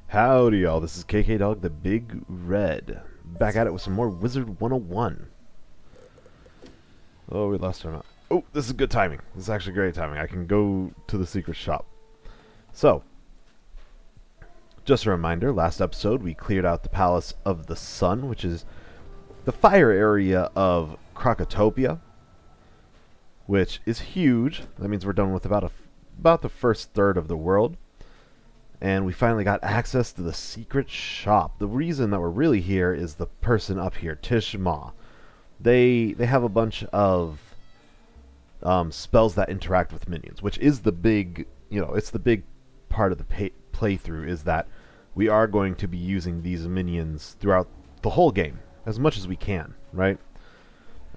Howdy y'all, this is KK Dog the Big Red. Back at it with some more Wizard101. Oh, we lost our mount. Oh, this is good timing. This is actually great timing. I can go to the secret shop. So, just a reminder, last episode we cleared out the Palace of the Sun, which is the fire area of Krokotopia, which is huge. That means we're done with about the first third of the world. And we finally got access to the secret shop. The reason that we're really here is the person up here, Tishma. They have a bunch of spells that interact with minions, which is the big, it's the big part of the playthrough, is that we are going to be using these minions throughout the whole game, as much as we can, right?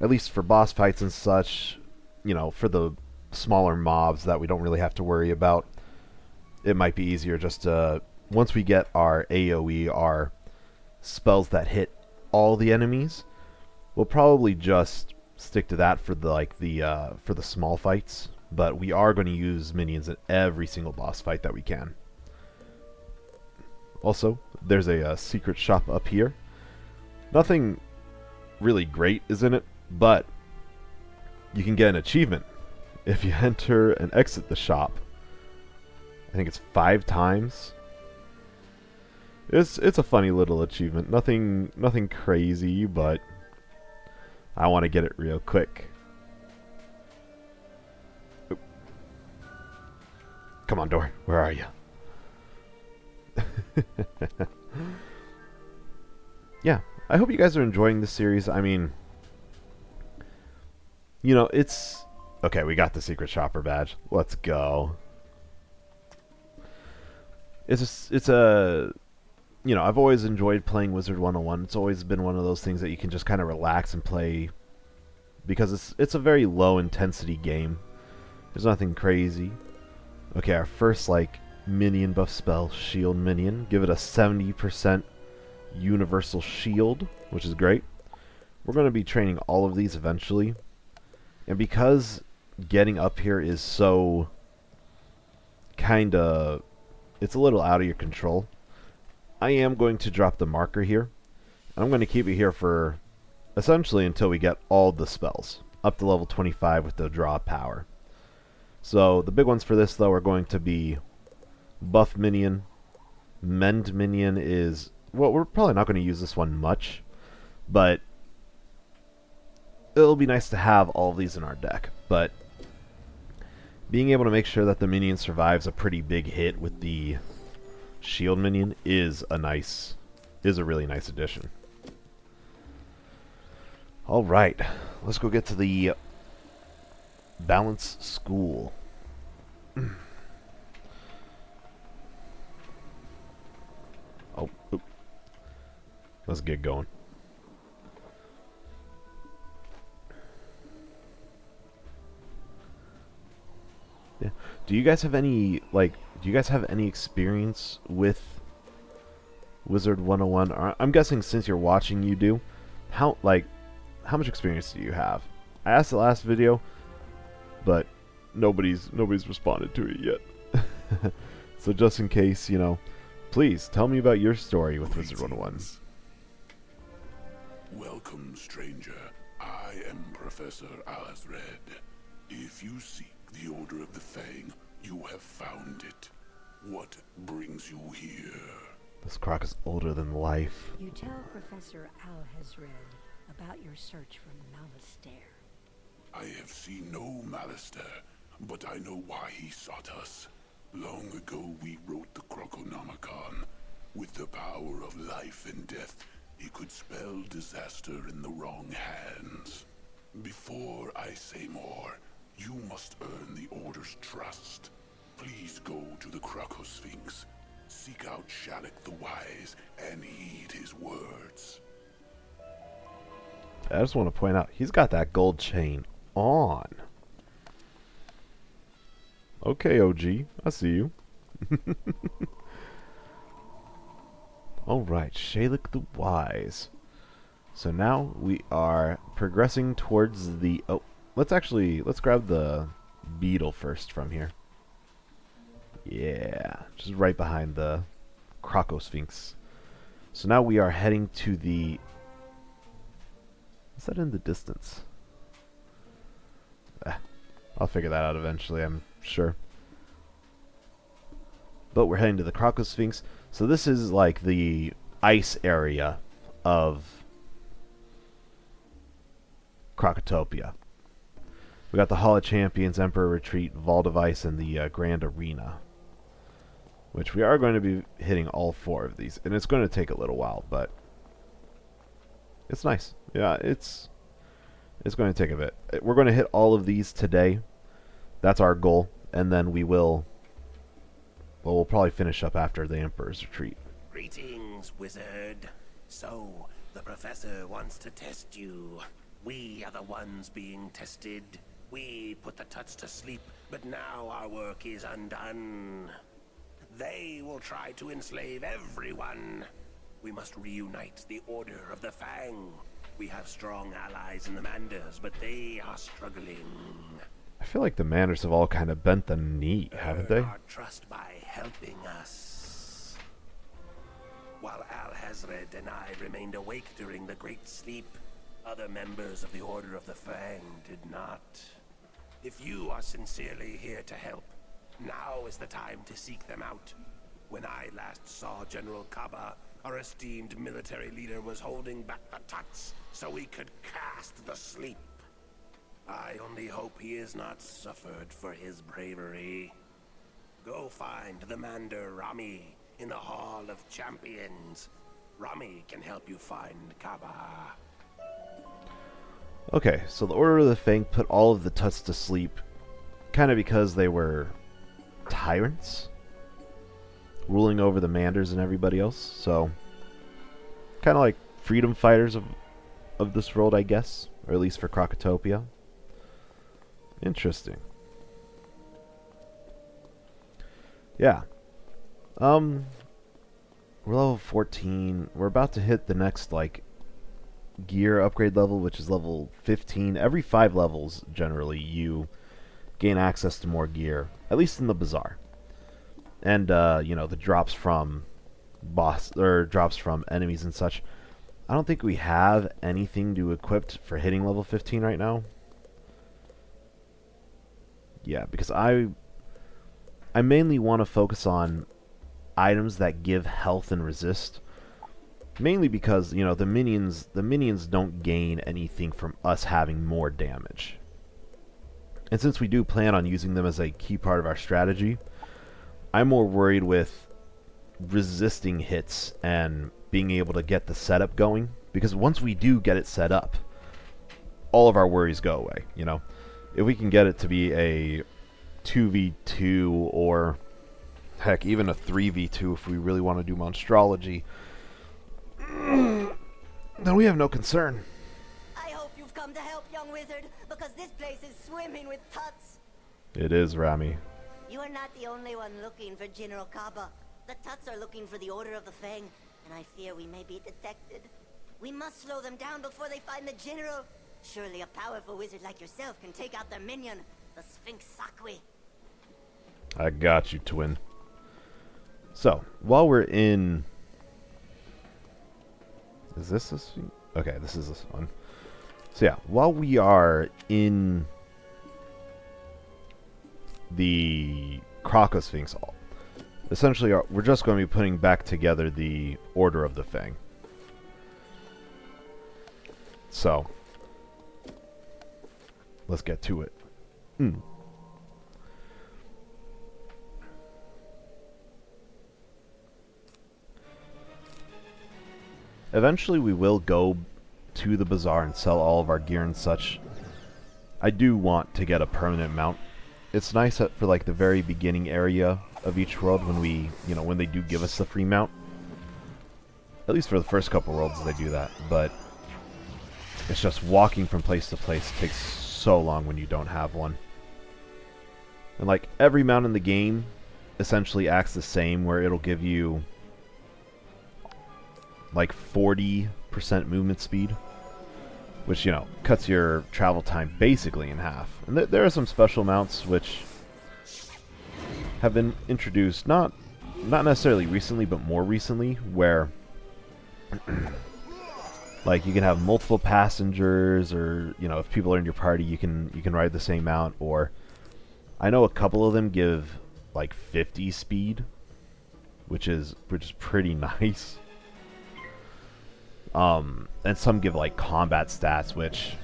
At least for boss fights and such, for the smaller mobs that we don't really have to worry about. It might be easier just to, once we get our AoE, our spells that hit all the enemies, we'll probably just stick to that for the small fights. But we are going to use minions in every single boss fight that we can. Also, there's a secret shop up here. Nothing really great is in it, but you can get an achievement if you enter and exit the shop. I think it's 5 times. It's a funny little achievement. Nothing crazy, but I want to get it real quick. Oop. Come on, door. Where are you? Yeah, I hope you guys are enjoying this series. I mean, it's okay. We got the secret shopper badge. Let's go. It's a I've always enjoyed playing Wizard101. It's always been one of those things that you can just kind of relax and play because it's a very low intensity game. There's nothing crazy. Okay, our first minion buff spell, Shield Minion. Give it a 70% universal shield, which is great. We're going to be training all of these eventually. And because getting up here is so it's a little out of your control, I am going to drop the marker here. I'm going to keep it here for essentially until we get all the spells up to level 25 with the draw power. So the big ones for this though are going to be buff minion. Mend minion is, well, we're probably not going to use this one much, but it'll be nice to have all of these in our deck. But being able to make sure that the minion survives a pretty big hit with the shield minion is a really nice addition. Alright, let's go get to the balance school. Oop. Let's get going. Yeah. Do you guys have any experience with Wizard101? I'm guessing since you're watching you do. How much experience do you have? I asked the last video, but nobody's responded to it yet. So just in case, please tell me about your story with Wizard101. Welcome, stranger. I am Professor Alazred. If you seek the Order of the Fang, you have found it. What brings you here? This croc is older than life. You tell Professor Alhazred about your search for Malistaire. I have seen no Malistaire, but I know why he sought us. Long ago we wrote the Croconomicon. With the power of life and death, it could spell disaster in the wrong hands. Before I say more, you must earn the Order's trust. Please go to the Crocosphinx. Seek out Shalak the Wise and heed his words. I just want to point out, he's got that gold chain on. Okay, OG, I see you. Alright, Shalak the Wise. So now we are progressing towards the... Oh, let's grab the beetle first from here. Yeah, just right behind the Crocosphinx. So now we are heading to the... What's that in the distance? I'll figure that out eventually, I'm sure. But we're heading to the Crocosphinx. So this is like the ice area of Crocotopia. We got the Hall of Champions, Emperor Retreat, Vault of Ice, and the Grand Arena. Which we are going to be hitting all 4 of these. And it's going to take a little while, but it's nice. Yeah, it's going to take a bit. We're going to hit all of these today. That's our goal. And then we will... Well, we'll probably finish up after the Emperor's Retreat. Greetings, wizard. So, the professor wants to test you. We are the ones being tested. We put the Tuts to sleep, but now our work is undone. They will try to enslave everyone. We must reunite the Order of the Fang. We have strong allies in the Manders, but they are struggling. I feel like the Manders have all kind of bent the knee, haven't they? Our trust by helping us. While Al-Hazred and I remained awake during the Great Sleep, other members of the Order of the Fang did not. If you are sincerely here to help, now is the time to seek them out. When I last saw General Kaba, our esteemed military leader was holding back the Tuts so we could cast the sleep. I only hope he has not suffered for his bravery. Go find the Mander Rami in the Hall of Champions. Rami can help you find Kaba. Okay, so the Order of the Fang put all of the Tuts to sleep, kind of because they were tyrants, ruling over the Manders and everybody else. So, kind of like freedom fighters of this world, I guess, or at least for Crocotopia. Interesting. Yeah. We're level 14. We're about to hit the next, like, gear upgrade level, which is level 15. Every 5 levels, generally, you gain access to more gear, at least in the bazaar. And, you know, the drops from drops from enemies and such. I don't think we have anything to equip for hitting level 15 right now. Yeah, because I mainly want to focus on items that give health and resist. Mainly because, you know, the minions don't gain anything from us having more damage. And since we do plan on using them as a key part of our strategy, I'm more worried with resisting hits and being able to get the setup going. Because once we do get it set up, all of our worries go away, you know? If we can get it to be a 2v2 or, heck, even a 3v2 if we really want to do monstrology, then we have no concern. I hope you've come to help, young wizard, because this place is swimming with Tuts. It is, Rami. You are not the only one looking for General Kaba. The Tuts are looking for the Order of the Fang, and I fear we may be detected. We must slow them down before they find the General. Surely a powerful wizard like yourself can take out their minion, the Sphinx Sakwi. I got you, twin. So, while we're in... Is this? Okay, this is this one. So yeah, while we are in the Crocosphinx, essentially we're just going to be putting back together the Order of the Fang. So, let's get to it. Eventually we will go to the bazaar and sell all of our gear and such. I do want to get a permanent mount. It's nice for like the very beginning area of each world when we, you know, when they do give us the free mount. At least for the first couple worlds they do that, but it's just walking from place to place takes so long when you don't have one. And like every mount in the game essentially acts the same, where it'll give you like 40% movement speed, which, you know, cuts your travel time basically in half. And there are some special mounts which have been introduced, not not necessarily recently, but more recently, where like you can have multiple passengers, or you know, if people are in your party, you can ride the same mount. Or I know a couple of them give like 50 speed, which is pretty nice. And some give like combat stats, which,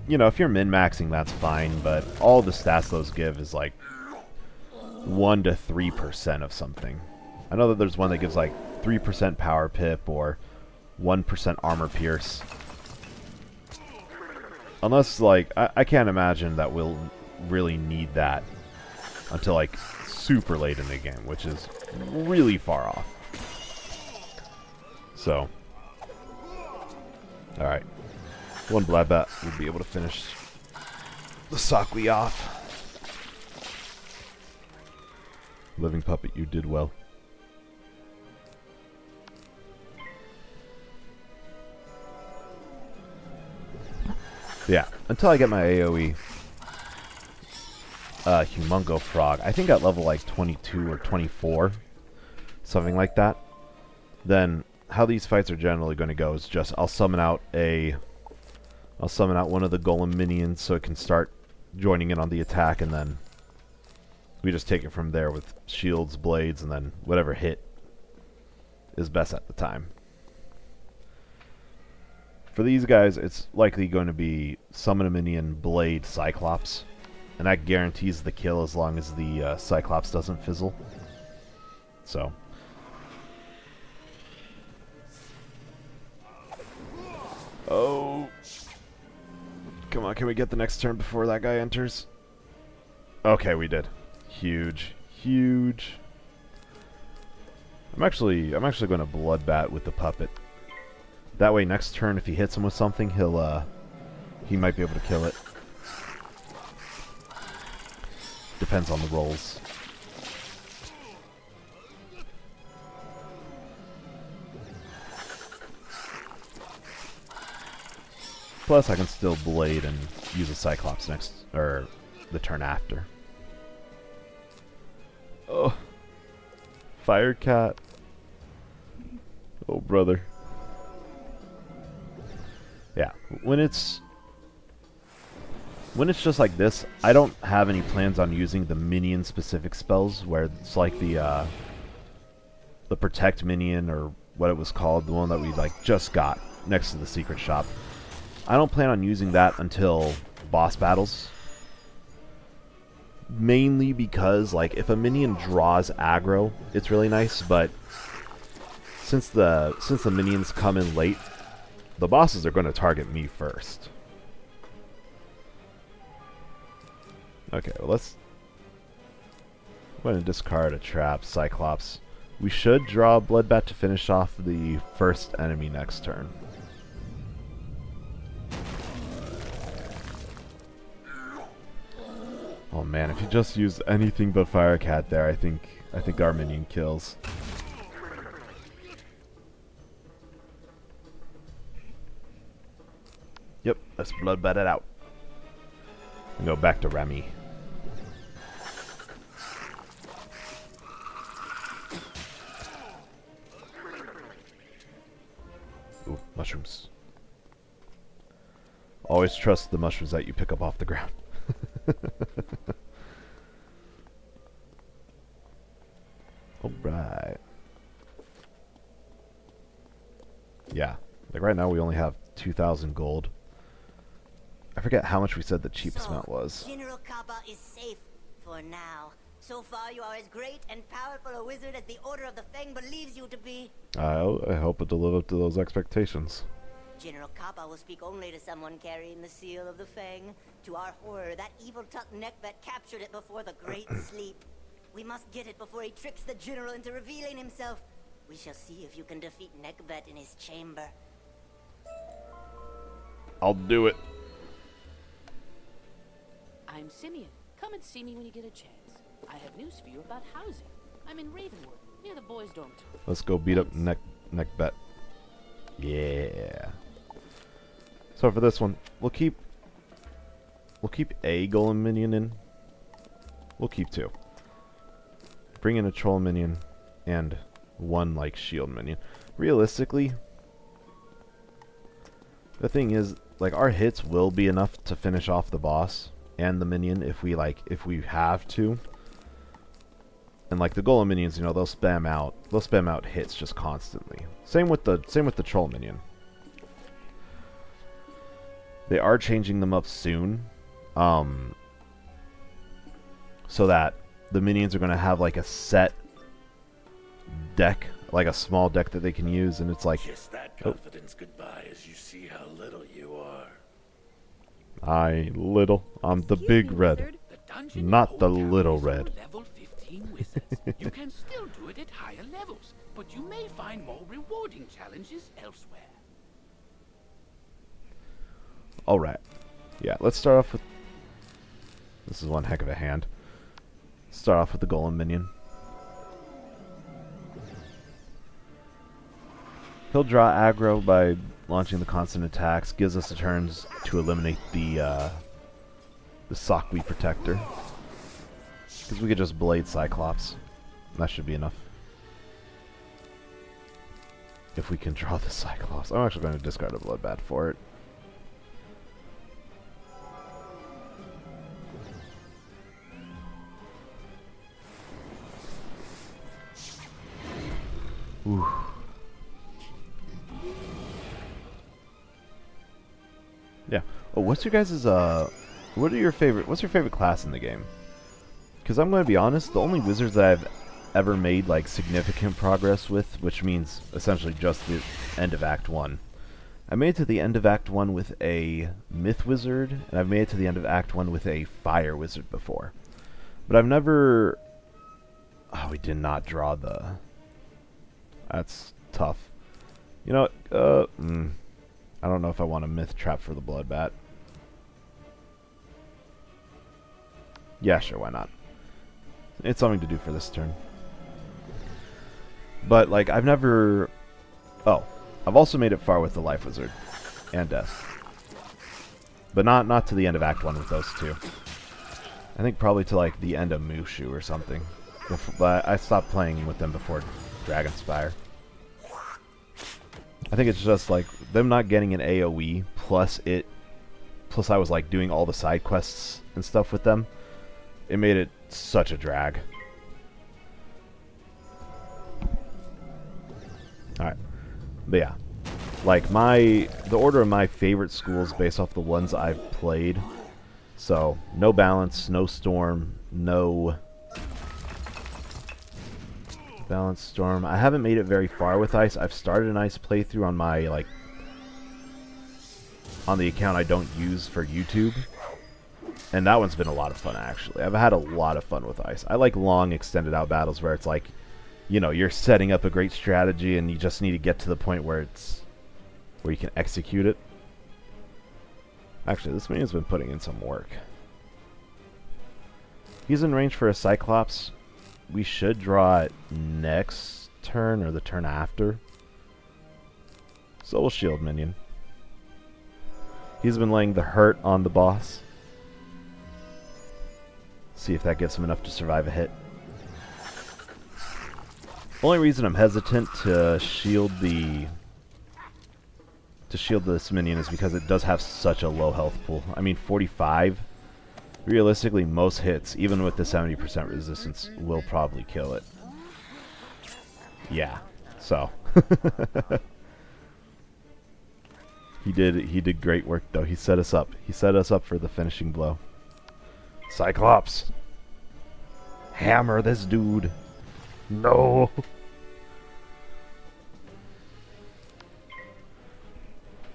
you know, if you're min-maxing, that's fine, but all the stats those give is like 1 to 3% of something. I know that there's one that gives like 3% power pip or 1% armor pierce. Unless, like, I can't imagine that we'll really need that until like super late in the game, which is really far off. So, alright. One Bloodbat will be able to finish the Sakli off. Living Puppet, you did well. Yeah, until I get my AoE Humongo Frog, I think at level like 22 or 24, something like that, then how these fights are generally going to go is just I'll summon out one of the Golem minions so it can start joining in on the attack, and then we just take it from there with shields, blades, and then whatever hit is best at the time. For these guys, it's likely going to be summon a minion, blade, Cyclops, and that guarantees the kill as long as the Cyclops doesn't fizzle. So, oh, come on, can we get the next turn before that guy enters? Okay, we did. Huge, huge. I'm actually going to Bloodbat with the puppet. That way, next turn, if he hits him with something, he might be able to kill it. Depends on the rolls. Plus, I can still blade and use a Cyclops next, or the turn after. Oh, Fire Cat. Oh, brother. Yeah, when it's just like this, I don't have any plans on using the minion specific spells where it's like the protect minion, or what it was called, the one that we like just got next to the secret shop. I don't plan on using that until boss battles. Mainly because like if a minion draws aggro, it's really nice, but since the minions come in late, the bosses are going to target me first. Okay, well I'm going to discard a trap, Cyclops. We should draw a Bloodbat to finish off the first enemy next turn. Oh man, if you just use anything but Fire Cat there, I think our minion kills. Yep, let's Bloodbat it out. And go back to Remy. Ooh, mushrooms. Always trust the mushrooms that you pick up off the ground. Alright. Yeah, like right now we only have 2,000 gold. I forget how much we said the cheapest mount was. General Kaba is safe for now. So far, you are as great and powerful a wizard as the Order of the Fang believes you to be. I hope it'll live up to those expectations. General Kaba will speak only to someone carrying the seal of the Fang. To our horror, that evil Tut Neckbet captured it before the Great Sleep. We must get it before he tricks the General into revealing himself. We shall see if you can defeat Neckbet in his chamber. I'll do it. I'm Simeon. Come and see me when you get a chance. I have news for you about housing. I'm in Ravenwood, near the boys' dormitory. Let's go beat up Neckbet. Yeah. So for this one, we'll keep a Golem minion in. We'll keep 2. Bring in a Troll minion. and 1 like shield minion. Realistically, the thing is, like, our hits will be enough to finish off the boss and the minion if we have to. And like the golem minions, you know, they'll spam out hits just constantly. Same with the troll minion. They are changing them up soon, so that the minions are going to have like a set deck, like a small deck that they can use, and it's like, Kiss that confidence goodbye as you see how little you are. I'm the big red, not the little red. Level 15 wizards. You can still do it at higher levels, but you may find more rewarding challenges elsewhere. Alright. Yeah, let's start off with... This is one heck of a hand. Start off with the golem minion. He'll draw aggro by launching the constant attacks. Gives us the turns to eliminate the Sockweed Protector. Because we could just Blade Cyclops. That should be enough. If we can draw the Cyclops. I'm actually going to discard a Bloodbath for it. Ooh. Yeah. Oh, what's your guys' what's your favorite class in the game? Because I'm going to be honest, the only wizards that I've ever made like significant progress with, which means essentially just the end of Act 1. I made it to the end of Act 1 with a Myth Wizard, and I've made it to the end of Act 1 with a Fire Wizard before. But I've never... Oh, we did not draw the... That's tough. You know, I don't know if I want a Myth Trap for the Bloodbat. Yeah, sure, why not? It's something to do for this turn. But, like, I've never... Oh, I've also made it far with the Life Wizard and Death. But not to the end of Act 1 with those two. I think probably to, like, the end of Mushu or something. But I stopped playing with them before Dragonspire. I think it's just like them not getting an AoE plus I was like doing all the side quests and stuff with them. It made it such a drag. Alright. But yeah. Like the order of my favorite schools based off the ones I've played. So no balance, no storm, no Balance Storm. I haven't made it very far with Ice. I've started an Ice playthrough on my, like, on the account I don't use for YouTube. And that one's been a lot of fun, actually. I've had a lot of fun with Ice. I like long, extended out battles where it's like, you know, you're setting up a great strategy and you just need to get to the point where you can execute it. Actually, this minion's been putting in some work. He's in range for a Cyclops. We should draw it next turn or the turn after. So we'll shield minion. He's been laying the hurt on the boss. See if that gets him enough to survive a hit. Only reason I'm hesitant to shield this minion is because it does have such a low health pool. I mean, 45. Realistically, most hits, even with the 70% resistance, will probably kill it. Yeah, so. He did great work, though. He set us up. He set us up for the finishing blow. Cyclops! Hammer this dude! No!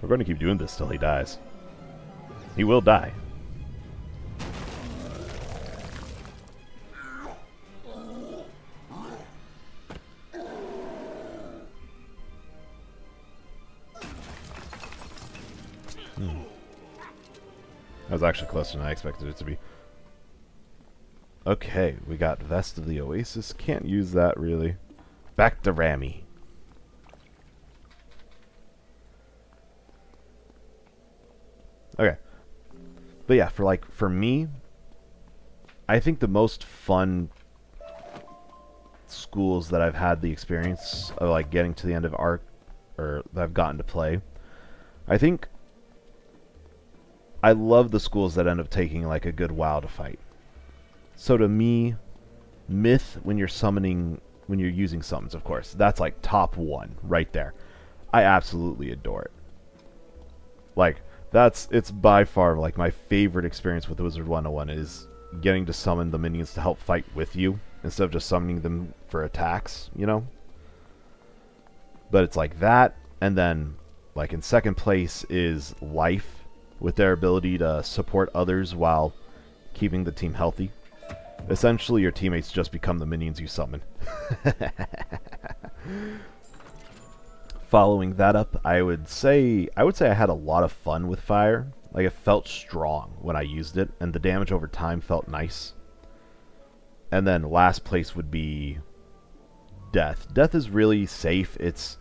We're going to keep doing this till he dies. He will die. That was actually closer than I expected it to be. Okay, we got Vest of the Oasis. Can't use that, really. Back to Rami. Okay. But yeah, for me, I think the most fun schools that I've had the experience of like getting to the end of arc, or that I've gotten to play, I think I love the schools that end up taking like a good while to fight. So to me, Myth, when you're summoning, when you're using summons, of course, that's like top one right there. I absolutely adore it. Like, it's by far like my favorite experience with Wizard101 is getting to summon the minions to help fight with you instead of just summoning them for attacks, you know? But it's like that, and then like in second place is Life, with their ability to support others while keeping the team healthy. Essentially, your teammates just become the minions you summon. Following that up, I would say I had a lot of fun with fire. Like, it felt strong when I used it, and the damage over time felt nice. And then last place would be Death. Death is really safe. It's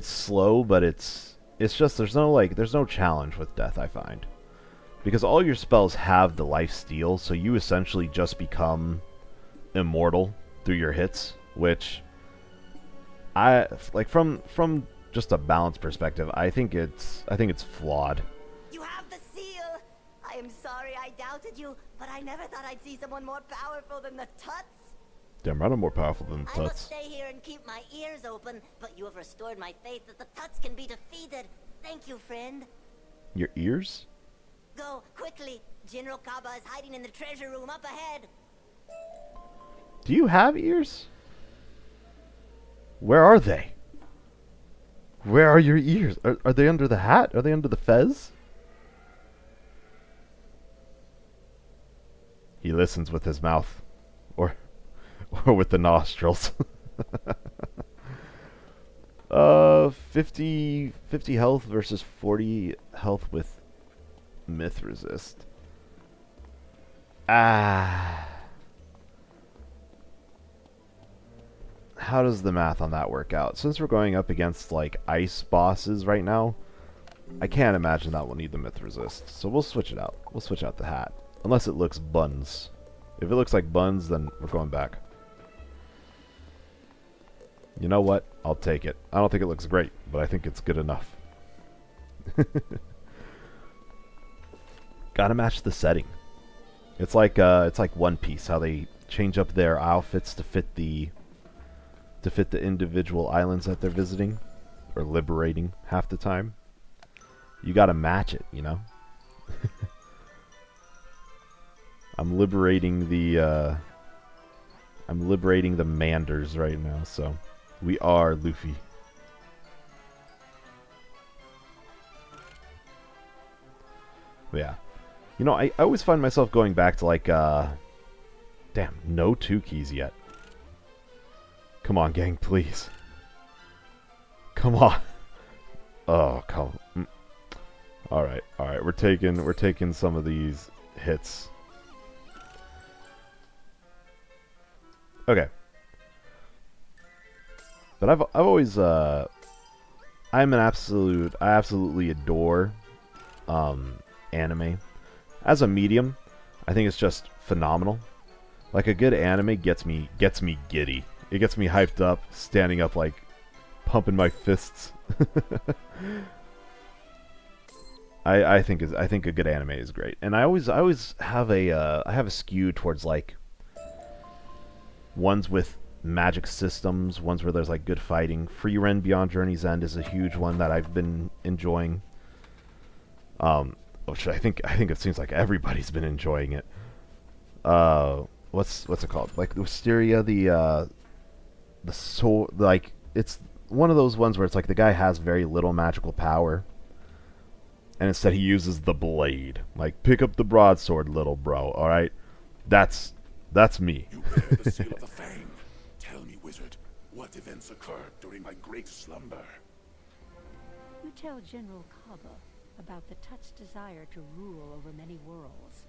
slow, but it's just there's no challenge with Death, I find. Because all your spells have the life steal, so you essentially just become immortal through your hits, which I like from just a balance perspective, I think it's flawed. You have the seal! I am sorry I doubted you, but I never thought I'd see someone more powerful than the Tuts. Damn right I'm more powerful than the I must Tuts. stay here and keep my ears open, but you have restored my faith that the Tuts can be defeated. Thank you, friend. Your ears? Go, quickly. General Kaba is hiding in the treasure room up ahead. Do you have ears? Where are they? Where are your ears? Are they under the hat? Are they under the fez? He listens with his mouth. Or with the nostrils. 50 health versus 40 health with myth resist. How does the math on that work out? Since we're going up against like ice bosses right now, I can't imagine that will need the myth resist. So we'll switch it out. We'll switch out the hat. Unless it looks buns. If it looks like buns, then we're going back. You know what? I'll take it. I don't think it looks great, but I think it's good enough. Gotta match the setting. It's like One Piece, how they change up their outfits to fit the individual islands that they're visiting or liberating half the time. You gotta match it, you know? I'm liberating the Manders right now, so we are Luffy. But yeah. You know, I always find myself going back to like damn, no 2 keys yet. Come on, gang, please. Come on. Oh, come. All right. We're taking some of these hits. Okay. But I've always I absolutely adore anime. As a medium, I think it's just phenomenal. Like, a good anime gets me giddy. It gets me hyped up, standing up, like pumping my fists. I think a good anime is great, and I always have a skew towards like ones with magic systems, ones where there's like good fighting. Free Ren Beyond Journey's End is a huge one that I've been enjoying. Which I think it seems like everybody's been enjoying it. What's it called? Like Wisteria, the soul, like it's one of those ones where it's like the guy has very little magical power, and instead he uses the blade. Like, pick up the broadsword, little bro. All right, that's me. You bear the seal of the Fang. Tell me, wizard, what events occurred during my great slumber? You tell General Kaba about the Tut's desire to rule over many worlds.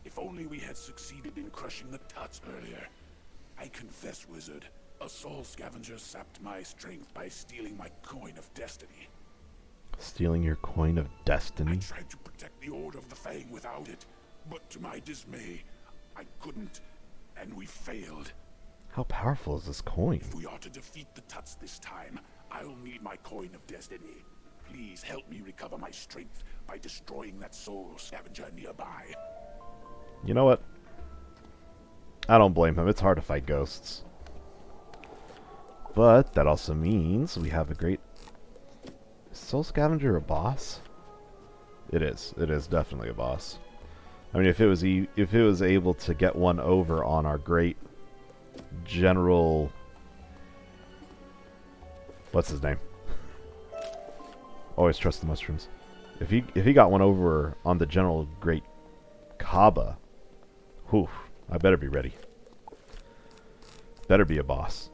If only we had succeeded in crushing the Tuts earlier. I confess, wizard, a soul scavenger sapped my strength by stealing my coin of destiny. Stealing your coin of I destiny? tried to protect the Order of the Fang without it, but to my dismay, I couldn't, and we failed. How powerful is this coin? If we are to defeat the Tuts this time, I'll need my coin of destiny. Please help me recover my strength by destroying that soul scavenger nearby. You know what? I don't blame him. It's hard to fight ghosts. But that also means we have a great... Is Soul Scavenger a boss? It is. It is definitely a boss. I mean, if it was able to get one over on our great general... What's his name? Always trust the mushrooms. If he got one over on the general great Kaba, whew, I better be ready. Better be a boss.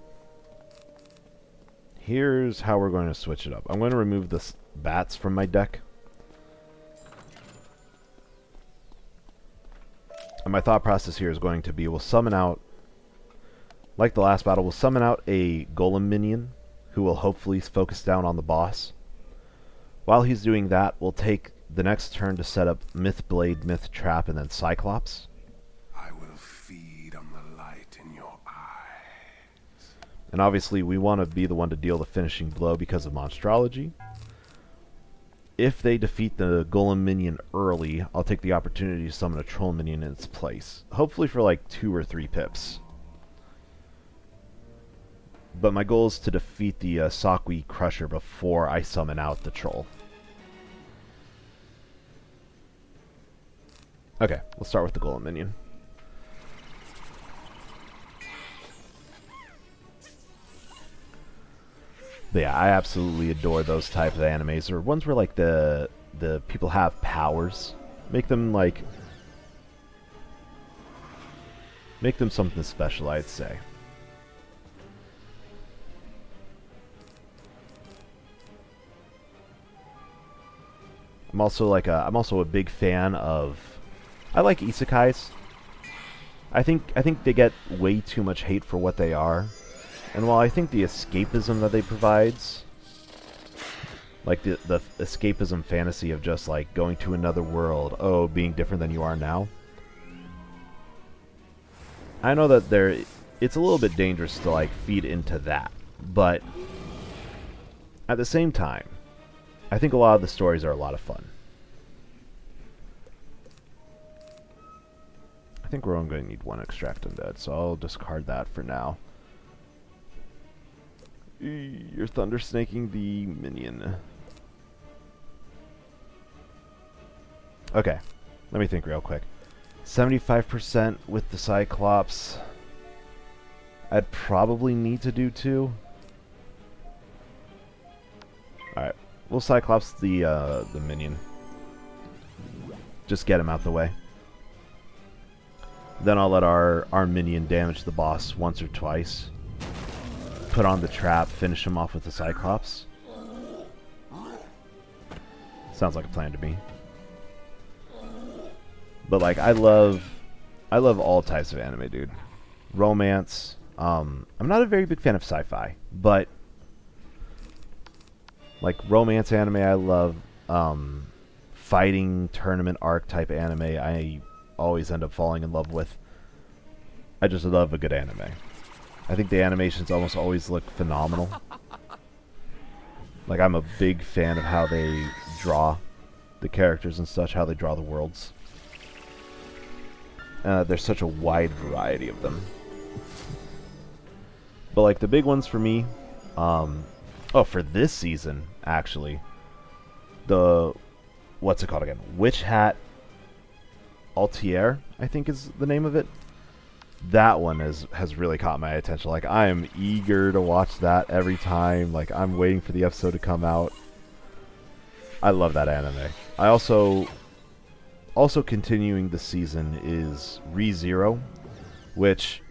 Here's how we're going to switch it up. I'm going to remove the bats from my deck. And my thought process here is going to be, we'll summon out, like the last battle, we'll summon out a golem minion who will hopefully focus down on the boss. While he's doing that, we'll take the next turn to set up Myth Blade, Myth Trap, and then Cyclops. I will feed on the light in your eyes. And obviously we want to be the one to deal the finishing blow because of Monstrology. If they defeat the Golem minion early, I'll take the opportunity to summon a Troll minion in its place. Hopefully for like 2 or 3 pips. But my goal is to defeat the Sakwi Crusher before I summon out the Troll. Okay, we'll start with the Golem minion. But yeah, I absolutely adore those type of animes, or ones where like the people have powers. Make them something special, I'd say. I'm also a big fan of, I like isekais. I think they get way too much hate for what they are. And while I think the escapism that they provides, like the escapism fantasy of just like going to another world, oh, being different than you are now, I know that it's a little bit dangerous to like feed into that, but at the same time, I think a lot of the stories are a lot of fun. I think we're only going to need 1 Extract Undead, so I'll discard that for now. You're Thunder Snaking the minion. Okay, let me think real quick. 75% with the Cyclops. I'd probably need to do 2. Alright, we'll Cyclops the minion. Just get him out the way. Then I'll let our minion damage the boss once or twice. Put on the trap, finish him off with the Cyclops. Sounds like a plan to me. But like, I love all types of anime, dude. Romance. I'm not a very big fan of sci-fi, but like romance anime, I love. Fighting tournament arc type anime, I always end up falling in love with. I just love a good anime. I think the animations almost always look phenomenal. Like, I'm a big fan of how they draw the characters and such, how they draw the worlds. There's such a wide variety of them. But like the big ones for me, for this season, actually, what's it called again? Witch Hat Altier, I think is the name of it. That one has really caught my attention. Like, I am eager to watch that every time. Like, I'm waiting for the episode to come out. I love that anime. I also continuing the season is ReZero, which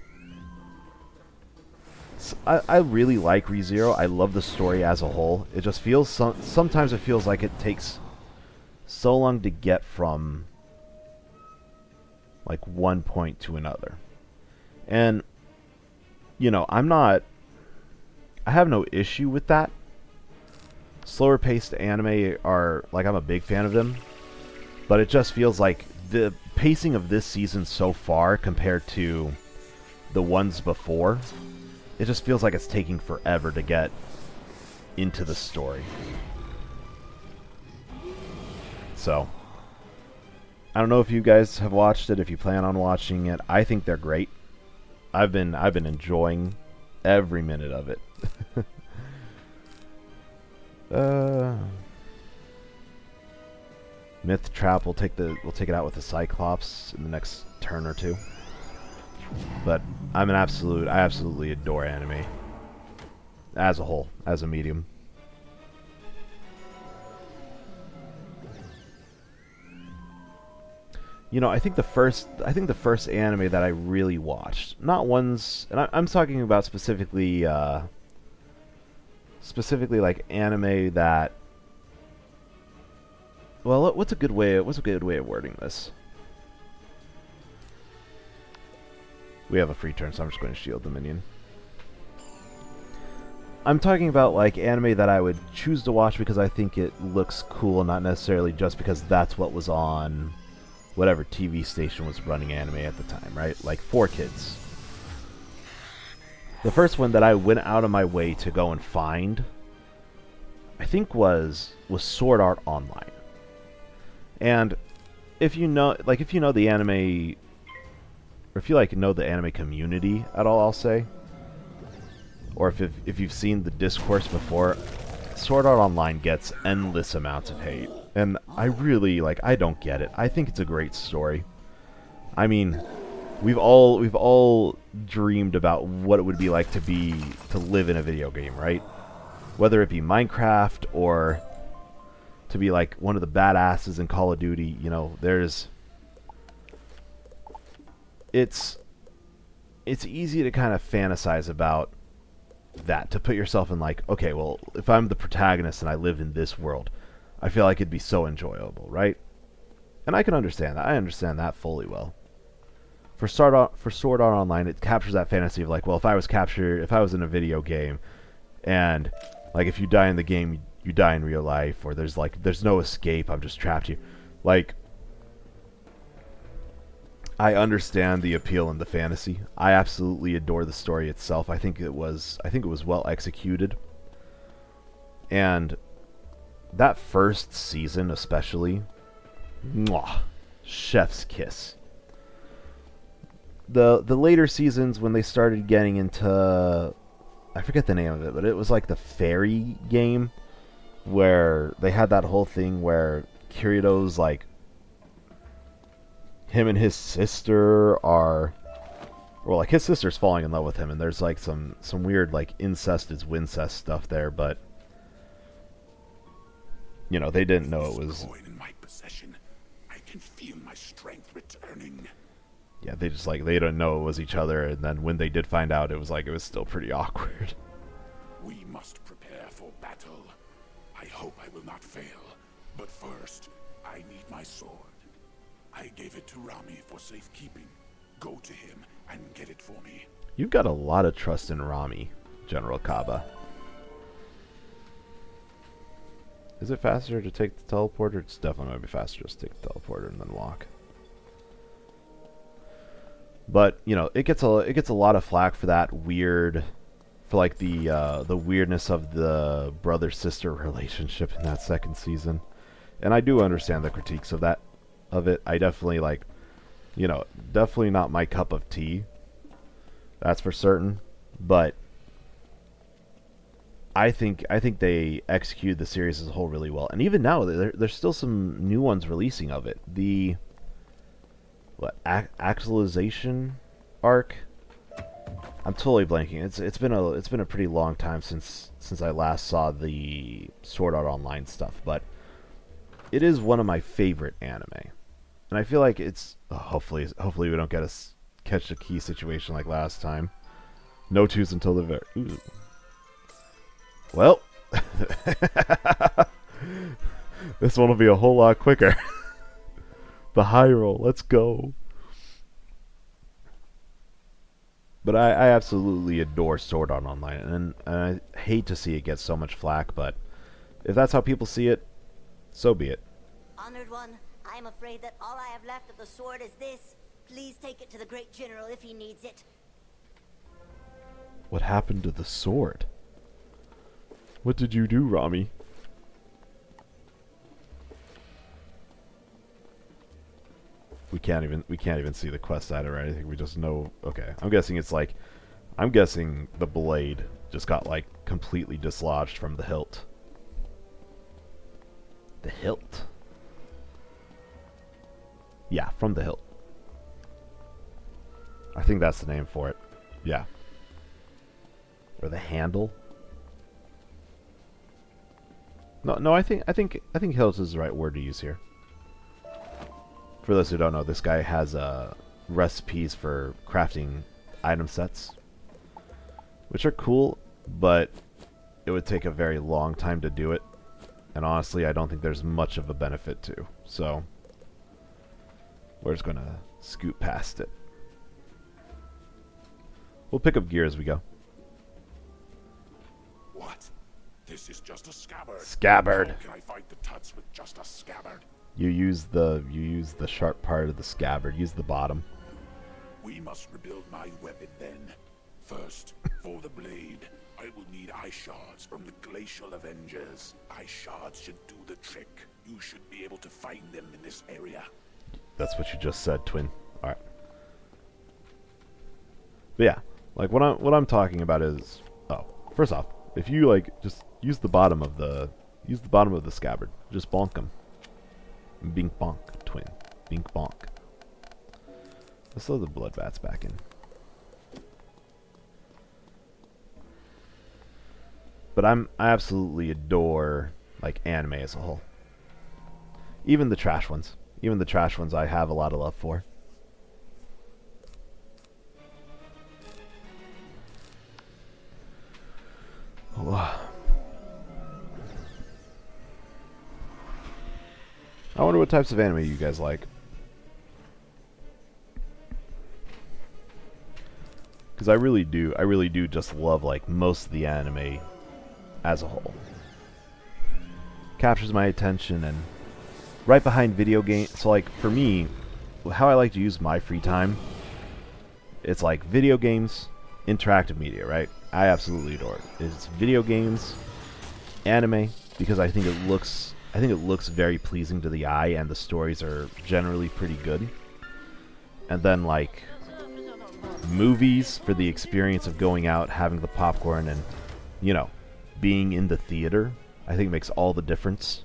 I really like ReZero. I love the story as a whole. It just feels sometimes it feels like it takes so long to get from like one point to another. And you know, I have no issue with that. Slower paced anime are like, I'm a big fan of them, but it just feels like the pacing of this season so far compared to the ones before, it just feels like it's taking forever to get into the story. So, I don't know if you guys have watched it, if you plan on watching it. I think they're great. I've been enjoying every minute of it. Myth Trap we'll take it out with the Cyclops in the next turn or two. But I absolutely adore anime as a whole, as a medium. You know, I think the first anime that I really watched, not ones, and I'm talking about specifically like anime that. Well, what's a good way of wording this? We have a free turn, so I'm just going to shield the minion. I'm talking about like anime that I would choose to watch because I think it looks cool, not necessarily just because that's what was on whatever TV station was running anime at the time, right? Like 4Kids. The first one that I went out of my way to go and find, I think was Sword Art Online. And if you know the anime, or if you like know the anime community at all, I'll say, or if you've seen the discourse before, Sword Art Online gets endless amounts of hate, and I really I don't get it. I think it's a great story. I mean, we've all dreamed about what it would be like to live in a video game, right? Whether it be Minecraft or to be like one of the badasses in Call of Duty, you know, it's easy to kind of fantasize about that, to put yourself in like, okay, well, if I'm the protagonist and I lived in this world, I feel like it'd be so enjoyable, right? And I can understand that. I understand that fully well. For Sword Art Online, it captures that fantasy of like, well, if I was in a video game, and like if you die in the game, you die in real life, or there's no escape, I'm just trapped here. Like, I understand the appeal and the fantasy. I absolutely adore the story itself. I think it was well executed. And that first season especially, mwah, chef's kiss. The later seasons, when they started getting into, I forget the name of it, but it was like the fairy game, where they had that whole thing where Kirito's like, him and his sister are, well, like his sister's falling in love with him, and there's like some weird like incest is wincest stuff there, but you know, they didn't know it was. In my possession, I can feel my strength returning. Yeah, they didn't know it was each other, and then when they did find out, it was still pretty awkward. We must prepare for battle. I hope I will not fail, but first, I need my sword. I gave it to Rami for safekeeping. Go to him and get it for me. You've got a lot of trust in Rami, General Kaba. Is it faster to take the teleporter? It's definitely going to be faster to just take the teleporter and then walk. But, you know, it gets a lot of flack for that for like the weirdness of the brother-sister relationship in that second season. And I do understand the critiques of it. I definitely definitely not my cup of tea. That's for certain. But I think they executed the series as a whole really well. And even now, there's still some new ones releasing of it. The actualization arc. I'm totally blanking. It's been a pretty long time since I last saw the Sword Art Online stuff, but it is one of my favorite anime, and I feel like it's hopefully we don't catch a key situation like last time. No twos until the very. Ooh. Well, this one will be a whole lot quicker. The high roll, let's go. But I absolutely adore Sword Art Online, and I hate to see it get so much flack, but if that's how people see it, so be it. Honored one, I am afraid that all I have left of the sword is this. Please take it to the great general if he needs it. What happened to the sword? What did you do, Rami? We can't even see the quest side or anything. We just know. Okay, I'm guessing it's like, I'm guessing the blade just got like completely dislodged from the hilt. The hilt. Yeah, from the hilt. I think that's the name for it. Yeah. Or the handle. No, I think hilt is the right word to use here. For those who don't know, this guy has recipes for crafting item sets, which are cool, but it would take a very long time to do it, and honestly, I don't think there's much of a benefit to. So we're just gonna scoot past it. We'll pick up gear as we go. What? This is just a scabbard. Scabbard. How can I fight the Tuts with just a scabbard? You use the sharp part of the scabbard. Use the bottom. We must rebuild my weapon then. First, for the blade, I will need eye shards from the Glacial Avengers. Eye shards should do the trick. You should be able to find them in this area. That's what you just said, Twin. All right. But yeah, like what I'm talking about is, oh, first off, if you like just use the bottom of the scabbard, just bonk them. Bink bonk, Twin. Bink bonk. Let's throw the blood bats back in. But I absolutely adore like anime as a whole. Even the trash ones. Even the trash ones I have a lot of love for. Oh. I wonder what types of anime you guys like. Because I really do just love like most of the anime as a whole. Captures my attention, and right behind video games. So like for me, how I like to use my free time, it's like video games, interactive media, right? I absolutely adore it. It's video games, anime, because I think it looks very pleasing to the eye, and the stories are generally pretty good. And then like movies for the experience of going out, having the popcorn, and you know, being in the theater, I think makes all the difference.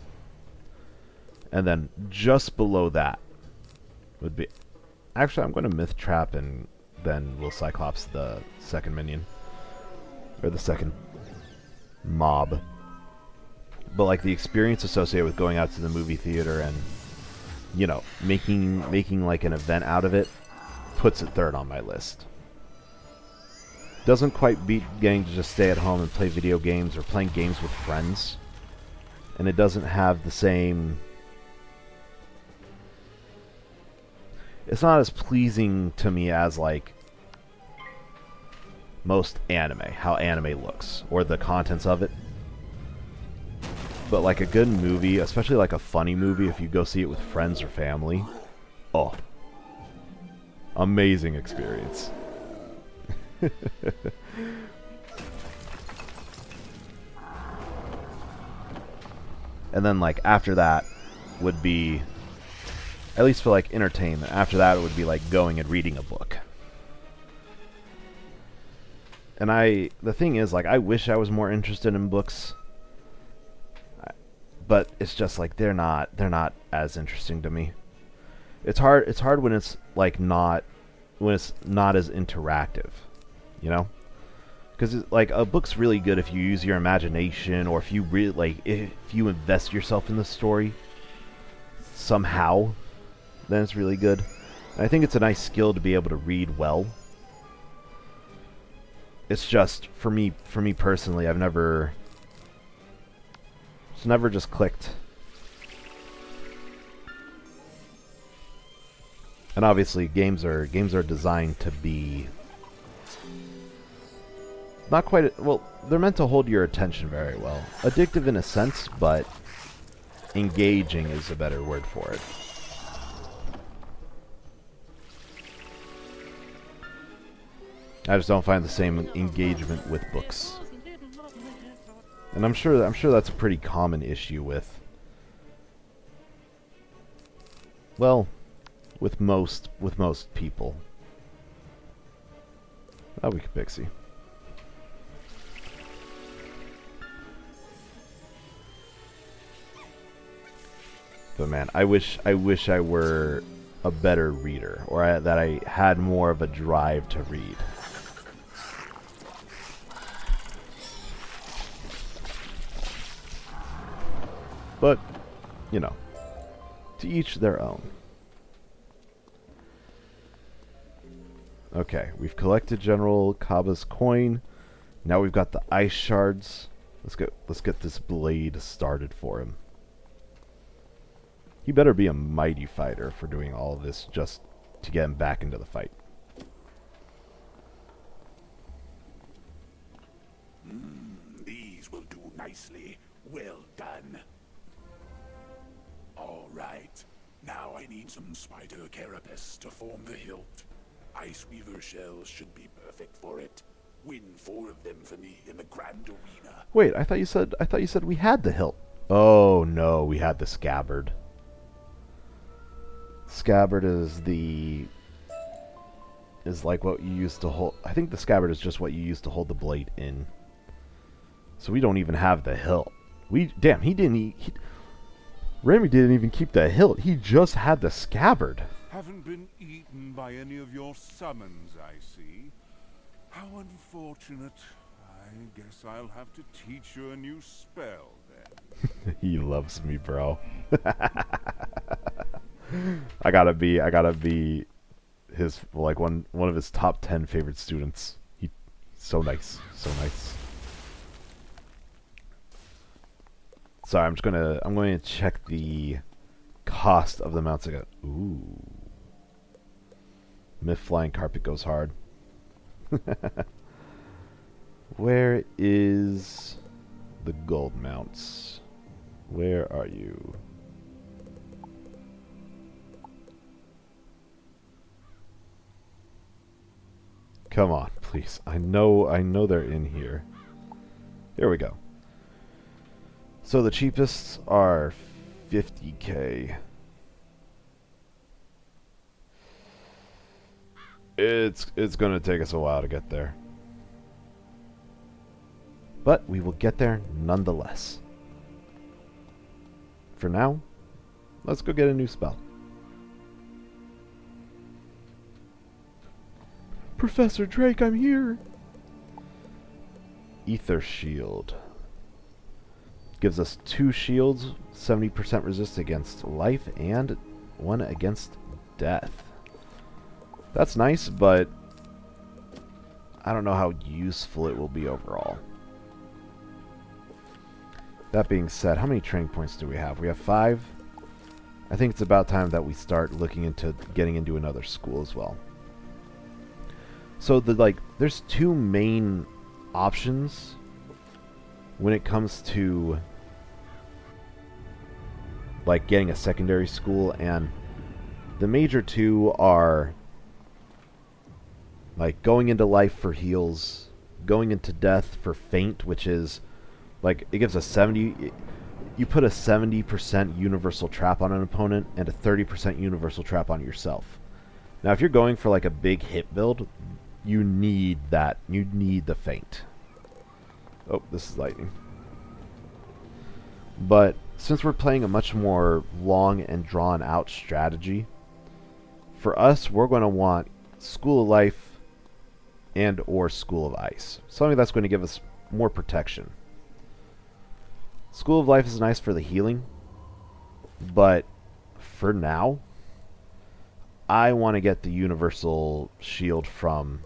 And then just below that would be, actually I'm going to Myth Trap, and then we'll Cyclops the second minion, or the second mob. But like the experience associated with going out to the movie theater and, you know, making like an event out of it, puts it third on my list. Doesn't quite beat getting to just stay at home and play video games or playing games with friends. And it doesn't have the same... It's not as pleasing to me as like most anime, how anime looks, or the contents of it. But like a good movie, especially like a funny movie, if you go see it with friends or family, oh, amazing experience. And then like after that would be, at least for like entertainment, after that it would be like going and reading a book. And the thing is, like, I wish I was more interested in books, but it's just like they're not as interesting to me. It's hard when it's like not as interactive, you know? Because like a book's really good if you use your imagination, or if you really like if you invest yourself in the story somehow, then it's really good. And I think it's a nice skill to be able to read well. It's just for me personally, it's never just clicked. And obviously games are designed to be not quite, well, they're meant to hold your attention very well. Addictive in a sense, but engaging is a better word for it. I just don't find the same engagement with books. And I'm sure that's a pretty common issue with, well, with most people. Oh, we could Pixie. But man, I wish I were a better reader, or that I had more of a drive to read. But, you know, to each their own. Okay, we've collected General Kaba's coin. Now we've got the ice shards. Let's get this blade started for him. He better be a mighty fighter for doing all of this just to get him back into the fight. These will do nicely. Well done. All right. Now I need some spider carapace to form the hilt. Ice Weaver shells should be perfect for it. Win 4 of them for me in the Grand Arena. Wait, I thought you said we had the hilt. Oh no, we had the scabbard. Scabbard is like what you used to hold. I think the scabbard is just what you used to hold the blade in. So we don't even have the hilt. Damn, Remy didn't even keep the hilt. He just had the scabbard. Haven't been eaten by any of your summons, I see. How unfortunate. I guess I'll have to teach you a new spell then. He loves me, bro. I gotta be his, like, one of his top 10 favorite students. He's so nice, so nice. Sorry, I'm going to check the cost of the mounts again. Ooh. Myth Flying Carpet goes hard. Where is the gold mounts? Where are you? Come on, please. I know they're in here. Here we go. So the cheapest are 50k. It's going to take us a while to get there. But we will get there nonetheless. For now, let's go get a new spell. Professor Drake, I'm here! Ether Shield. Gives us 2 shields, 70% resist against life, and 1 against death. That's nice, but I don't know how useful it will be overall. That being said, how many training points do we have? We have 5. I think it's about time that we start looking into getting into another school as well. So there's 2 main options when it comes to like getting a secondary school, and the major 2 are like going into life for heals, going into death for feint, which is like it gives a 70. You put a 70% universal trap on an opponent and a 30% universal trap on yourself. Now, if you're going for like a big hit build, you need that. You need the feint. Oh, this is lightning. But since we're playing a much more long and drawn out strategy, for us, we're going to want School of Life and or School of Ice. Something that's going to give us more protection. School of Life is nice for the healing, but for now, I want to get the universal shield from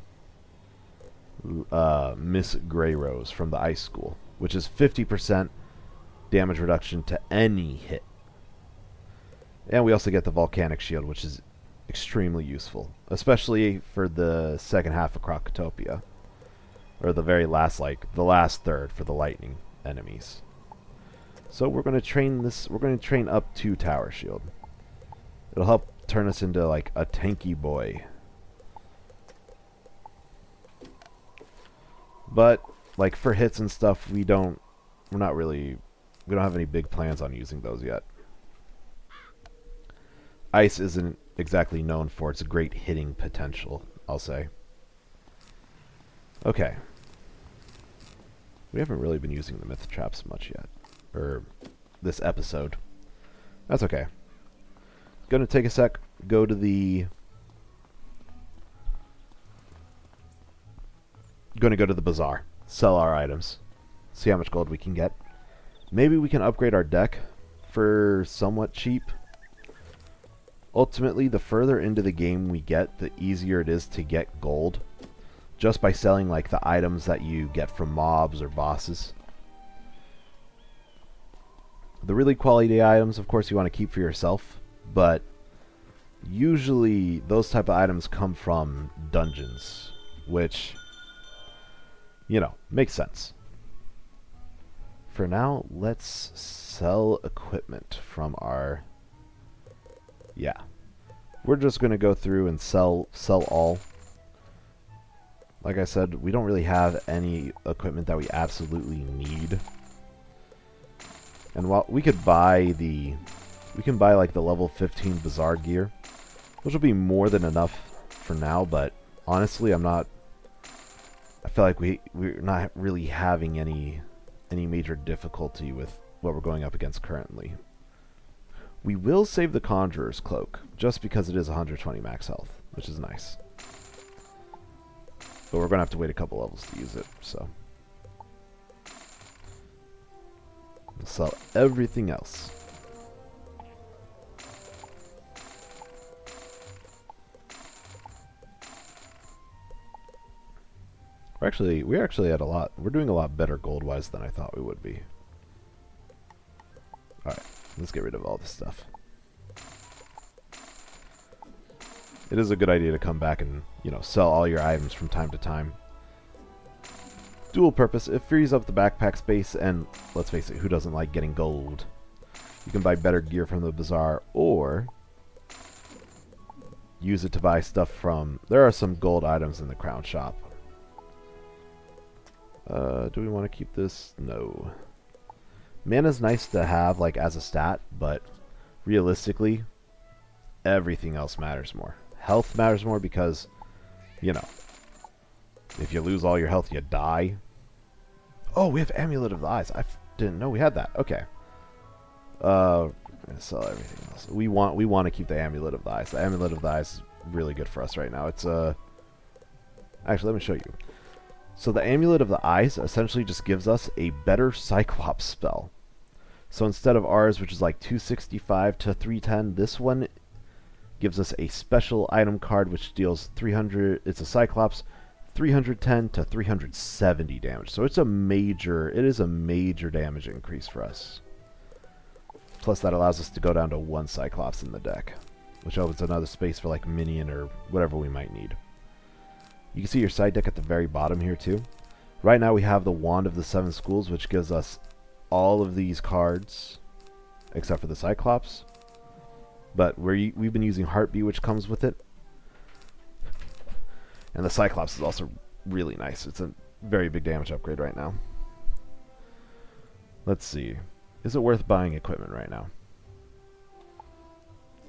Miss Greyrose from the Ice School, which is 50% damage reduction to any hit. And we also get the Volcanic Shield, which is extremely useful, especially for the second half of Crocotopia, or the very last, like the last third for the lightning enemies. So we're going to train this. We're going to train up to Tower Shield. It'll help turn us into like a tanky boy. But like for hits and stuff, we don't have any big plans on using those yet. Ice isn't exactly known for its great hitting potential, I'll say. Okay. We haven't really been using the myth traps much yet. Or this episode. That's okay. Gonna take a sec, go to the bazaar, sell our items, see how much gold we can get. Maybe we can upgrade our deck for somewhat cheap. Ultimately, the further into the game we get, the easier it is to get gold, just by selling like the items that you get from mobs or bosses. The really quality items, of course, you want to keep for yourself, but usually those type of items come from dungeons, which, you know, makes sense. For now, let's sell equipment from our... Yeah. We're just going to go through and sell all. Like I said, we don't really have any equipment that we absolutely need. And while we could buy we can buy like the level 15 Bazaar gear, which will be more than enough for now, but honestly, I feel like we're not really having any major difficulty with what we're going up against currently. We will save the Conjurer's Cloak, just because it is 120 max health, which is nice. But we're going to have to wait a couple levels to use it, so. We'll sell everything else. We actually had we're doing a lot better gold-wise than I thought we would be. Alright, let's get rid of all this stuff. It is a good idea to come back and, you know, sell all your items from time to time. Dual purpose, it frees up the backpack space, and let's face it, who doesn't like getting gold? You can buy better gear from the bazaar, or use it to buy stuff from... There are some gold items in the crown shop. Do we want to keep this? No. Mana's nice to have, like, as a stat, but realistically, everything else matters more. Health matters more because, you know, if you lose all your health, you die. Oh, we have Amulet of the Eyes. I didn't know we had that. Okay. I'm gonna sell everything else. We want to keep the Amulet of the Eyes. The Amulet of the Eyes is really good for us right now. It's actually, let me show you. So the Amulet of the Eyes essentially just gives us a better Cyclops spell. So instead of ours, which is like 265 to 310, this one gives us a special item card which deals 300. It's a Cyclops, 310 to 370 damage. So it's a major. It is a major damage increase for us. Plus that allows us to go down to one Cyclops in the deck, which opens another space for like minion or whatever we might need. You can see your side deck at the very bottom here too. Right now we have the Wand of the Seven Schools, which gives us all of these cards, except for the Cyclops. But we've been using Heartbeat, which comes with it. And the Cyclops is also really nice. It's a very big damage upgrade right now. Let's see. Is it worth buying equipment right now?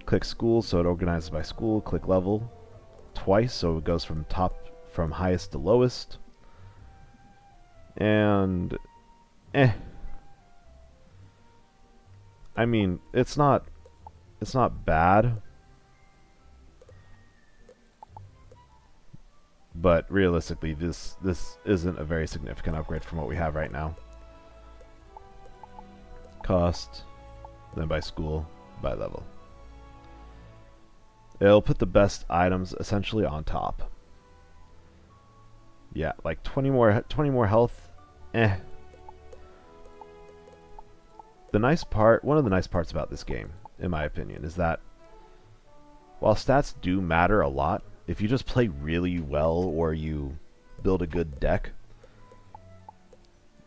Click school, so it organizes by school. Click level twice, so it goes from highest to lowest. And I mean, it's not bad. But realistically, this isn't a very significant upgrade from what we have right now. Cost, then by school, by level. It'll put the best items essentially on top. Yeah, like 20 more health. The nice part, one of the nice parts about this game, in my opinion, is that while stats do matter a lot, if you just play really well or you build a good deck,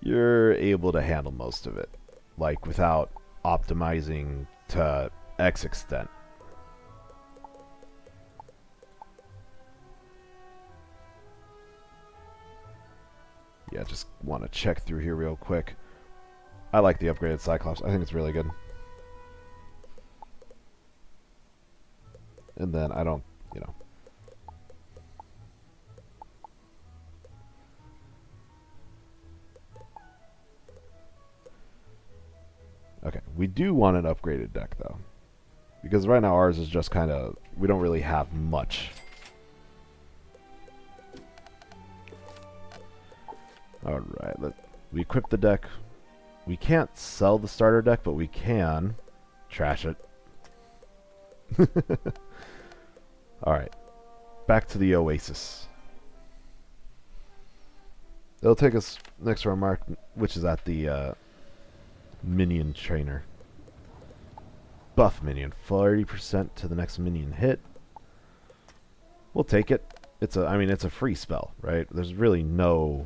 you're able to handle most of it, like without optimizing to X extent. Yeah, just want to check through here real quick. I like the upgraded Cyclops. I think it's really good. And then I don't, you know. Okay, we do want an upgraded deck, though. Because right now ours is just kind of... We don't really have much. Alright, we equip the deck. We can't sell the starter deck, but we can trash it. Alright, back to the Oasis. It'll take us next to our mark, which is at the minion trainer. Buff minion, 40% to the next minion hit. We'll take it. I mean, it's a free spell, right? There's really no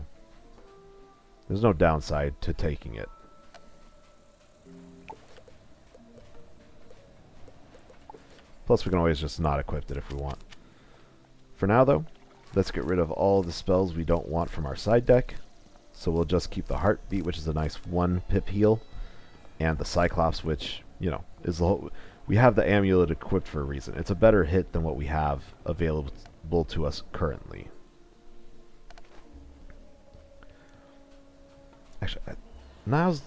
downside to taking it. Plus, we can always just not equip it if we want. For now, though, let's get rid of all the spells we don't want from our side deck. So we'll just keep the Heartbeat, which is a nice 1 pip heal, and the Cyclops, which, you know, is the whole... We have the amulet equipped for a reason. It's a better hit than what we have available to us currently. Actually, now's...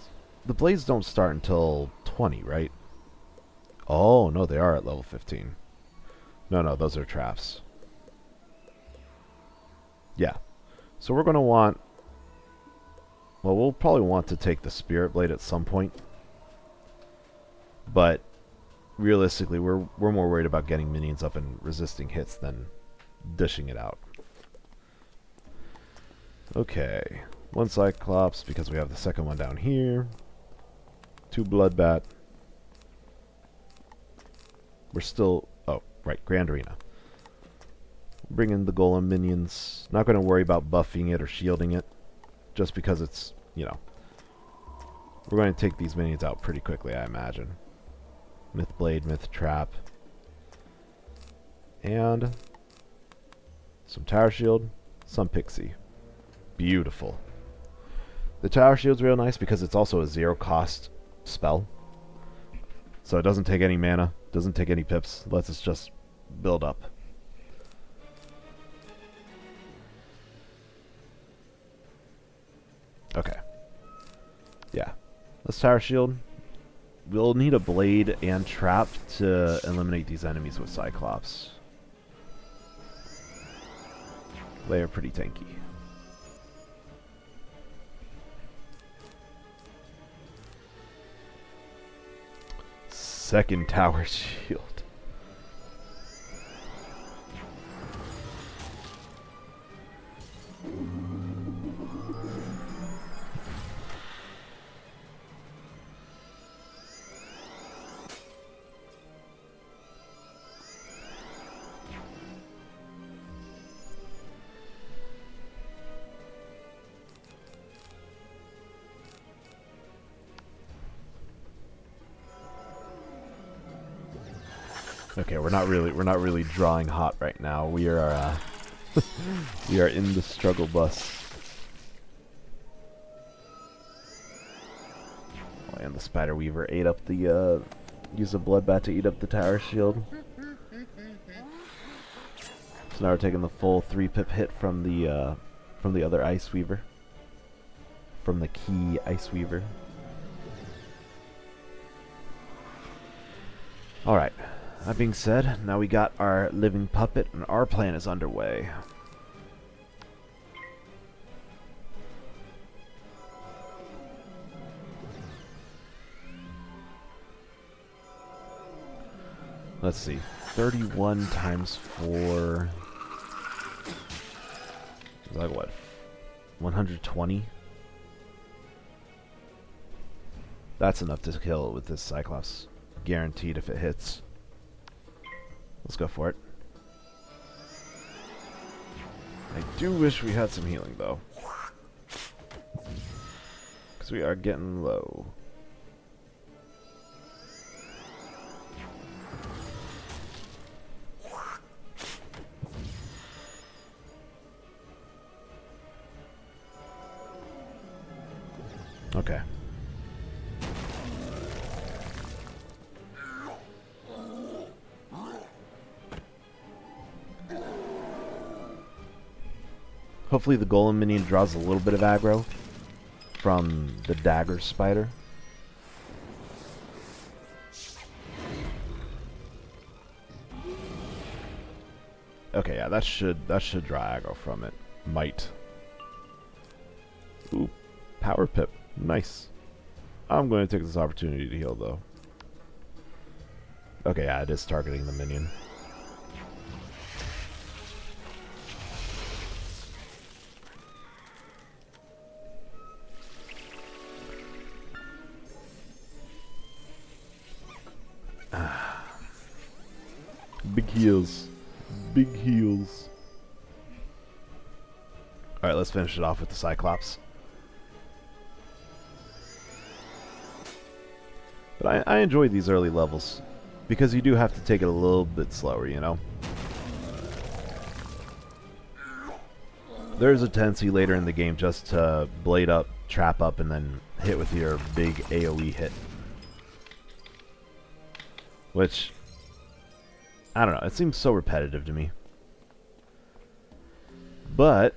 The blades don't start until 20, right? Oh, no, they are at level 15. No, those are traps. Yeah. So we're going to want... Well, we'll probably want to take the Spirit Blade at some point. But realistically, we're more worried about getting minions up and resisting hits than dishing it out. Okay. 1 Cyclops, because we have the second one down here. 2 Bloodbat. We're still... Oh, right, Grand Arena. Bring in the Golem minions. Not going to worry about buffing it or shielding it. Just because it's, you know... We're going to take these minions out pretty quickly, I imagine. Myth Blade, Myth Trap. And... some Tower Shield. Some Pixie. Beautiful. The Tower Shield's real nice because it's also a 0-cost spell. So it doesn't take any mana. Doesn't take any pips. Lets us just build up. Okay. Yeah. Let's Tower Shield. We'll need a Blade and Trap to eliminate these enemies with Cyclops. They are pretty tanky. Second Tower Shield. Okay, we're not really drawing hot right now. We are we are in the struggle bus. Oh, and the Spider Weaver ate up the used a Bloodbat to eat up the Tower Shield. So now we're taking the full 3-pip hit from the other Ice Weaver. From the key Ice Weaver. Alright. That being said, now we got our living puppet, and our plan is underway. Let's see. 31 times 4... is like what? 120? That's enough to kill it with this Cyclops. Guaranteed if it hits. Let's go for it. I do wish we had some healing, though. Because we are getting low. Okay. Hopefully the golem minion draws a little bit of aggro from the dagger spider. Okay, yeah, that should draw aggro from it. Might. Ooh, power pip. Nice. I'm going to take this opportunity to heal though. Okay, yeah, it is targeting the minion. Big heals. Big heals. Alright, let's finish it off with the Cyclops. But I enjoy these early levels, because you do have to take it a little bit slower, you know? There's a tendency later in the game just to blade up, trap up, and then hit with your big AoE hit. Which, I don't know, it seems so repetitive to me. But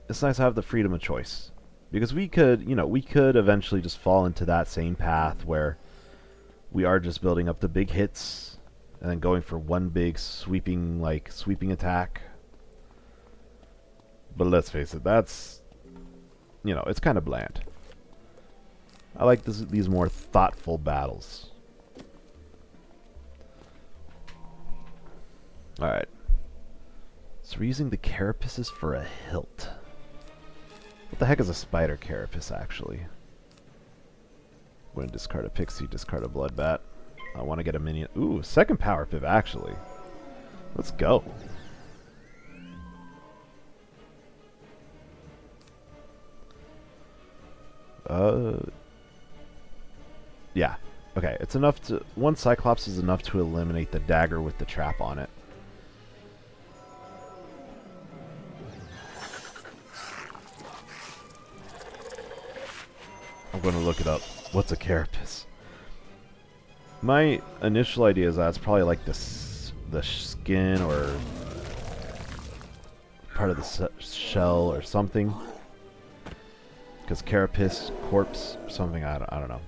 it's nice to have the freedom of choice. Because we could, you know, we could eventually just fall into that same path where we are just building up the big hits and then going for one big sweeping attack. But let's face it, that's, you know, it's kind of bland. I like these more thoughtful battles. Alright. So we're using the carapaces for a hilt. What the heck is a spider carapace, actually? I'm going to discard a pixie, discard a bloodbat. I want to get a minion. Ooh, second power pip, actually. Let's go. Yeah. Okay, it's enough to... One Cyclops is enough to eliminate the dagger with the trap on it. I'm going to look it up. What's a carapace? My initial idea is that it's probably like the skin or part of the shell or something. Because carapace, corpse, something, I don't know.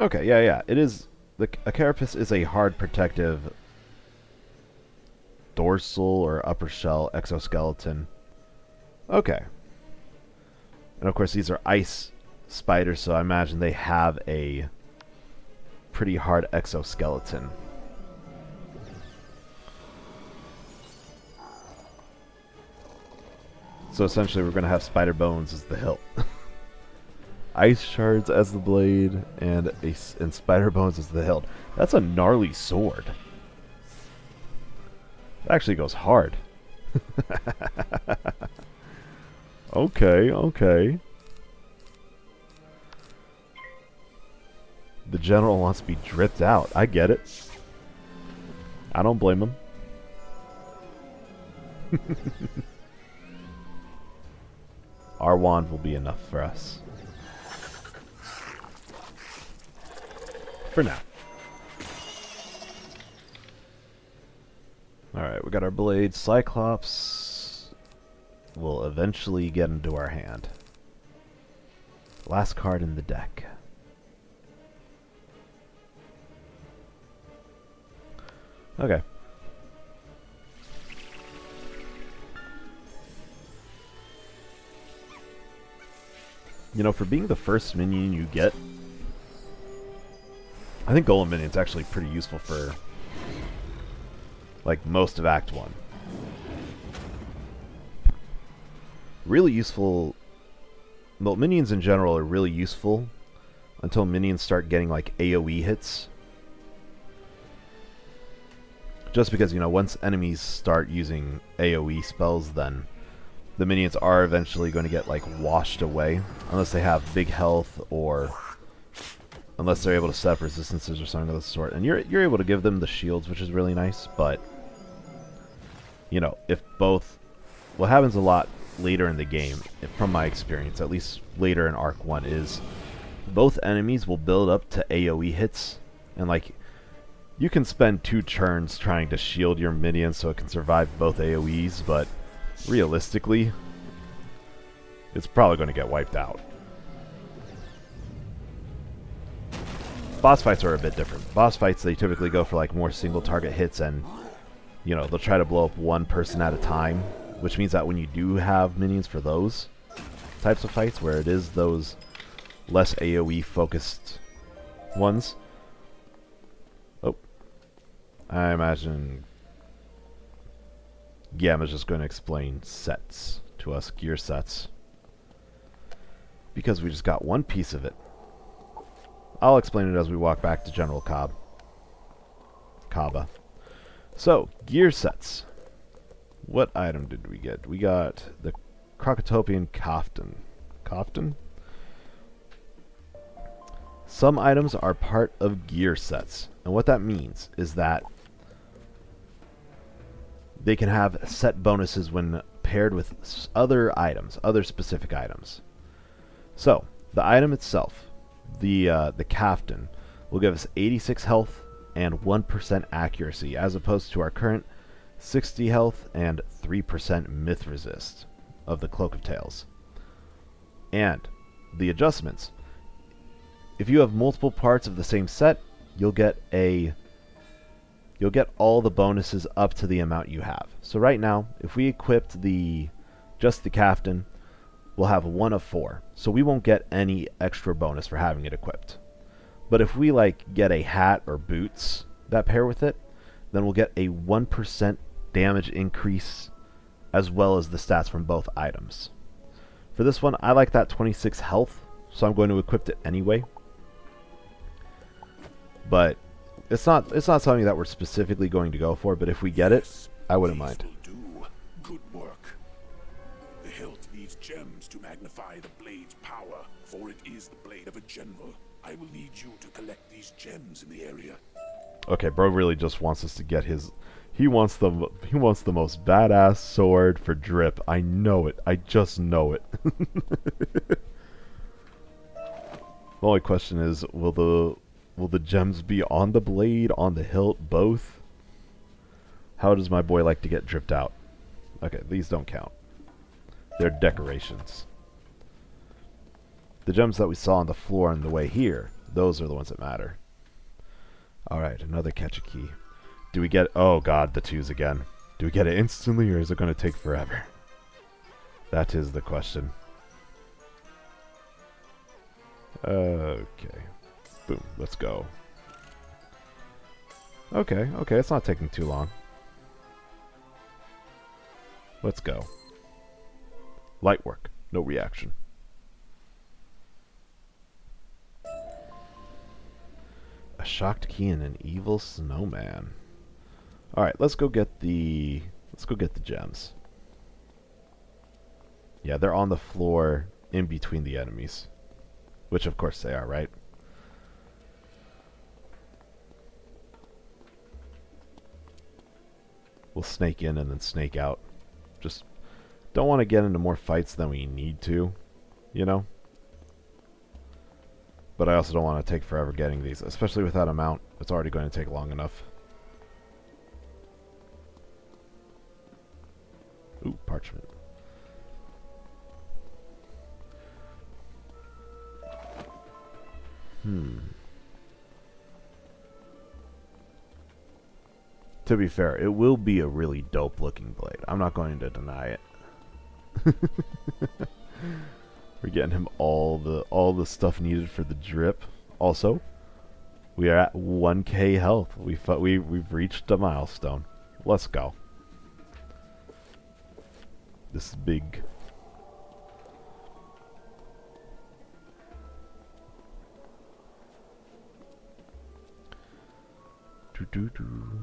Okay, yeah. It is... A carapace is a hard protective dorsal or upper shell exoskeleton. Okay. And of course these are ice spiders, so I imagine they have a pretty hard exoskeleton. So essentially we're going to have spider bones as the hilt. Ice shards as the blade, and spider bones as the hilt. That's a gnarly sword. It actually goes hard. Okay. The general wants to be dripped out. I get it. I don't blame him. Our wand will be enough for us. For now. Alright, we got our blade. Cyclops will eventually get into our hand. Last card in the deck. Okay. You know, for being the first minion you get, I think Golem Minion's actually pretty useful for, like, most of Act 1. Really useful... Well, minions in general are really useful until minions start getting, like, AoE hits. Just because, you know, once enemies start using AoE spells, then the minions are eventually going to get, like, washed away. Unless they have big health, or unless they're able to set up resistances or something of the sort. And you're able to give them the shields, which is really nice, but you know, if both... What happens a lot later in the game, from my experience, at least later in Arc 1, is both enemies will build up to AoE hits, and like, you can spend 2 turns trying to shield your minion so it can survive both AoEs, but realistically, it's probably going to get wiped out. Boss fights are a bit different. Boss fights, they typically go for like more single target hits, and you know, they'll try to blow up one person at a time, which means that when you do have minions for those types of fights, where it is those less AoE focused ones. Oh, I imagine Gamma's just going to explain sets to us, gear sets, because we just got one piece of it. I'll explain it as we walk back to General Kaba. So, gear sets. What item did we get? We got the Crocotopian Kaftan. Kaftan? Some items are part of gear sets, and what that means is that they can have set bonuses when paired with other items, other specific items. So, the item itself, the Kaftan, will give us 86 health and 1% accuracy, as opposed to our current 60 health and 3% myth resist of the Cloak of Tales. And the adjustments. If you have multiple parts of the same set, you'll get all the bonuses up to the amount you have. So right now, if we equipped just the Kaftan, we'll have 1 of 4. So we won't get any extra bonus for having it equipped. But if we like get a hat or boots that pair with it, then we'll get a 1% damage increase as well as the stats from both items. For this one, I like that 26 health, so I'm going to equip it anyway. But it's not something that we're specifically going to go for, but if we get it, I wouldn't mind. Will do. Good work. The hilt needs gems to magnify the blade's power, for it is the blade of a general. I will need you to collect these gems in the area. Okay, bro really just wants us to get his... He wants the most badass sword for drip. I know it. I just know it. The only question is, will the gems be on the blade, on the hilt, both? How does my boy like to get dripped out? Okay, these don't count. They're decorations. The gems that we saw on the floor on the way here, those are the ones that matter. Alright, another catch a key. Do we get... Oh god, the 2s again. Do we get it instantly, or is it going to take forever? That is the question. Okay. Boom, let's go. Okay, it's not taking too long. Let's go. Light work, no reaction. A shocked key and an evil snowman. Alright, let's go get the gems. Yeah, they're on the floor in between the enemies. Which of course they are, right? We'll snake in and then snake out. Just don't want to get into more fights than we need to, you know? But I also don't want to take forever getting these, especially with that amount. It's already going to take long enough. Ooh, parchment. To be fair, it will be a really dope looking blade. I'm not going to deny it. We're getting him all the stuff needed for the drip. Also, we are at 1k health. We've reached a milestone. Let's go. This is big. Doo-doo-doo.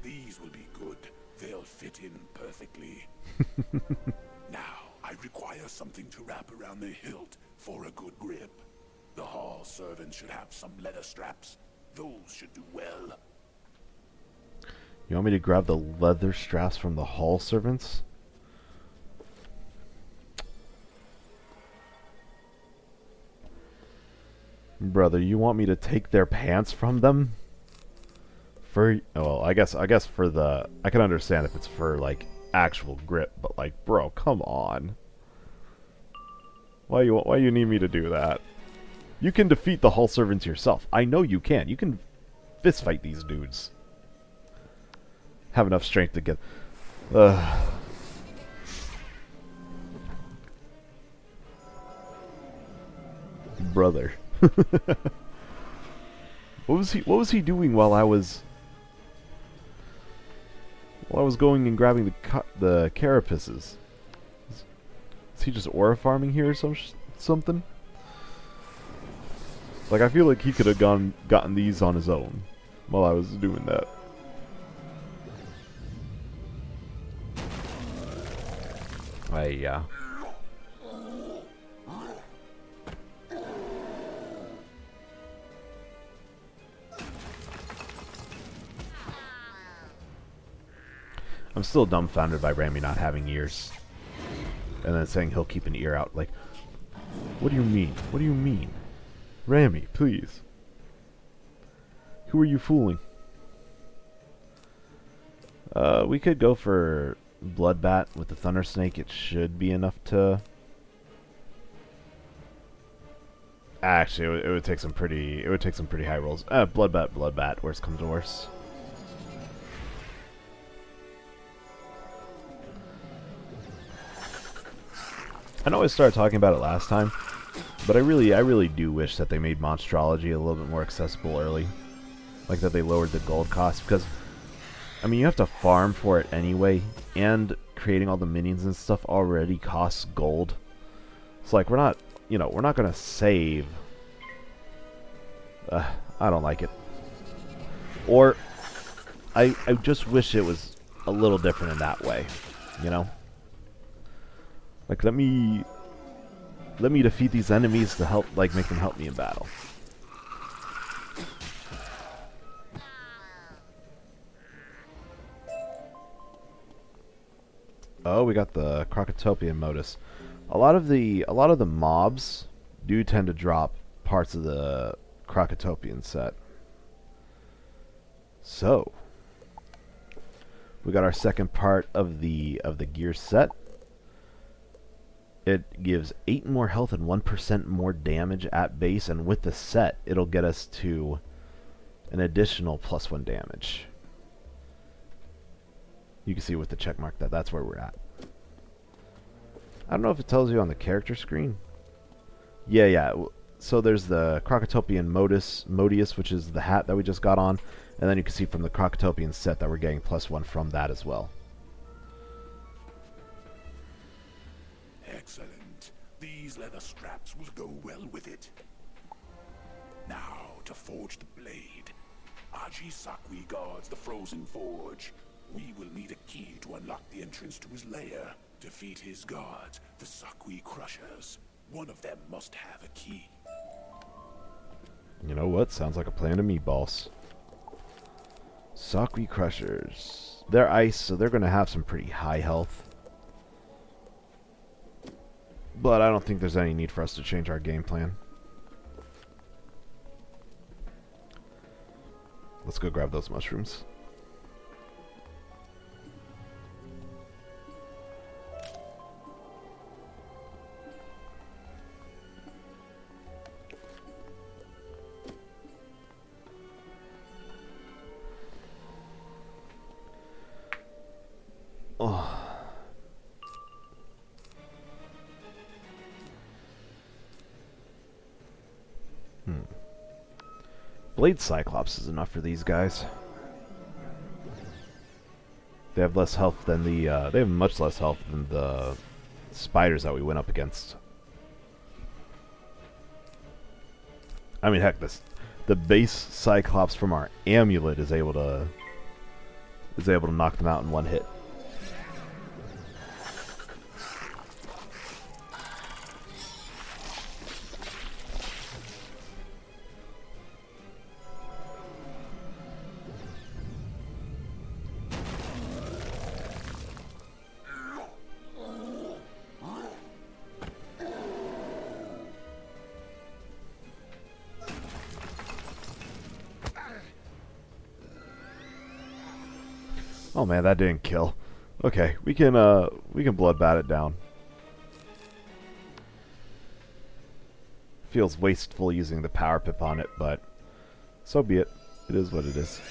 these will be good. They'll fit in perfectly. Now, I require something to wrap around the hilt for a good grip. The hall servants should have some leather straps. Those should do well. You want me to grab the leather straps from the hall servants? Brother, you want me to take their pants from them? Well, I guess for the, I can understand if it's for like actual grip, but like, bro, come on. Why you need me to do that? You can defeat the hall servants yourself. I know you can. You can fist fight these dudes. Have enough strength to get. Brother. What was he doing while I was going and grabbing the carapaces? Is he just aura farming here or something? Like, I feel like he could have gotten these on his own while I was doing that. Yeah. I'm still dumbfounded by Rami not having ears. And then saying he'll keep an ear out. Like, what do you mean? What do you mean? Rami, please. Who are you fooling? We could go for Bloodbat with the Thunder Snake. It should be enough to... Actually, it would take some pretty high rolls. Bloodbat, worst comes to worst. I know I started talking about it last time, but I really do wish that they made Monstrology a little bit more accessible early. Like that they lowered the gold cost, because I mean, you have to farm for it anyway, and creating all the minions and stuff already costs gold. It's like, we're not gonna save. I don't like it. Or, I just wish it was a little different in that way, you know? Like, let me defeat these enemies to help, like, make them help me in battle. Oh, we got the Crocotopian Modus. A lot of the mobs do tend to drop parts of the Crocotopian set. So, we got our second part of the gear set. It gives 8 more health and 1% more damage at base, and with the set, it'll get us to an additional +1 damage. You can see with the check mark that that's where we're at. I don't know if it tells you on the character screen. Yeah. So there's the Crocotopian Modius, which is the hat that we just got on, and then you can see from the Crocotopian set that we're getting +1 from that as well. Excellent. These leather straps will go well with it. Now, to forge the blade. Aji Sakwi guards the frozen forge. We will need a key to unlock the entrance to his lair. Defeat his guards, the Sakwi Crushers. One of them must have a key. You know what? Sounds like a plan to me, boss. Sakwi Crushers. They're ice, so they're going to have some pretty high health. But I don't think there's any need for us to change our game plan. Let's go grab those mushrooms. Oh. Blade Cyclops is enough for these guys. They have less health than the, they have much less health than the spiders that we went up against. I mean, heck, the base Cyclops from our amulet is able to is able to knock them out in one hit. Oh man, that didn't kill. Okay, we can blood bat it down. Feels wasteful using the power pip on it, but so be it. It is what it is.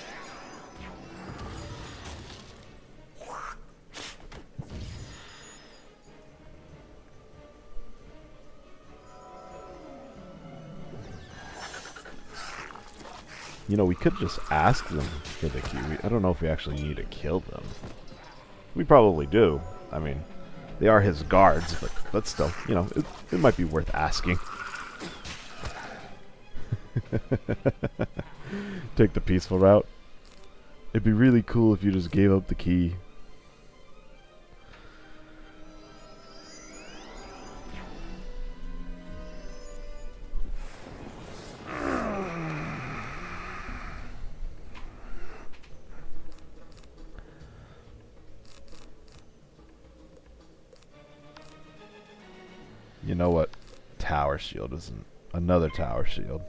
You know, we could just ask them for the key. I don't know if we actually need to kill them. We probably do. I mean, they are his guards, but still, you know, it might be worth asking. Take the peaceful route. It'd be really cool if you just gave up the key. You know what? Tower shield isn't. Another tower shield.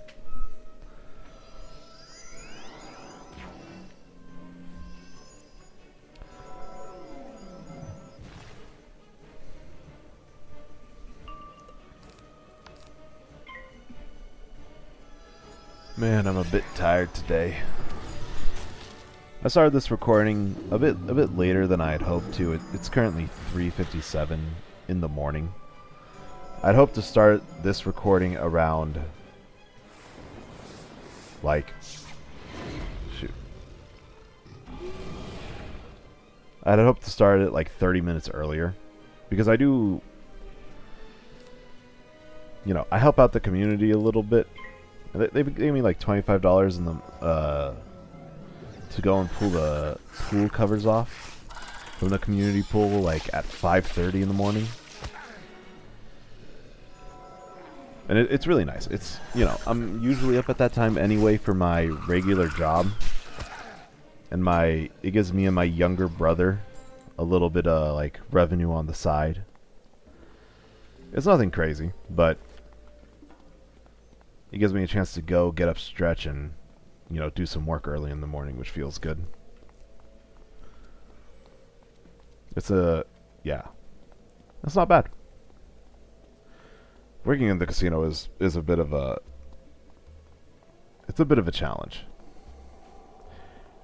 Man, I'm a bit tired today. I started this recording a bit later than I had hoped to. It's currently 3:57 in the morning. I'd hoped to start this recording around, like, shoot. I'd hoped to start it like 30 minutes earlier, because I do, you know, I help out the community a little bit. They gave me like $25 in the, to go and pull the pool covers off from the community pool, like at 5:30 in the morning. And it's really nice. It's, you know, I'm usually up at that time anyway for my regular job. And it gives me and my younger brother a little bit of, like, revenue on the side. It's nothing crazy, but it gives me a chance to go, get up, stretch, and, you know, do some work early in the morning, which feels good. Yeah. That's not bad. Working in the casino is a bit of a... It's a bit of a challenge.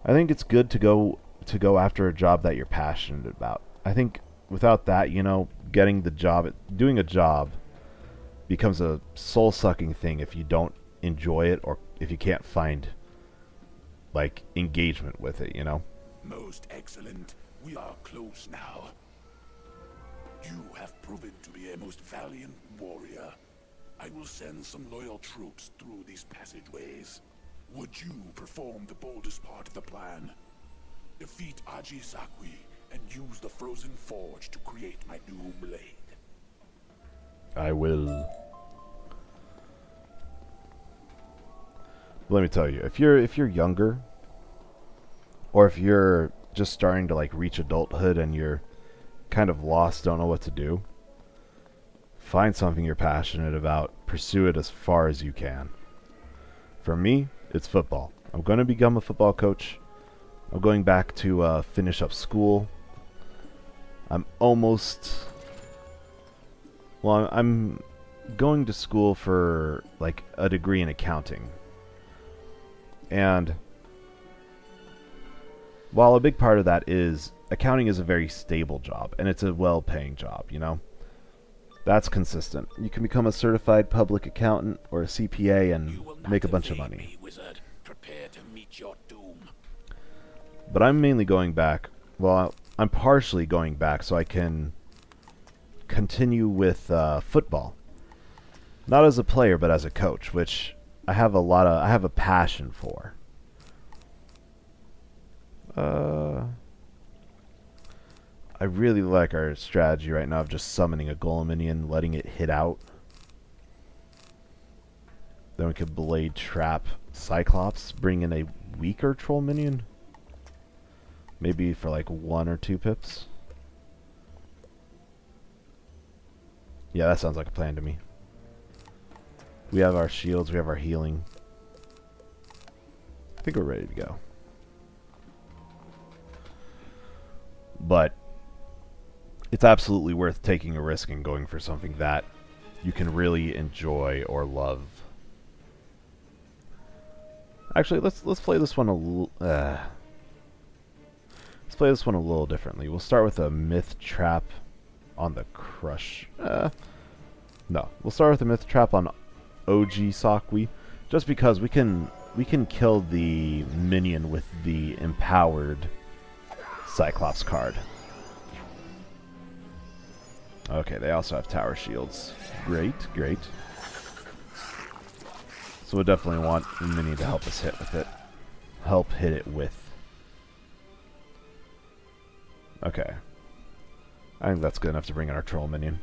I think it's good to go after a job that you're passionate about. I think without that, you know, doing a job becomes a soul-sucking thing if you don't enjoy it or if you can't find, like, engagement with it, you know? Most excellent. We are close now. You have proven to be a most valiant warrior. I will send some loyal troops through these passageways. Would you perform the boldest part of the plan? Defeat Aji Sakwi and use the frozen forge to create my new blade. I will. Let me tell you, if you're younger, or if you're just starting to, like, reach adulthood and you're kind of lost, don't know what to do, find something you're passionate about, pursue it as far as you can. For me, it's football. I'm going to become a football coach. I'm going back to finish up school. I'm going to school for, like, a degree in accounting. And while a big part of that is accounting is a very stable job, and it's a well-paying job, you know? That's consistent. You can become a certified public accountant or a CPA and make a bunch of money. Me, wizard. Prepare to meet your doom. But I'm mainly going back, well, I'm partially going back so I can continue with football. Not as a player, but as a coach, which I have a passion for. I really like our strategy right now of just summoning a golem minion, letting it hit out. Then we could blade trap Cyclops, bring in a weaker troll minion. Maybe for like 1 or 2 pips. Yeah, that sounds like a plan to me. We have our shields, we have our healing. I think we're ready to go. But it's absolutely worth taking a risk and going for something that you can really enjoy or love. Actually, let's play this one a little. Let's play this one a little differently. We'll start with a myth trap on the crush. No, we'll start with a myth trap on OG Sakwi, just because we can kill the minion with the empowered Cyclops card. Okay, they also have tower shields. Great, great. So we'll definitely want the minion to help us hit with it. Help hit it with. Okay. I think that's good enough to bring in our troll minion.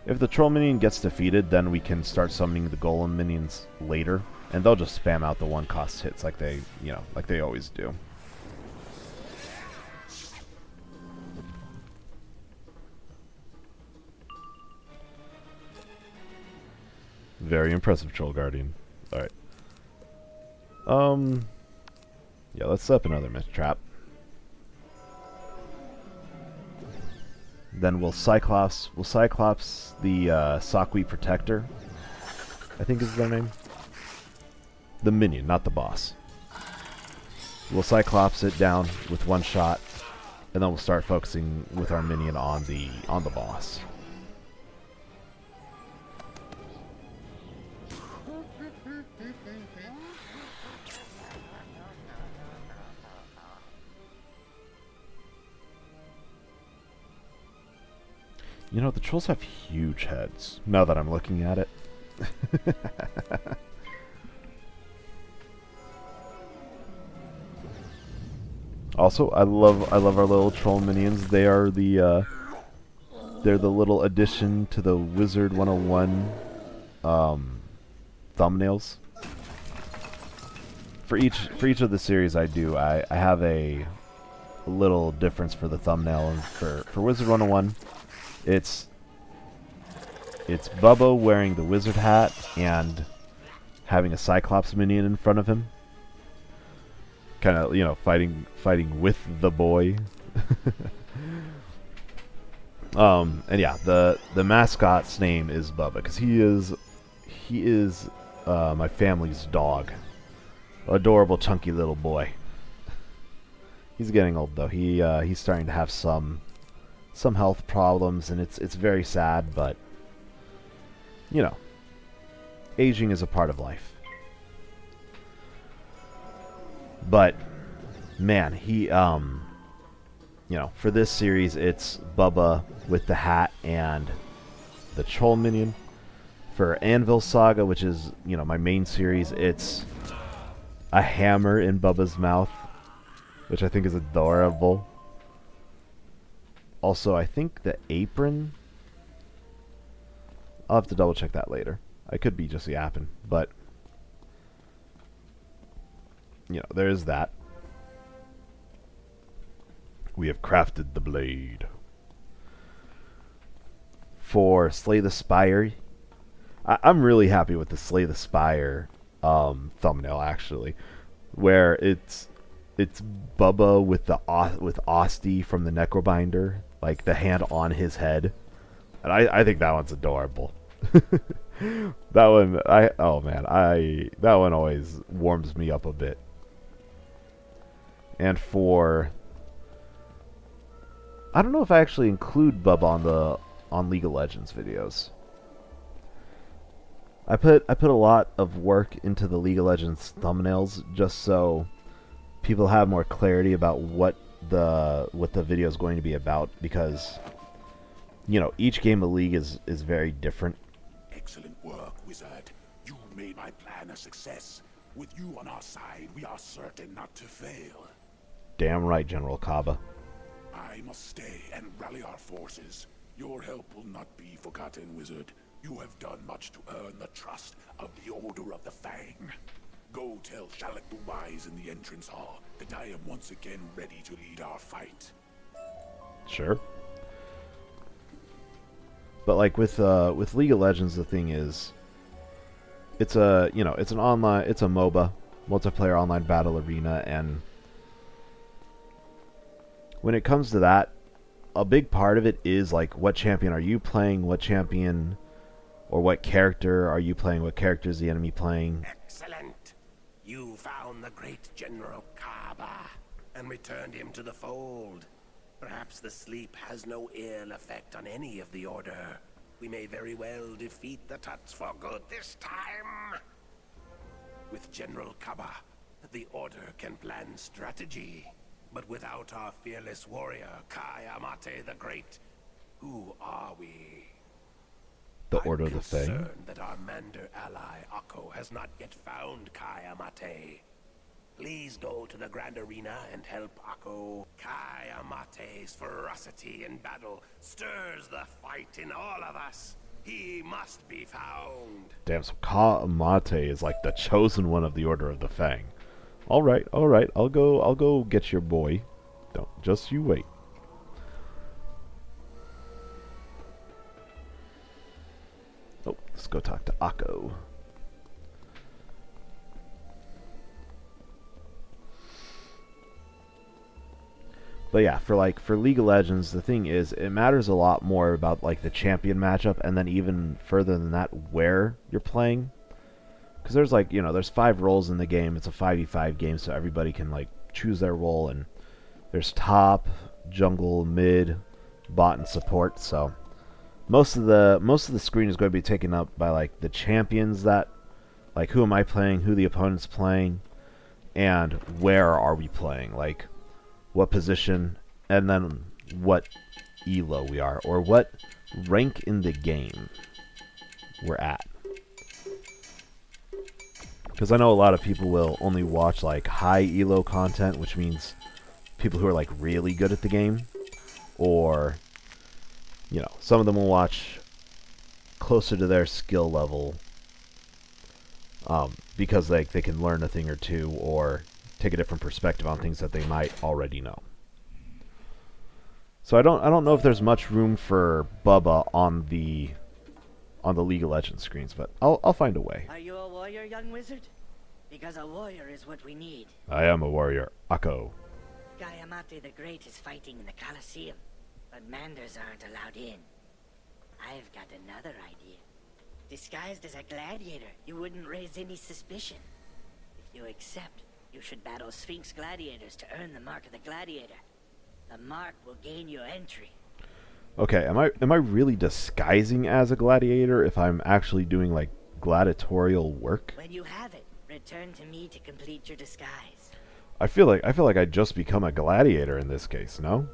If the troll minion gets defeated, then we can start summoning the golem minions later, and they'll just spam out the 1-cost hits like they, like they always do. Very impressive, Troll Guardian. Alright. Yeah, let's set up another myth trap. Then we'll Cyclops the Sakwi Protector, I think is their name. The minion, not the boss. We'll Cyclops it down with 1 shot, and then we'll start focusing with our minion on the boss. You know, the trolls have huge heads, now that I'm looking at it. Also, I love our little troll minions. They are they're the little addition to the Wizard101 thumbnails. For each of the series I do, I have a little difference for the thumbnail. And for Wizard101, it's Bubba wearing the wizard hat and having a Cyclops minion in front of him. Kind of, fighting with the boy. And yeah, the mascot's name is Bubba because he is my family's dog. Adorable, chunky little boy. He's getting old though. He's starting to have some health problems, and it's very sad, but aging is a part of life. But man, he for this series it's Bubba with the hat and the troll minion. For Anvil Saga, which is my main series, it's a hammer in Bubba's mouth, which I think is adorable. Also, I think the apron, I'll have to double check that later. I could be just yapping, but there is that. We have crafted the blade. For Slay the Spire, I'm really happy with the Slay the Spire thumbnail, actually, where it's Bubba with Osti from the Necrobinder, like the hand on his head, and I think that one's adorable. That one, that one always warms me up a bit. And I don't know if I actually include Bubba on League of Legends videos. I put a lot of work into the League of Legends thumbnails just so people have more clarity about what the video is going to be about, because each game of League is very different. Excellent work, Wizard. You made my plan a success. With you on our side, we are certain not to fail. damn right, General Kaba. I must stay and rally our forces. Your help will not be forgotten, Wizard. You have done much to earn the trust of the Order of the Fang. Go tell Shalak the Wise in the entrance hall that I am once again ready to lead our fight. Sure. But like with League of Legends, the thing is, it's a it's an online, it's a MOBA, multiplayer online battle arena, and when it comes to that, a big part of it is like what champion are you playing, what champion or what character are you playing, what character is the enemy playing. Excellent. You found the great General Kaba and returned him to the fold. Perhaps the sleep has no ill effect on any of the Order. We may very well defeat the Tuts for good this time. With General Kaba, the Order can plan strategy. But without our fearless warrior, Kai Amate the Great, who are we? The Order of the I'm Fang. concerned that our Mander ally, Akko, has not yet found Kai Amate. Please go to the Grand Arena and help Akko. Kai Amate's ferocity in battle stirs the fight in all of us. He must be found. Damn, so Ka-Amate is like the chosen one of the Order of the Fang. All right, I'll go get your boy. Don't just you wait. Oh, let's go talk to Akko. But yeah, for League of Legends, the thing is, it matters a lot more about like the champion matchup, and then even further than that, where you're playing. Because there's like, there's 5 roles in the game. It's a 5v5 game, so everybody can like choose their role, and there's top, jungle, mid, bot, and support. So most of the screen is going to be taken up by like the champions that, like, who am I playing, who the opponent's playing, and where are we playing, like what position, and then what elo we are, or what rank in the game we're at. Because I know a lot of people will only watch like high elo content, which means people who are like really good at the game, or some of them will watch closer to their skill level, because they can learn a thing or two or take a different perspective on things that they might already know. So I don't know if there's much room for Bubba on the League of Legends screens, but I'll find a way. Are you a warrior, young wizard? Because a warrior is what we need. I am a warrior, Akko. Kai Amate the Great is fighting in the Colosseum, but Manders aren't allowed in. I've got another idea. Disguised as a gladiator, you wouldn't raise any suspicion. If you accept, you should battle Sphinx gladiators to earn the mark of the gladiator. The mark will gain you entry. Okay, am I really disguising as a gladiator if I'm actually doing like gladiatorial work? When you have it, return to me to complete your disguise. I feel like I just become a gladiator in this case, no?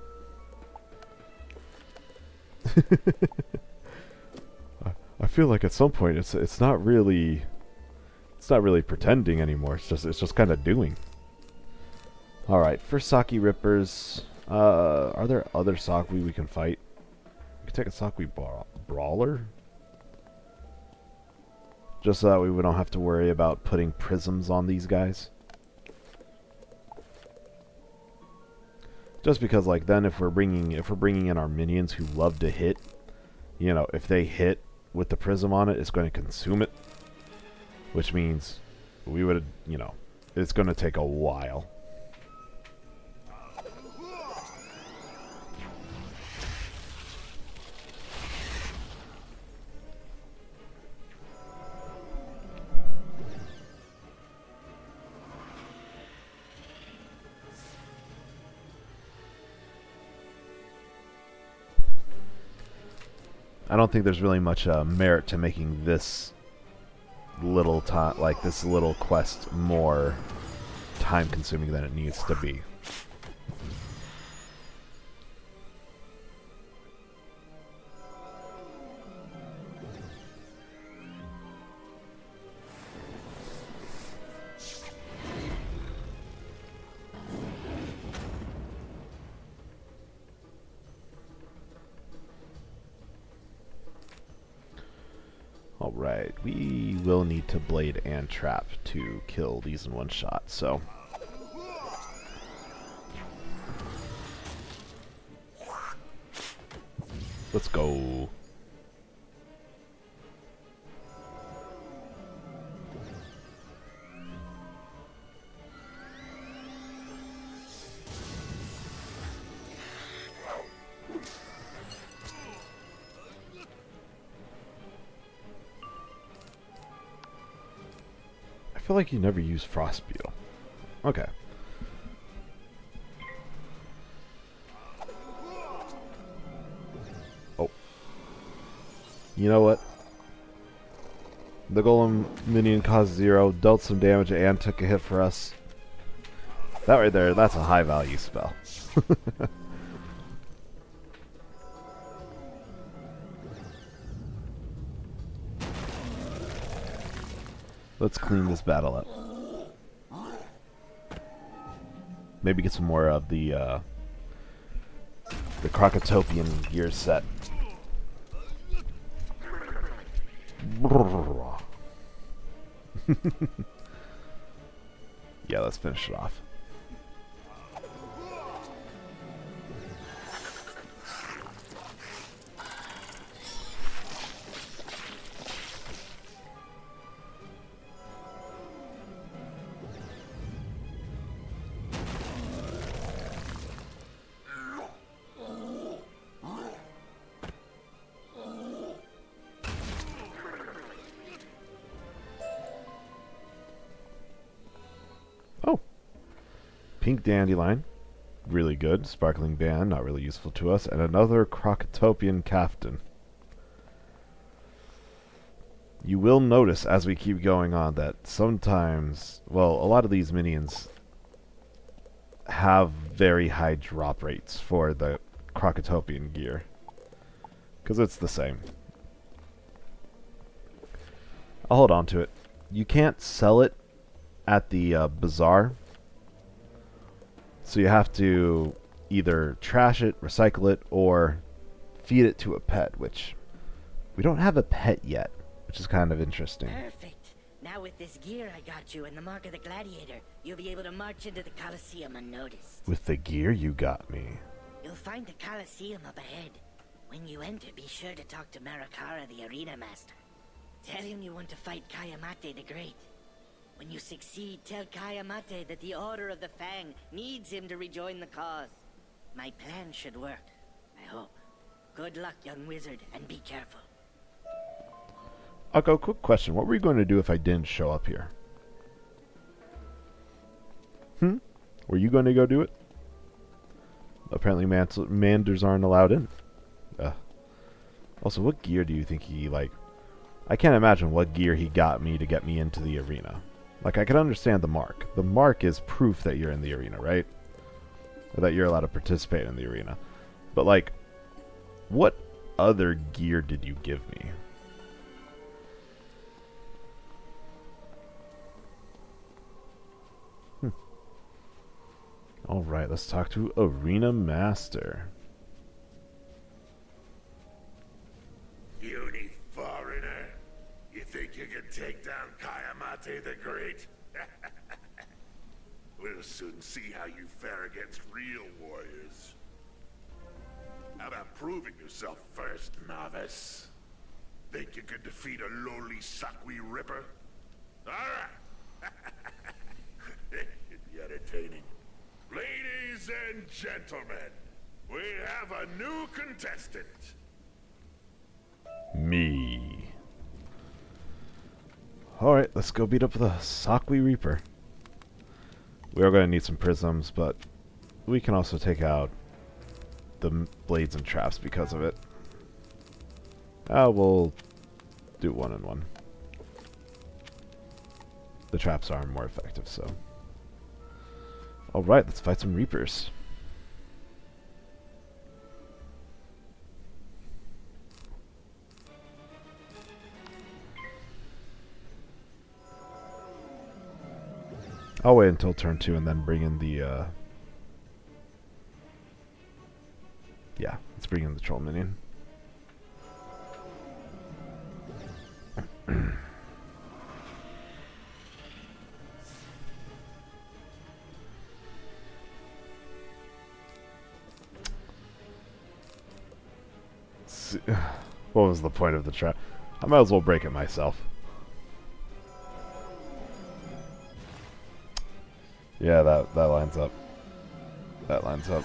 I feel like at some point it's not really pretending anymore. It's just kind of doing. All right, for Saki Rippers, are there other Sakui we can fight? We can take a Sakui brawler, just so that we don't have to worry about putting prisms on these guys. Just because, like, then if we're bringing in our minions who love to hit, if they hit with the prism on it, it's going to consume it, which means we would, it's going to take a while. I don't think there's really much merit to making this little quest more time-consuming than it needs to be. Alright, we will need to blade and trap to kill these in one shot, so... let's go. I feel like you never use Frost Beetle. Okay. Oh. You know what? The Golem minion caused 0, dealt some damage, and took a hit for us. That right there, that's a high value spell. Let's clean this battle up. Maybe get some more of the Crocotopian gear set. Yeah, let's finish it off. Oh. Pink Dandelion. Really good. Sparkling Band, not really useful to us. And another Crocotopian Caftan. You will notice as we keep going on that sometimes, well, a lot of these minions have very high drop rates for the Crocotopian gear. Because it's the same. I'll hold on to it. You can't sell it at the bazaar. So you have to either trash it, recycle it, or feed it to a pet, which we don't have a pet yet, which is kind of interesting. Perfect. Now with this gear I got you and the mark of the gladiator, you'll be able to march into the Colosseum unnoticed. With the gear you got me. You'll find the Colosseum up ahead. When you enter, be sure to talk to Marakara, the arena master. Tell him you want to fight Kayamate the Great. When you succeed, tell Kayamate that the Order of the Fang needs him to rejoin the cause. My plan should work, I hope. Good luck, young wizard, and be careful. I'll go, quick question. What were you going to do if I didn't show up here? Were you going to go do it? Apparently Manders aren't allowed in. Also, what gear do you think he, like... I can't imagine what gear he got me to get me into the arena. Like, I can understand the mark. The mark is proof that you're in the arena, right? Or that you're allowed to participate in the arena. But, like, what other gear did you give me? Alright, let's talk to Arena Master. Puny foreigner. You think you can take down Kayamate the Great? We'll soon see how you fare against real warriors. How about proving yourself first, novice? Think you could defeat a lowly Sakwi Ripper? Alright! It'd be entertaining. Ladies and gentlemen, we have a new contestant. Me. Alright, let's go beat up the Sakwi Reaper. We are going to need some prisms, but we can also take out the blades and traps because of it. We'll do 1 and 1. The traps are more effective, so. Alright, let's fight some Reapers. I'll wait until turn 2 and then bring in the, yeah, let's bring in the troll minion. What was the point of the trap? I might as well break it myself. Yeah, that lines up. That lines up.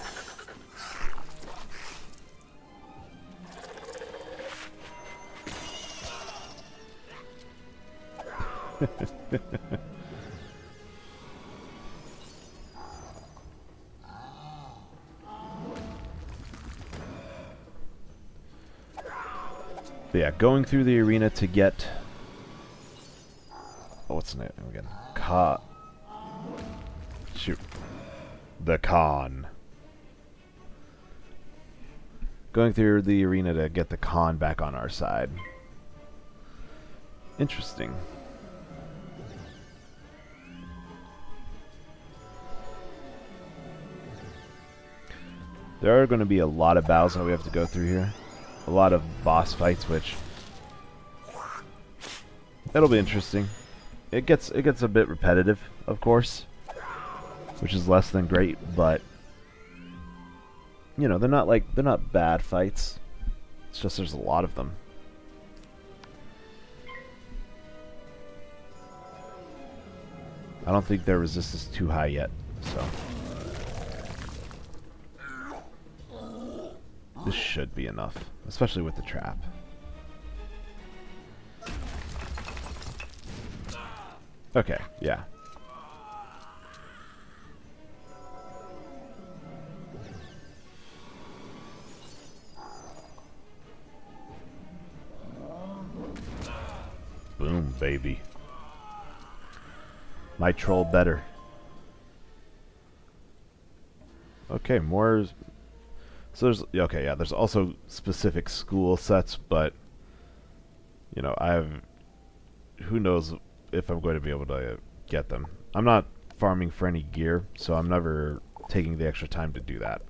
But yeah, going through the arena to get... Oh, what's the name again? Shoot. The Khan. Going through the arena to get the Khan back on our side. Interesting. There are going to be a lot of battles that we have to go through here. A lot of boss fights, which it'll be interesting. It gets a bit repetitive, of course, which is less than great, but you know, they're not bad fights. It's just there's a lot of them. I don't think their resistance is too high yet, so this should be enough, especially with the trap. Okay, yeah. Boom, baby. My troll better. Okay, more... So there's... Okay, yeah, there's also specific school sets, but... You know, I have... Who knows if I'm going to be able to get them. I'm not farming for any gear, so I'm never taking the extra time to do that.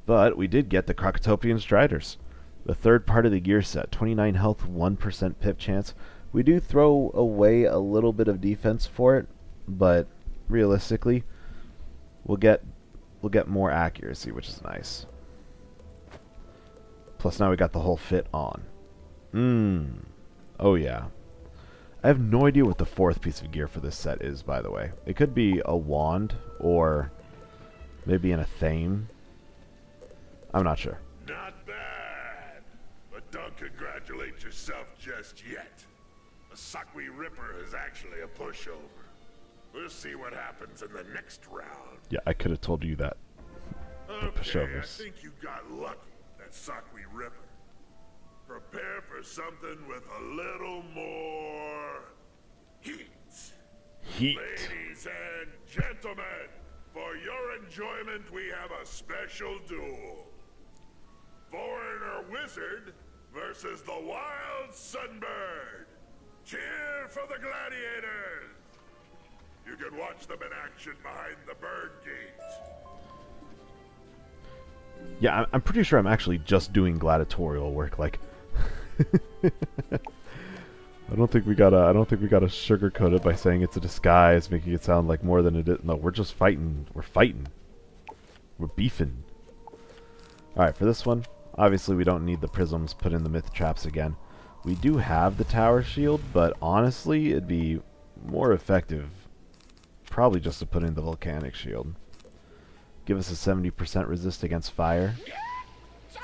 But we did get the Crocotopian Striders. The third part of the gear set. 29 health, 1% pip chance. We do throw away a little bit of defense for it, but realistically, we'll get more accuracy, which is nice. Plus now we got the whole fit on. Oh yeah. I have no idea what the fourth piece of gear for this set is, by the way. It could be a wand, or maybe in a theme. I'm not sure. Not bad. But don't congratulate yourself just yet. The Sakwi Ripper is actually a pushover. We'll see what happens in the next round. Yeah, I could have told you that. Okay, pushovers. I think you got lucky, that Sakwi Ripper. Prepare for something with a little more heat. Heat. Ladies and gentlemen, for your enjoyment, we have a special duel. Foreigner Wizard versus the Wild Sunbird. Cheer for the gladiators! You can watch them in action behind the bird gate. Yeah, I'm pretty sure I'm actually just doing gladiatorial work. Like, I don't think we gotta sugarcoat it by saying it's a disguise, making it sound like more than it is. No, we're just fighting. We're fighting. We're beefing. All right, for this one, obviously we don't need the prisms put in the myth traps again. We do have the tower shield, but honestly, it'd be more effective probably just to put in the volcanic shield. Give us a 70% resist against fire. So,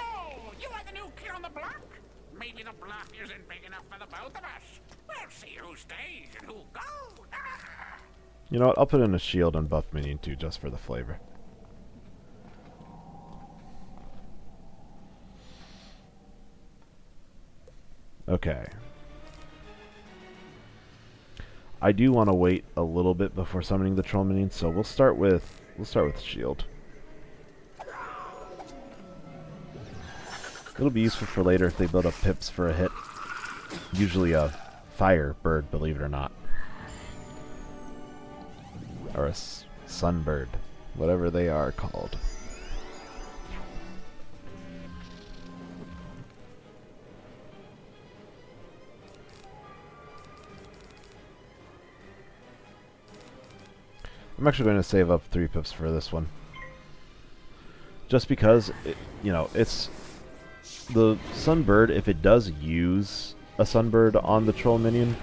you are the new kid on the block? Maybe the block isn't big enough for the both of us. We'll see who stays and who goes. Ah. You know what? I'll put in a shield and buff minion too, just for the flavor. Okay. I do want to wait a little bit before summoning the troll minion, so we'll start with shield. It'll be useful for later if they build up pips for a hit. Usually a fire bird, believe it or not. Or a sunbird. Whatever they are called. I'm actually going to save up 3 pips for this one. Just because, you know, it's the Sunbird, if it does use a Sunbird on the troll minion,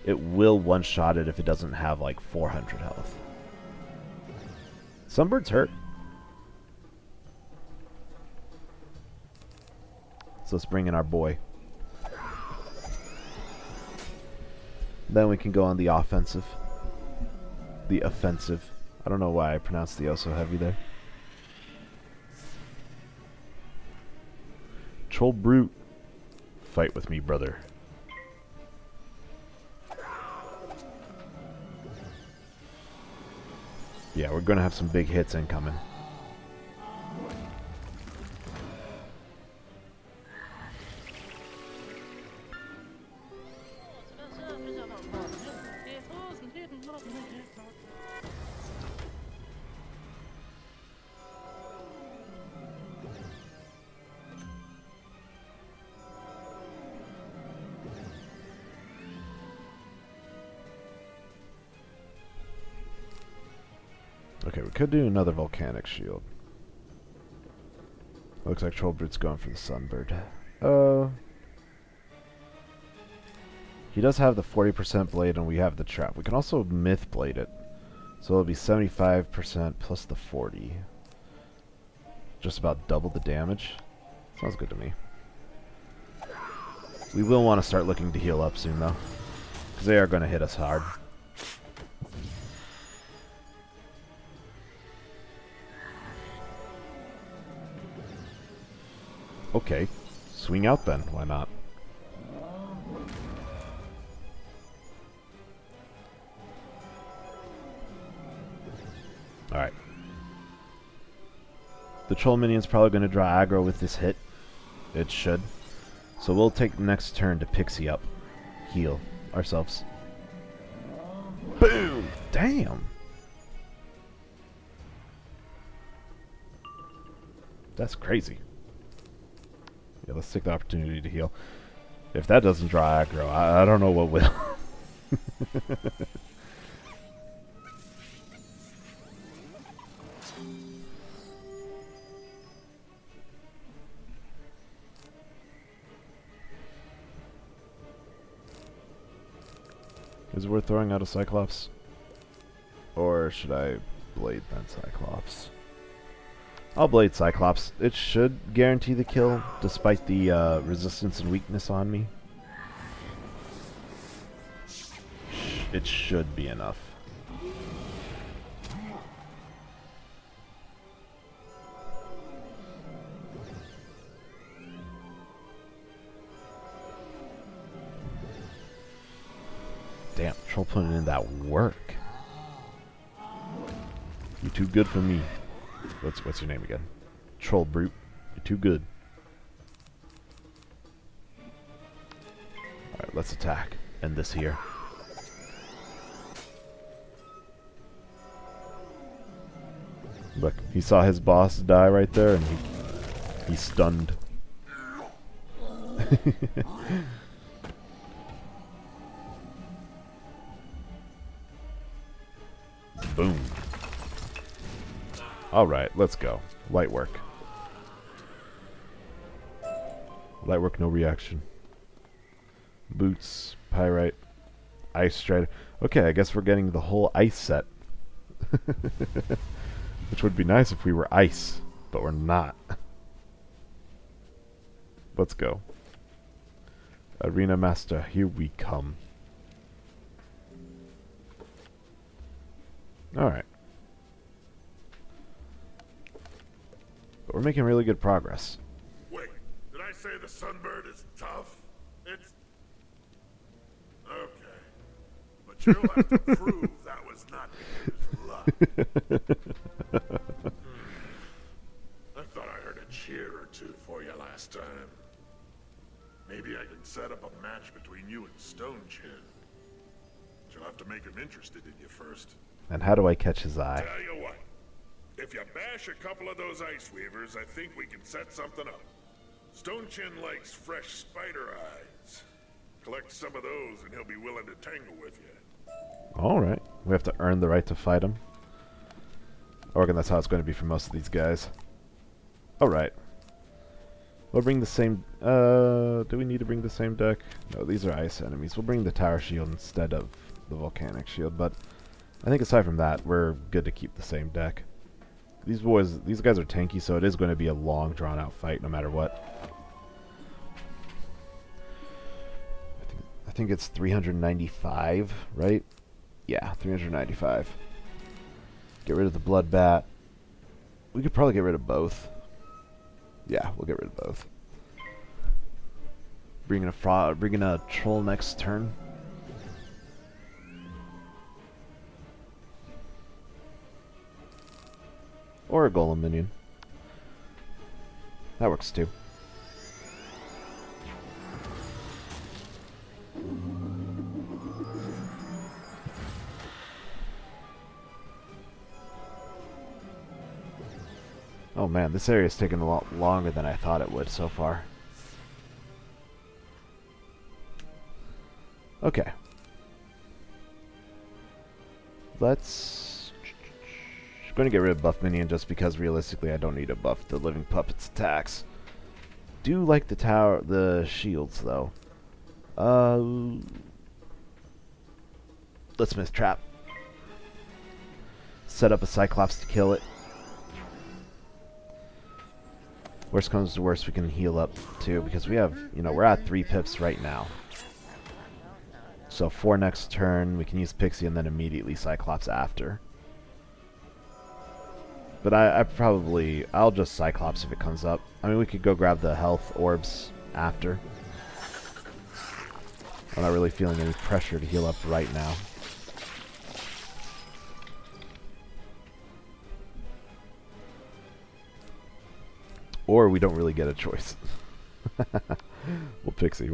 it will one-shot it if it doesn't have like 400 health. Sunbird's hurt. So let's bring in our boy. Then we can go on the offensive. The offensive. I don't know why I pronounced the O so heavy there. Troll Brute. Fight with me, brother. Yeah, we're gonna have some big hits incoming. Okay, we could do another volcanic shield. Looks like Troll Brute's going for the Sunbird. He does have the 40% blade and we have the trap. We can also myth blade it. So it'll be 75% plus the 40. Just about double the damage. Sounds good to me. We will want to start looking to heal up soon though. Because they are going to hit us hard. Okay, swing out then, why not? Alright. The troll minion's probably going to draw aggro with this hit. It should. So we'll take the next turn to pixie up. Heal ourselves. Boom! Damn! That's crazy. Yeah, let's take the opportunity to heal. If that doesn't draw aggro, I don't know what will. Is it worth throwing out a Cyclops? Or should I blade that Cyclops? I'll blade Cyclops. It should guarantee the kill, despite the resistance and weakness on me. It should be enough. Damn, Troll putting in that work. You're too good for me. What's your name again? Troll Brute. You're too good. Alright, let's attack. End this here. Look, he saw his boss die right there and he's stunned. Boom. Alright, let's go. Light work. Light work, no reaction. Boots, Pyrite, Ice Strider. Okay, I guess we're getting the whole ice set. Which would be nice if we were ice, but we're not. Let's go. Arena Master, here we come. Alright. But we're making really good progress. Wait, did I say the Sunbird is tough? It's... Okay. But you'll have to prove that was not his luck. I thought I heard a cheer or two for you last time. Maybe I can set up a match between you and Stone Chin. But you'll have to make him interested in you first. And how do I catch his eye? Tell you what. If you bash a couple of those Ice Weavers, I think we can set something up. Stone Chin likes fresh spider eyes. Collect some of those and he'll be willing to tangle with you. Alright. We have to earn the right to fight him. I reckon that's how it's going to be for most of these guys. Alright. We'll bring the same... do we need to bring the same deck? No, these are ice enemies. We'll bring the tower shield instead of the volcanic shield, but I think aside from that, we're good to keep the same deck. These guys are tanky, so it is going to be a long, drawn-out fight no matter what. I think it's 395, right? Yeah, 395. Get rid of the blood bat. We could probably get rid of both. Yeah, we'll get rid of both. Bring in a troll next turn. Or a golem minion. That works too. Oh man, this area is taking a lot longer than I thought it would so far. Okay. I'm going to get rid of buff minion just because realistically I don't need to buff the living puppet's attacks. Do like the shields though. Let's miss trap. Set up a Cyclops to kill it. Worst comes to worst, we can heal up too because we have, we're at 3 pips right now. So 4 next turn, we can use Pixie and then immediately Cyclops after. But I'll just Cyclops if it comes up. I mean, we could go grab the health orbs after. I'm not really feeling any pressure to heal up right now. Or we don't really get a choice. We'll Pixie.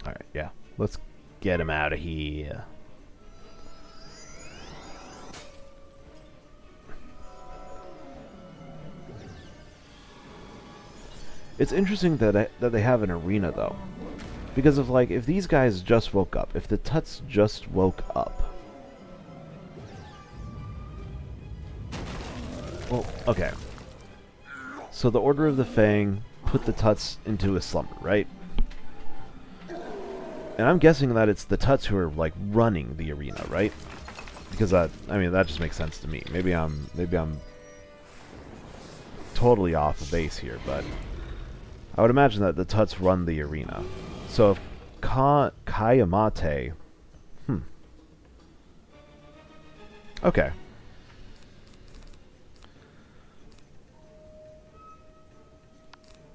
Alright, yeah. Let's get him out of here. It's interesting that they have an arena, though. Because of, if these guys just woke up, if the Tuts just woke up... Well, okay. So the Order of the Fang put the Tuts into a slumber, right? And I'm guessing that it's the Tuts who are, running the arena, right? Because that just makes sense to me. Maybe I'm totally off the base here, but I would imagine that the Tuts run the arena. So if Kayamate... Okay.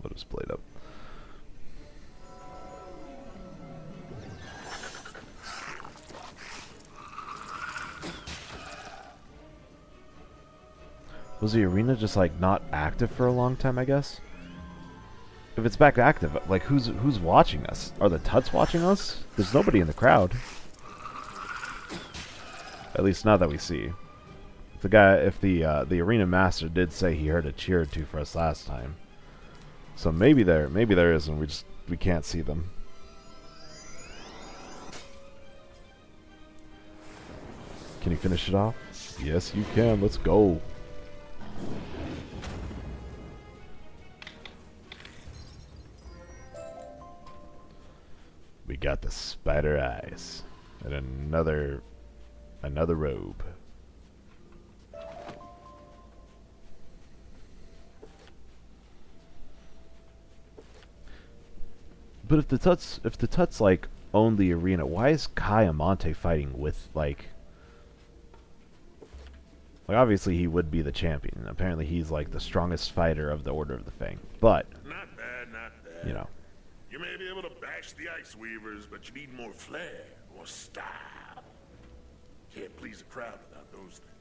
We'll just play it up. Was the arena just not active for a long time, I guess? If it's back active, who's watching us? Are the Tuts watching us? There's nobody in the crowd. At least not that we see. If the arena master did say he heard a cheer or two for us last time. So maybe there is, and we can't see them. Can you finish it off? Yes, you can. Let's go. We got the spider eyes and another robe. But if the Tuts own the arena, why is Kayamante fighting with obviously he would be the champion. Apparently he's the strongest fighter of the Order of the Fang. But Not bad. You may be able to bash the Ice Weavers, but you need more flair, more style. Can't please a crowd without those things.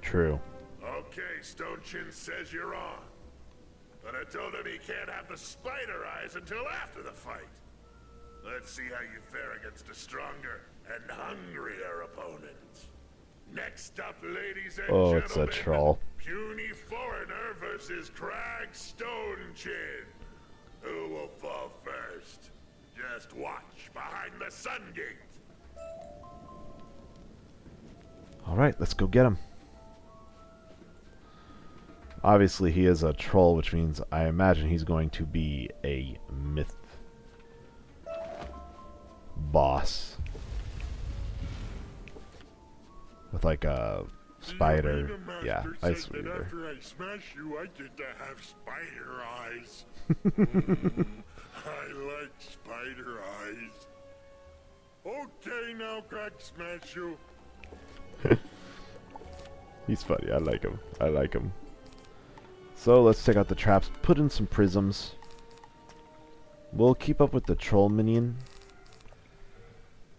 True. Okay, Stone Chin says you're on. but I told him he can't have the spider eyes until after the fight. Let's see how you fare against a stronger and hungrier opponent. Next up, ladies and Oh, gentlemen, it's a troll. puny foreigner versus Crag Stonechin. Who will fall first? Just watch behind the sun gate. Alright, let's go get him. Obviously, he is a troll, which means I imagine he's going to be a myth boss. With like a spider, yeah, ice weaver. After I smash you, I get to have spider eyes. I like spider eyes. Okay, now crack smash you. He's funny. I like him. I like him. So let's take out the traps. Put in some prisms. We'll keep up with the troll minion.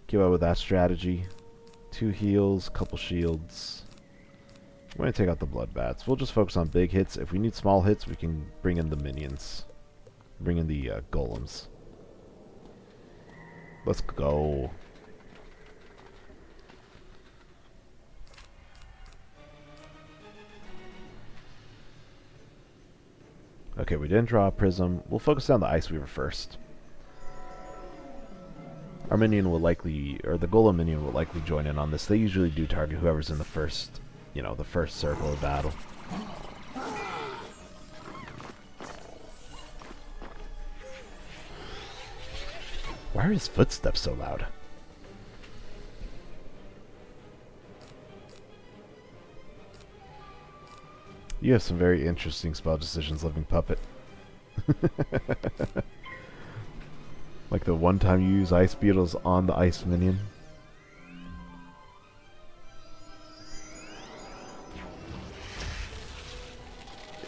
Keep up with that strategy. 2 heals, couple shields. I'm going to take out the blood bats. We'll just focus on big hits. If we need small hits, we can bring in the minions. Bring in the golems. Let's go. Okay, we didn't draw a prism. We'll focus on the Ice Weaver first. Our minion will likely, or the golem minion will likely join in on this. They usually do target whoever's in the first, the first circle of battle. Why are his footsteps so loud? You have some very interesting spell decisions, Living Puppet. Like the one time you use Ice Beetles on the Ice Minion.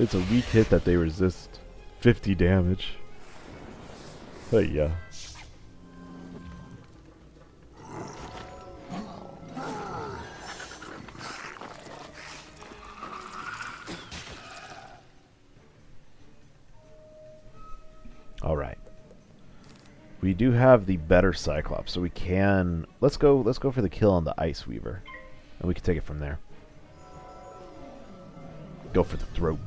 It's a weak hit that they resist 50 damage. But yeah. Alright. We do have the better Cyclops, so we can let's go for the kill on the Ice Weaver. And we can take it from there. Go for the throat.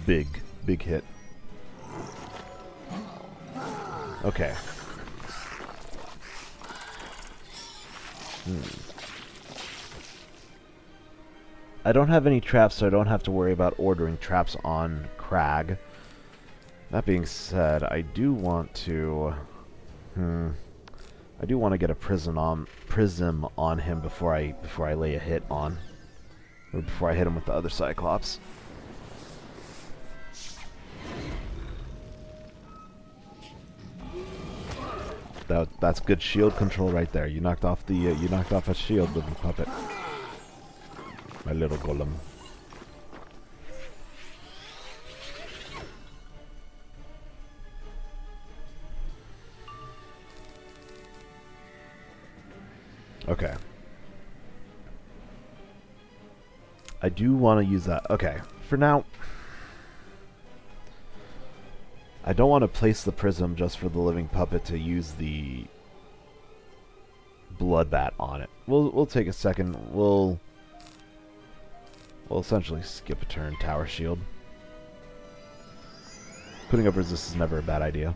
Big hit. Okay. I don't have any traps, so I don't have to worry about ordering traps on Crag. That being said, I do want to... I do want to get a prism on him before I lay a hit on. Or before I hit him with the other Cyclops. That's good shield control right there. You knocked off a shield, Living Puppet. My little golem. Okay. I do want to use that. Okay. For now, I don't want to place the prism just for the Living Puppet to use the Bloodbat on it. We'll take a second. We'll essentially skip a turn. Tower Shield. Putting up resist is never a bad idea.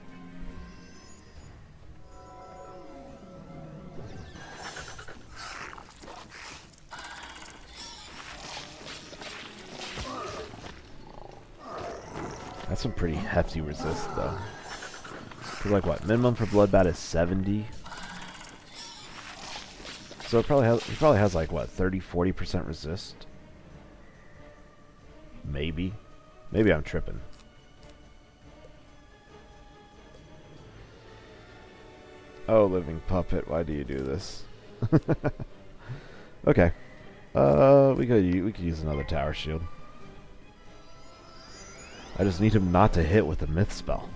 That's some pretty hefty resist, though. Cause like what? Minimum for Bloodbat is 70. So he probably has like what, 30-40% resist? Maybe. Maybe I'm tripping. Oh, Living Puppet, why do you do this? Okay. We could use another Tower Shield. I just need him not to hit with a myth spell.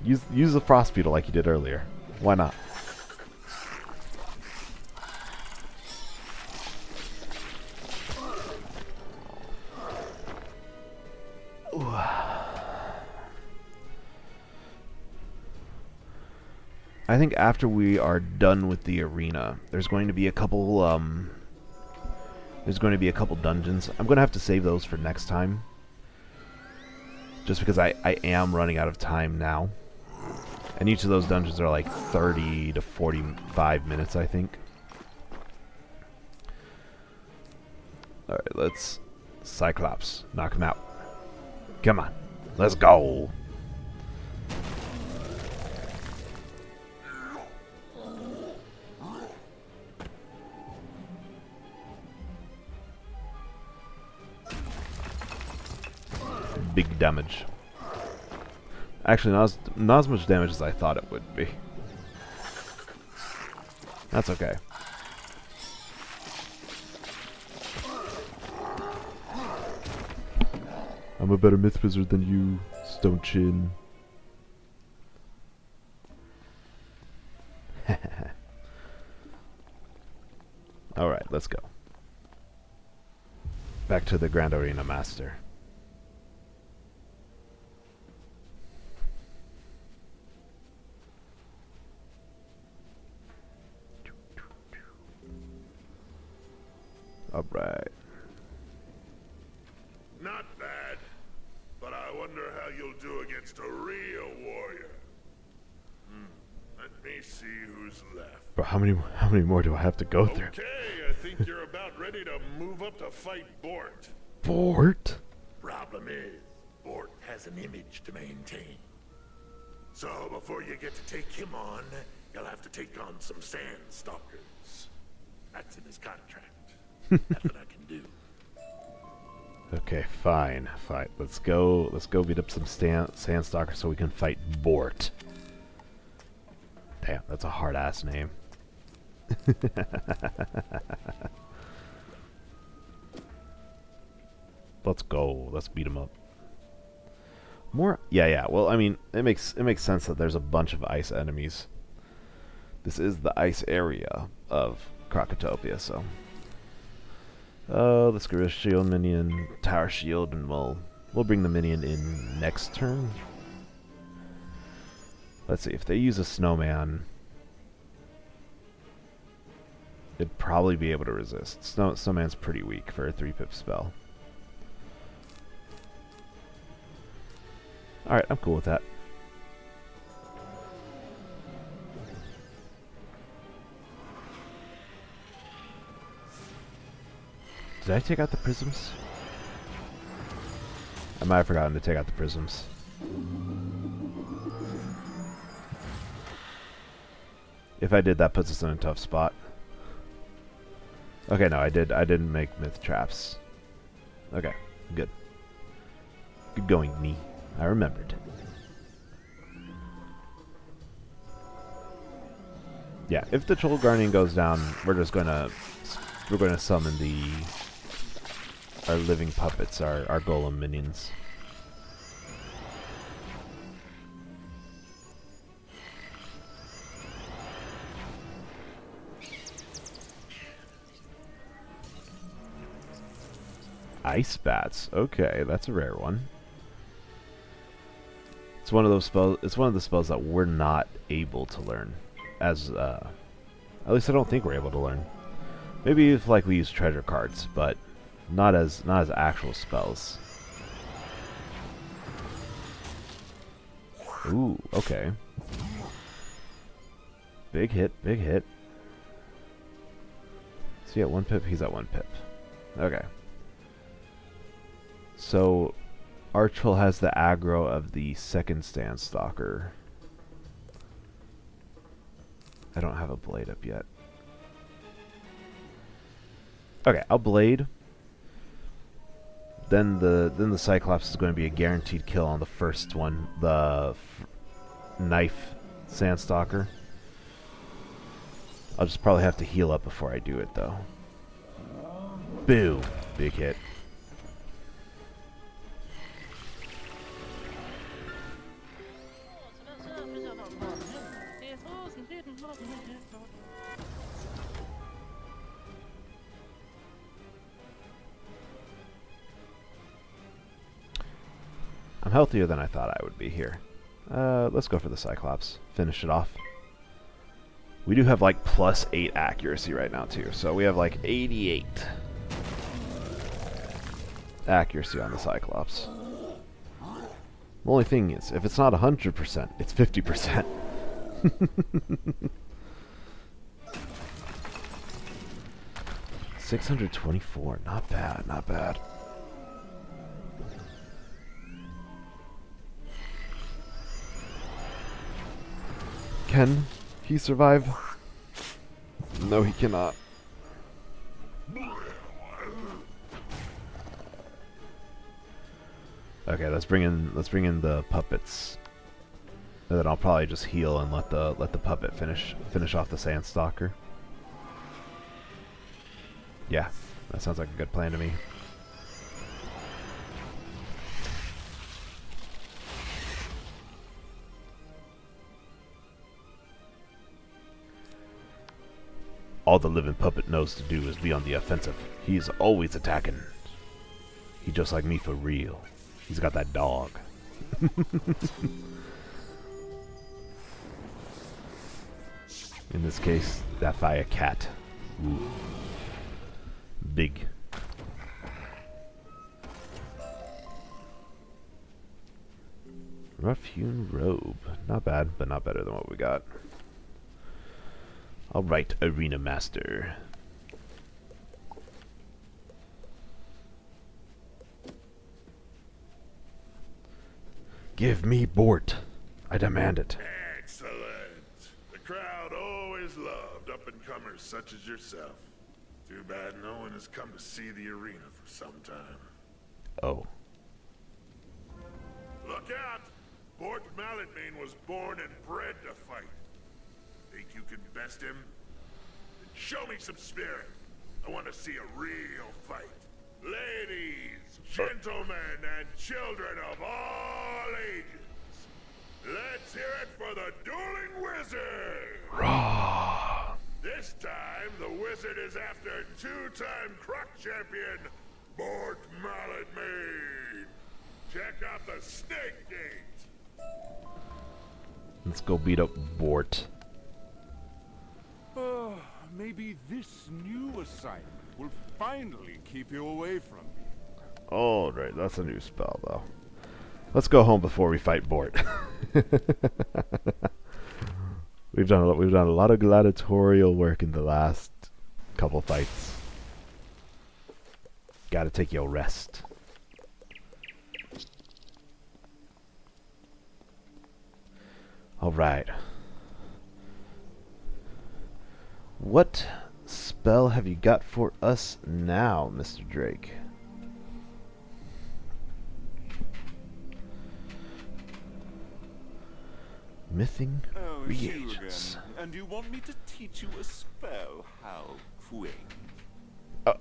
Use the frost beetle like you did earlier. Why not? I think after we are done with the arena, there's going to be a couple dungeons. I'm going to have to save those for next time. Just because I am running out of time now. And each of those dungeons are like 30 to 45 minutes, I think. Alright, let's... Cyclops. Knock him out. Come on. Let's go. Big damage. Actually, not as much damage as I thought it would be. That's okay. I'm a better myth wizard than you, Stone Chin. Alright, let's go. Back to the Grand Arena Master. Alright. Not bad, but I wonder how you'll do against a real warrior. Let me see who's left. Bro, how many more do I have to go through? Okay, I think you're about ready to move up to fight Bort. Bort? Problem is, Bort has an image to maintain. So before you get to take him on, you'll have to take on some sand stalkers. That's in his contract. That's what I can do. Okay, fine. Let's go beat up some Sandstalker so we can fight Bort. Damn, that's a hard-ass name. Let's go. Let's beat him up. More? Yeah. Well, I mean, it makes sense that there's a bunch of ice enemies. This is the ice area of Crocotopia, so... let's get rid of shield minion, tower shield, and we'll bring the minion in next turn. Let's see, if they use a snowman, it'd probably be able to resist. Snowman's pretty weak for a 3-pip spell. Alright, I'm cool with that. Did I take out the prisms? I might have forgotten to take out the prisms. If I did, that puts us in a tough spot. Okay, no, I didn't make myth traps. Okay, good. Good going, me. I remembered. Yeah, if the Troll Guardian goes down, we're gonna summon our living puppets, our golem minions. Ice bats. Okay, that's a rare one. It's one of those spells. It's one of the spells that we're not able to learn, at least I don't think we're able to learn. Maybe if like we use treasure cards, but not as actual spells. Ooh, okay. Big hit, big hit. Is he at 1 pip? He's at 1 pip. Okay. So, Archwell has the aggro of the second Sandstalker. I don't have a blade up yet. Okay, I'll blade. Then the Cyclops is going to be a guaranteed kill on the first one, the knife Sandstalker. I'll just probably have to heal up before I do it though. Boom, big hit. I'm healthier than I thought I would be here. Let's go for the Cyclops. Finish it off. We do have like +8 accuracy right now too, so we have like 88 accuracy on the Cyclops. The only thing is, if it's not 100%, it's 50%. 624, not bad, not bad. Can he survive? No, he cannot. Okay, let's bring in the puppets. And then I'll probably just heal and let the puppet finish off the Sandstalker. Yeah, that sounds like a good plan to me. All the living puppet knows to do is be on the offensive. He's always attacking. He's just like me for real. He's got that dog. In this case, that fire cat. Ooh. Big. Rough-hewn robe. Not bad, but not better than what we got. Alright, Arena Master. Give me Bort. I demand it. Excellent. The crowd always loved up-and-comers such as yourself. Too bad no one has come to see the arena for some time. Oh. Look out! Bort Malletmane was born and bred to fight. Think you can best him? Then show me some spirit. I want to see a real fight. Ladies, gentlemen, and children of all ages, let's hear it for the Dueling Wizard! Raw. This time, the wizard is after two-time Croc champion, Bort Malletmane. Check out the Snake Gate. Let's go beat up Bort. Maybe this new assignment will finally keep you away from me. Oh, right, that's a new spell, though. Let's go home before we fight Bort. We've done a lot of gladiatorial work in the last couple fights. Gotta take your rest. Alright. What spell have you got for us now, Mr. Drake? Mything reagents. And you want me to teach you a spell? How quaint.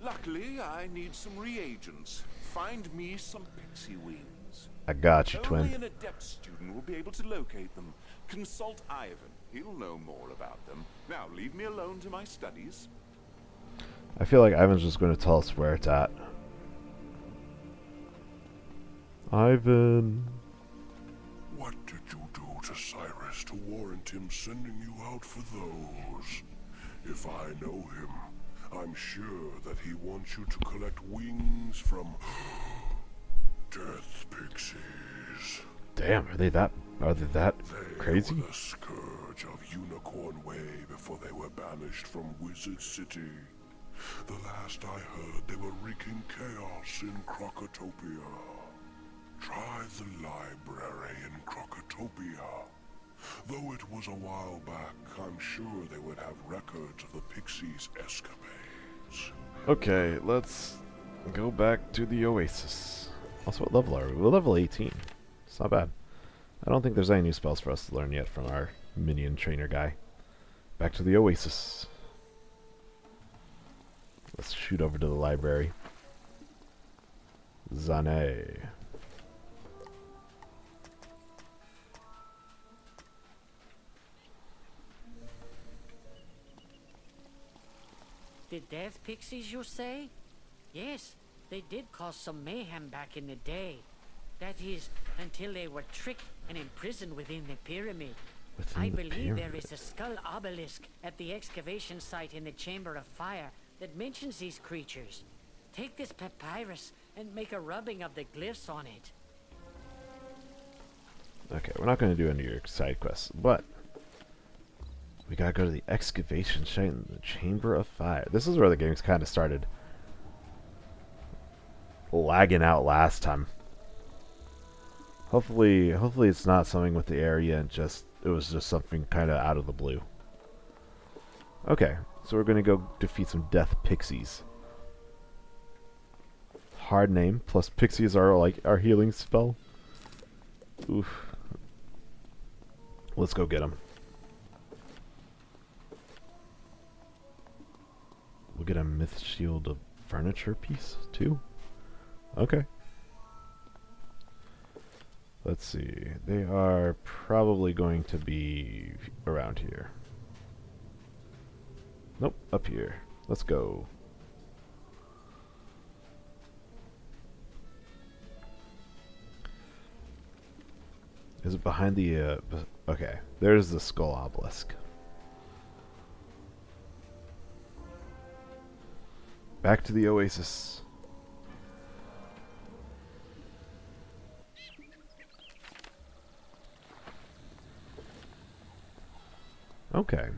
Luckily, I need some reagents. Find me some pixie wings. I got you, Only twin. an adept student will be able to locate them. Consult Ivan. He'll know more about them. Now, leave me alone to my studies. I feel like Ivan's just going to tell us where it's at. Ivan. What did you do to Cyrus to warrant him sending you out for those? If I know him, I'm sure that he wants you to collect wings from death pixies. Damn, are they that They crazy? were the scourge of Unicorn Way before they were banished from Wizard City. The last I heard, they were wreaking chaos in Crocotopia. Try the library in Crocotopia. Though it was a while back, I'm sure they would have records of the Pixies' escapades. Okay, let's go back to the Oasis. Also, what level are we? We're level 18. It's not bad. I don't think there's any new spells for us to learn yet from our minion trainer guy. Back to the Oasis. Let's shoot over to the library. Zane. The death pixies, you say? Yes, they did cause some mayhem back in the day. That is, until they were tricked and imprisoned within the pyramid. I believe there is a skull obelisk at the excavation site in the Chamber of Fire that mentions these creatures. Take this papyrus and make a rubbing of the glyphs on it. Okay, we're not going to do any of your side quests, but we gotta go to the excavation site in the Chamber of Fire. This is where the game's kind of started lagging out last time. Hopefully it's not something with the area and it was just something kind of out of the blue. Okay, so we're gonna go defeat some death pixies. Hard name, plus pixies are like our healing spell. Oof. Let's go get them. We'll get a myth shield of furniture piece too. Okay. Let's see. They are probably going to be around here. Nope, up here. Let's go. Is it behind the, okay. There's the skull obelisk. Back to the oasis. Okay.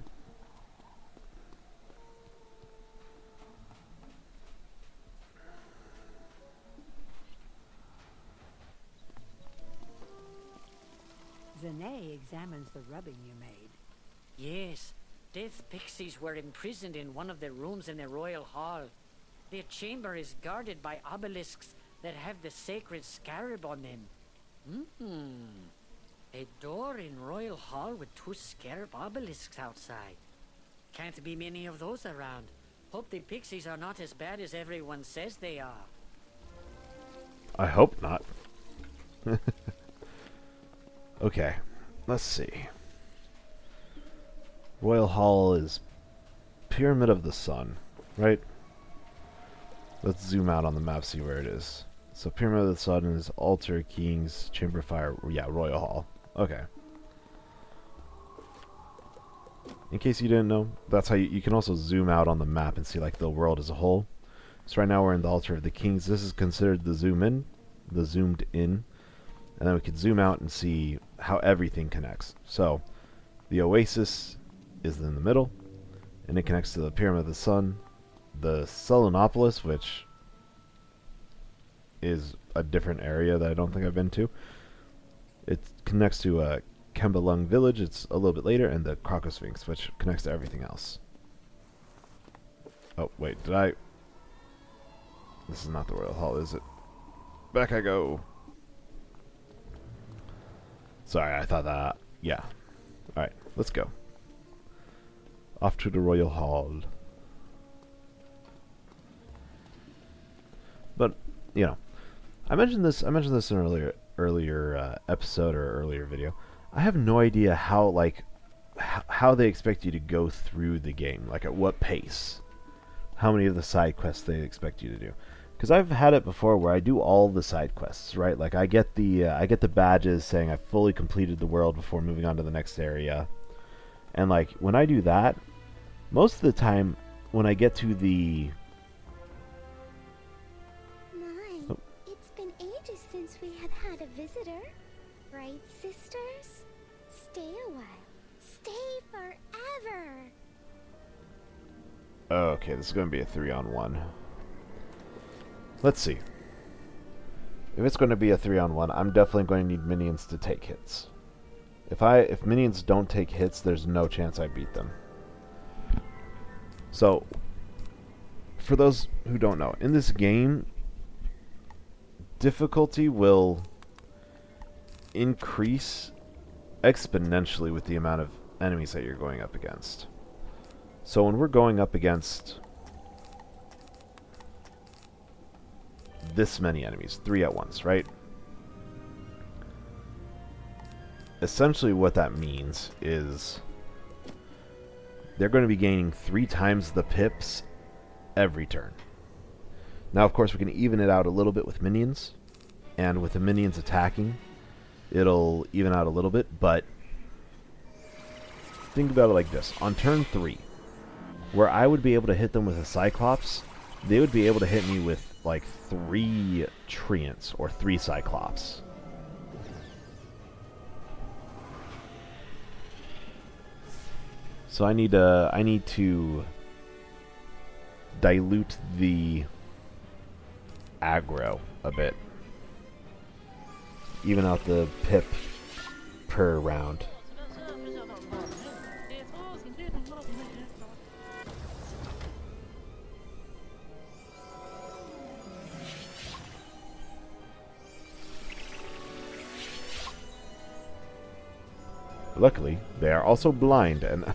Zane examines the rubbing you made. Yes, death pixies were imprisoned in one of the rooms in the royal hall. Their chamber is guarded by obelisks that have the sacred scarab on them. A door in royal hall with 2 scarab obelisks outside. Can't be many of those around. Hope the pixies are not as bad as everyone says they are. I hope not. Okay, let's see. Royal Hall is Pyramid of the Sun, right? Let's zoom out on the map, see where it is. So Pyramid of the Sun is Altar, Kings, Chamber of Fire, yeah, Royal Hall. Okay. In case you didn't know, that's how you can also zoom out on the map and see like the world as a whole. So right now we're in the Altar of the Kings. This is considered the zoomed in. And then we could zoom out and see how everything connects. So the oasis is in the middle, and it connects to the Pyramid of the Sun, the Selenopolis, which is a different area that I don't think I've been to. It connects to Kembalung Village, it's a little bit later, and the Crocosphinx, which connects to everything else. Oh, wait, did I... This is not the Royal Hall, is it? Back I go. Sorry, I thought that... Yeah. Alright, let's go. Off to the Royal Hall. But, you know, I mentioned this in an earlier episode or earlier video. I have no idea how they expect you to go through the game, like at what pace, how many of the side quests they expect you to do. Because I've had it before where I do all the side quests, right? Like I get the badges saying I fully completed the world before moving on to the next area, and like when I do that, most of the time when I get to the It's been ages since we have had a visitor. Right, sisters? Stay a while. Stay forever. Okay, this is going to be a 3-on-1. Let's see. If it's going to be a 3-on-1, I'm definitely going to need minions to take hits. If minions don't take hits, there's no chance I beat them. So, for those who don't know, in this game, difficulty will increase exponentially with the amount of enemies that you're going up against. So when we're going up against this many enemies, 3 at once, right? Essentially what that means is they're going to be gaining 3 times the pips every turn. Now, of course, we can even it out a little bit with minions, and with the minions attacking, it'll even out a little bit, but think about it like this. On turn 3, where I would be able to hit them with a Cyclops, they would be able to hit me with, like, 3 Treants, or 3 Cyclops. So I need to dilute the aggro a bit. Even out the pip per round. Luckily, they are also blind and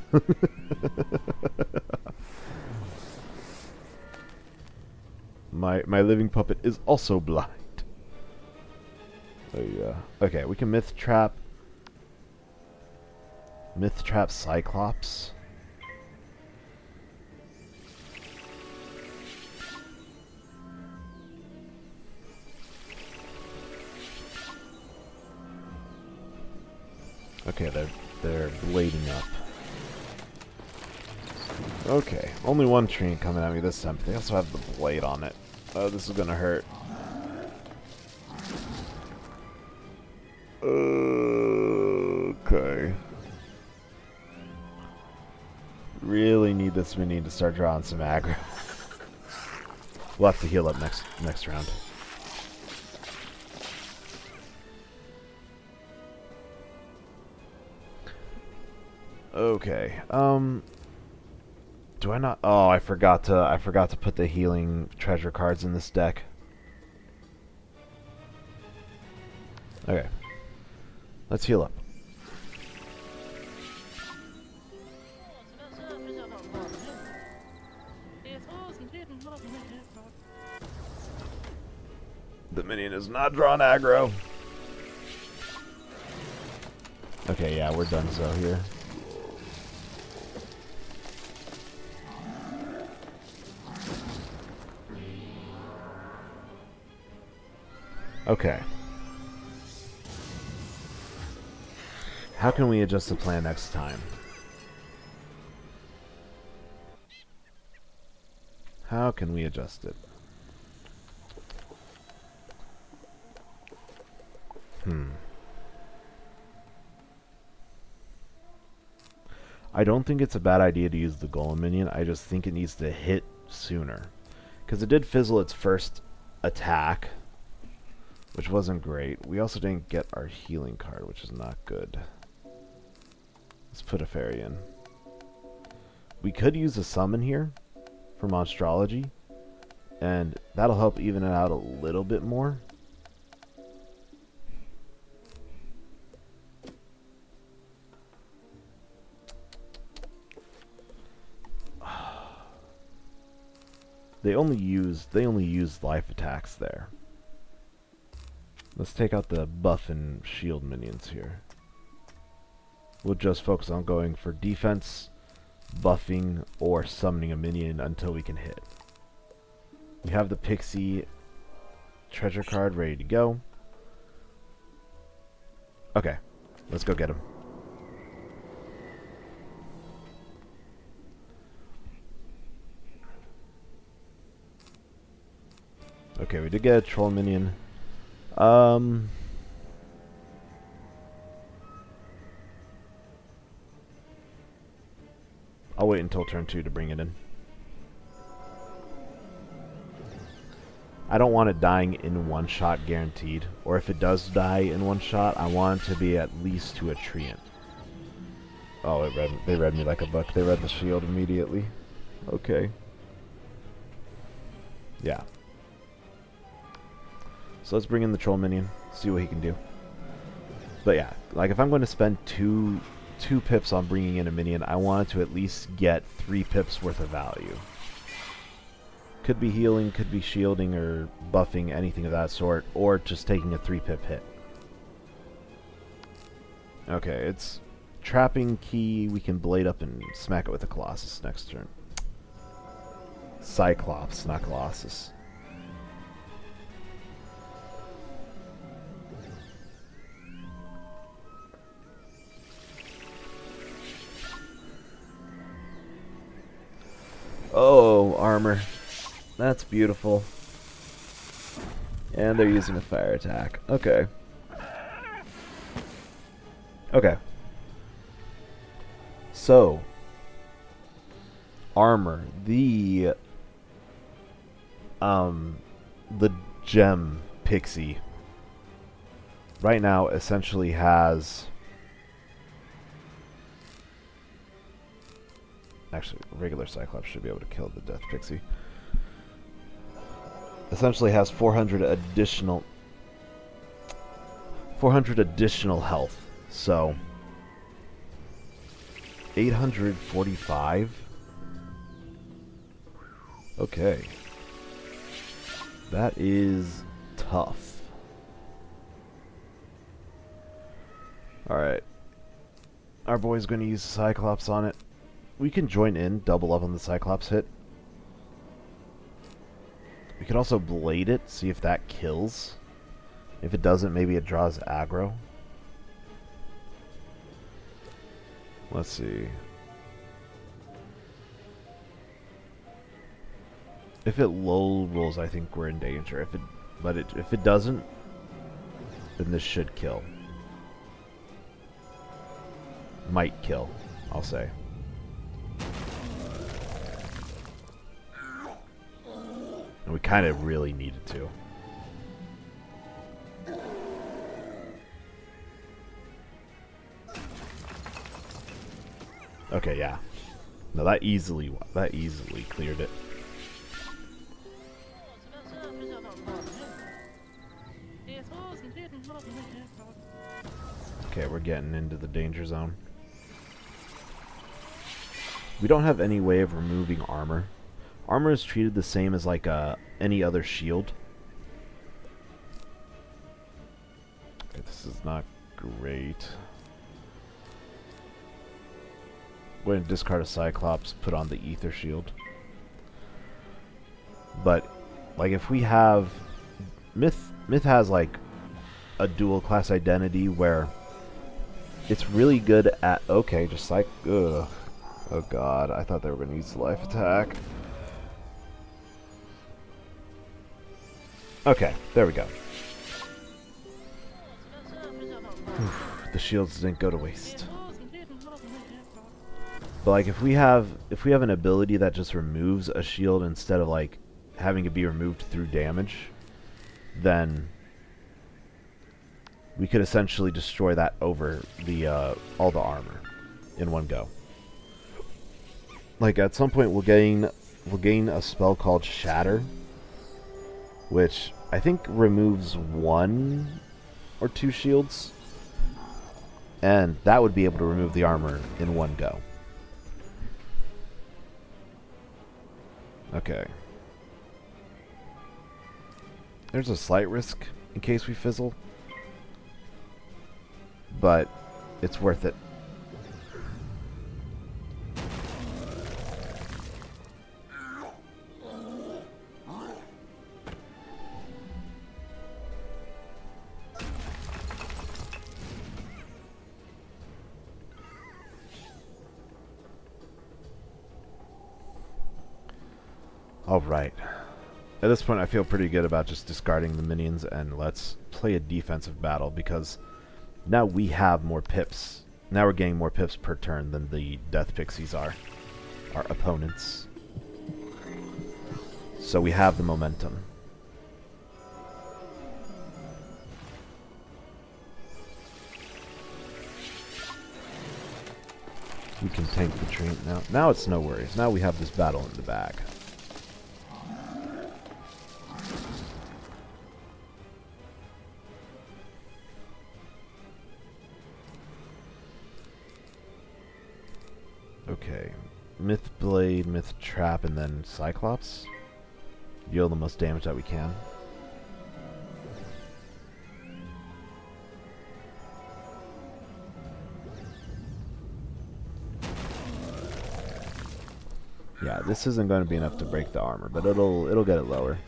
my living puppet is also blind. Oh yeah. Okay, we can myth trap Cyclops. Okay, they're blading up. Okay, only one train coming at me this time, but they also have the blade on it. Oh, this is gonna hurt. Okay. Really need this minion to start drawing some aggro. We'll have to heal up next round. Okay. Do I not? Oh, I forgot to put the healing treasure cards in this deck. Okay. Let's heal up. The minion is not drawing aggro. Okay, yeah, we're done so here. Okay. How can we adjust the plan next time? How can we adjust it? I don't think it's a bad idea to use the Golem minion. I just think it needs to hit sooner. Because it did fizzle its first attack, which wasn't great. We also didn't get our healing card, which is not good. Let's put a fairy in. We could use a summon here for Monstrology, and that'll help even it out a little bit more. They only use life attacks there. Let's take out the buff and shield minions here. We'll just focus on going for defense, buffing, or summoning a minion until we can hit. We have the Pixie treasure card ready to go. Okay, let's go get him. Okay, we did get a troll minion. I'll wait until turn 2 to bring it in. I don't want it dying in one shot guaranteed. Or if it does die in one shot, I want it to be at least to a treant. Oh, they read me like a book. They read the shield immediately. Okay. Yeah. So let's bring in the troll minion, see what he can do. But yeah, like if I'm going to spend two pips on bringing in a minion, I want it to at least get 3 pips worth of value. Could be healing, could be shielding or buffing, anything of that sort, or just taking a 3-pip hit. Okay, it's trapping key. We can blade up and smack it with the Colossus next turn. Cyclops, not Colossus. Oh, armor. That's beautiful. And they're using a fire attack. Okay. Okay. So, armor. The gem pixie right now essentially has, actually regular Cyclops should be able to kill the death pixie. Essentially has 400 additional health. So 845. Okay. That is tough. Alright. Our boy's going to use the Cyclops on it. We can join in, double up on the Cyclops hit. We could also blade it, see if that kills. If it doesn't, maybe it draws aggro. Let's see. If it low rolls, I think we're in danger. If it doesn't, then this should kill. Might kill, I'll say. And we kind of really needed to. Okay, yeah. No, that easily cleared it. Okay, we're getting into the danger zone. We don't have any way of removing armor. Armor is treated the same as like any other shield. Okay, this is not great. We're going to discard a Cyclops, put on the Ether Shield. But, like, if we have... Myth has, like, a dual class identity where it's really good at... Okay, just like... Ugh. Oh god, I thought they were going to use the life attack. Okay, there we go. The shields didn't go to waste. But like if we have an ability that just removes a shield instead of like having it be removed through damage, then we could essentially destroy that over the all the armor in one go. Like at some point we'll gain a spell called Shatter, which I think removes 1 or 2 shields, and that would be able to remove the armor in one go. Okay. There's a slight risk in case we fizzle, but it's worth it. Alright. At this point I feel pretty good about just discarding the minions and let's play a defensive battle because now we have more pips. Now we're getting more pips per turn than the Death Pixies are. Our opponents. So we have the momentum. We can tank the train now. Now it's no worries. Now we have this battle in the bag. Okay, Myth Blade, Myth Trap, and then Cyclops. Deal the most damage that we can. Yeah, this isn't going to be enough to break the armor, but it'll get it lower.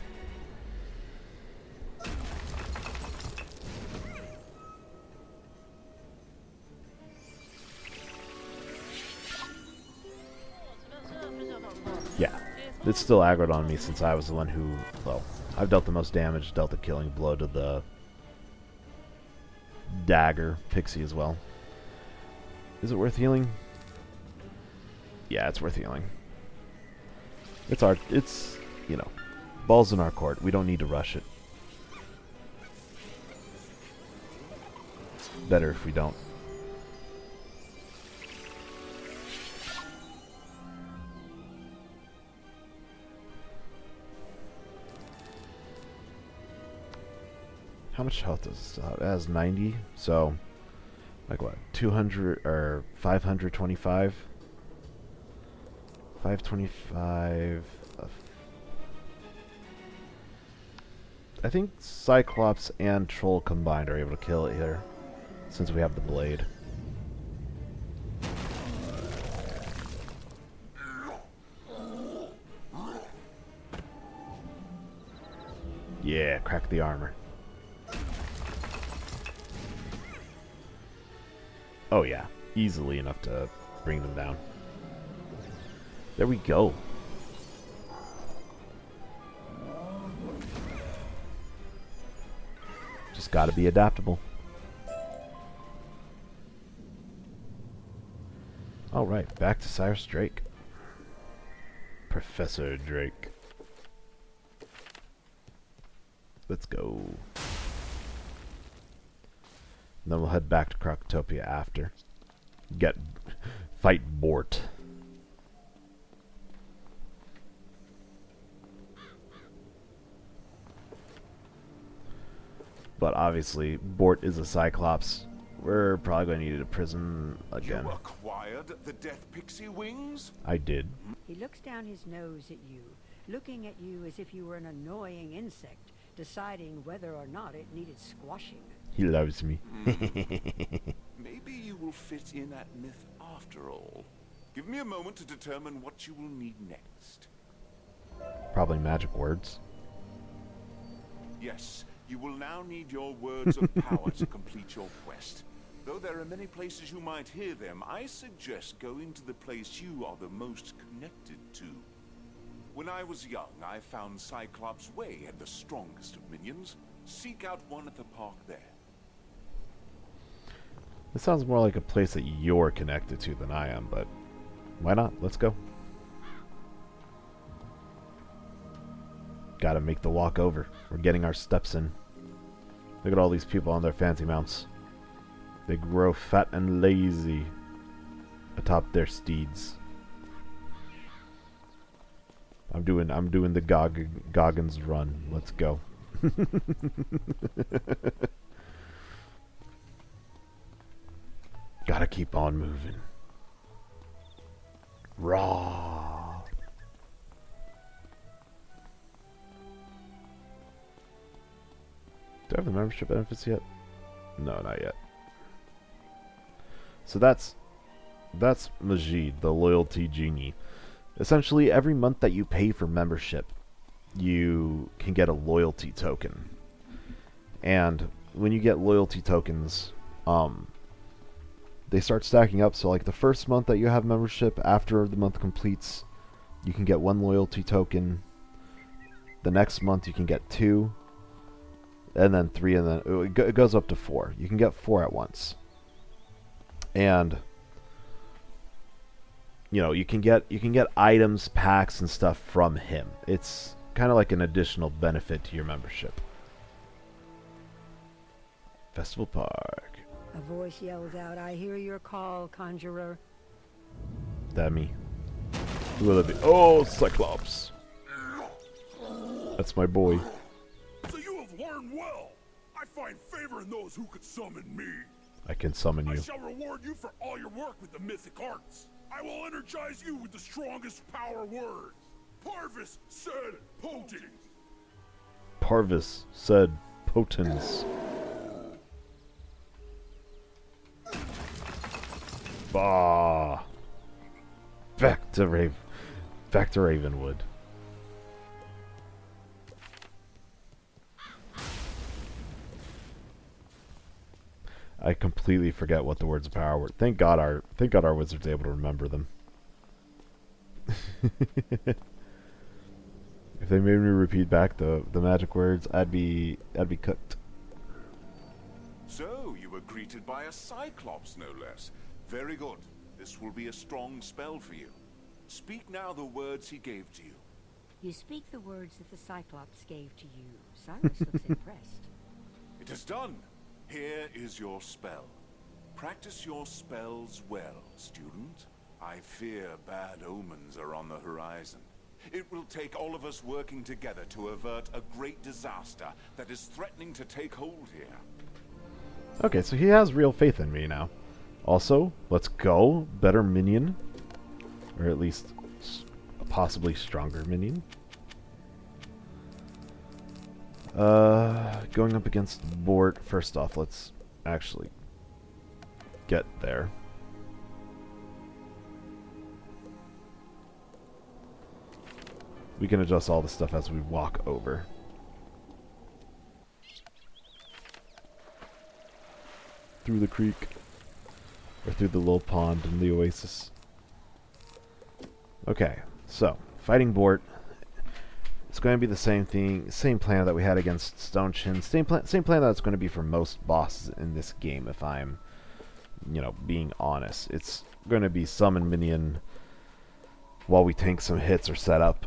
Yeah, it's still aggroed on me since I was the one who, well, I've dealt the most damage, dealt the killing blow to the dagger pixie as well. Is it worth healing? Yeah, it's worth healing. It's, you know, balls in our court. We don't need to rush it. Better if we don't. How much health does it still have? It has 90, so like what? 200 or 525? 525. I think Cyclops and Troll combined are able to kill it here, since we have the blade. Yeah, crack the armor. Oh yeah, easily enough to bring them down. There we go. Just gotta be adaptable. Alright, back to Cyrus Drake. Professor Drake. Let's go. And then we'll head back to Crocotopia after. Fight Bort. But obviously, Bort is a Cyclops. We're probably going to need a prison again. You acquired the Death Pixie wings? I did. He looks down his nose at you, looking at you as if you were an annoying insect, deciding whether or not it needed squashing. He loves me. Maybe you will fit in that myth after all. Give me a moment to determine what you will need next. Probably magic words. Yes, you will now need your words of power to complete your quest. Though there are many places you might hear them, I suggest going to the place you are the most connected to. When I was young, I found Cyclops' Way had the strongest of minions. Seek out one at the park there. This sounds more like a place that you're connected to than I am, but why not? Let's go. Gotta make the walk over. We're getting our steps in. Look at all these people on their fancy mounts. They grow fat and lazy atop their steeds. I'm doing the Goggins run. Let's go. Gotta keep on moving. Raw. Do I have the membership benefits yet? No, not yet. So that's Majid, the loyalty genie. Essentially, every month that you pay for membership, you can get a loyalty token. And when you get loyalty tokens, they start stacking up. So like the first month that you have membership, after the month completes, you can get 1 loyalty token. The next month you can get 2. And then 3, and then it goes up to 4. You can get 4 at once. And you know, you can get items, packs, and stuff from him. It's kind of like an additional benefit to your membership. Festival Park. A voice yells out, "I hear your call, conjurer." That me. Who will it be? Oh, Cyclops. That's my boy. So you have learned well. I find favor in those who could summon me. I can summon you. I shall reward you for all your work with the mythic arts. I will energize you with the strongest power words. Parvis said potens. Parvis said potens. Bah. Back to Rave. Back to Ravenwood. I completely forget what the words of power were. Thank God our wizard's able to remember them. If they made me repeat back the magic words, I'd be cooked. So, you were greeted by a Cyclops, no less. Very good. This will be a strong spell for you. Speak now the words he gave to you. You speak the words that the Cyclops gave to you. Cyrus looks impressed. It is done. Here is your spell. Practice your spells well, student. I fear bad omens are on the horizon. It will take all of us working together to avert a great disaster that is threatening to take hold here. Okay, so he has real faith in me now. Also, let's go. Better minion. Or at least a possibly stronger minion. Going up against Bort. First off, let's actually get there. We can adjust all the stuff as we walk over. Through the creek. Or through the little pond in the oasis. Okay, so, fighting Bort. It's going to be the same thing, same plan that we had against Stone Chin. Same plan that it's going to be for most bosses in this game, if I'm, being honest. It's going to be summon minion while we tank some hits or set up.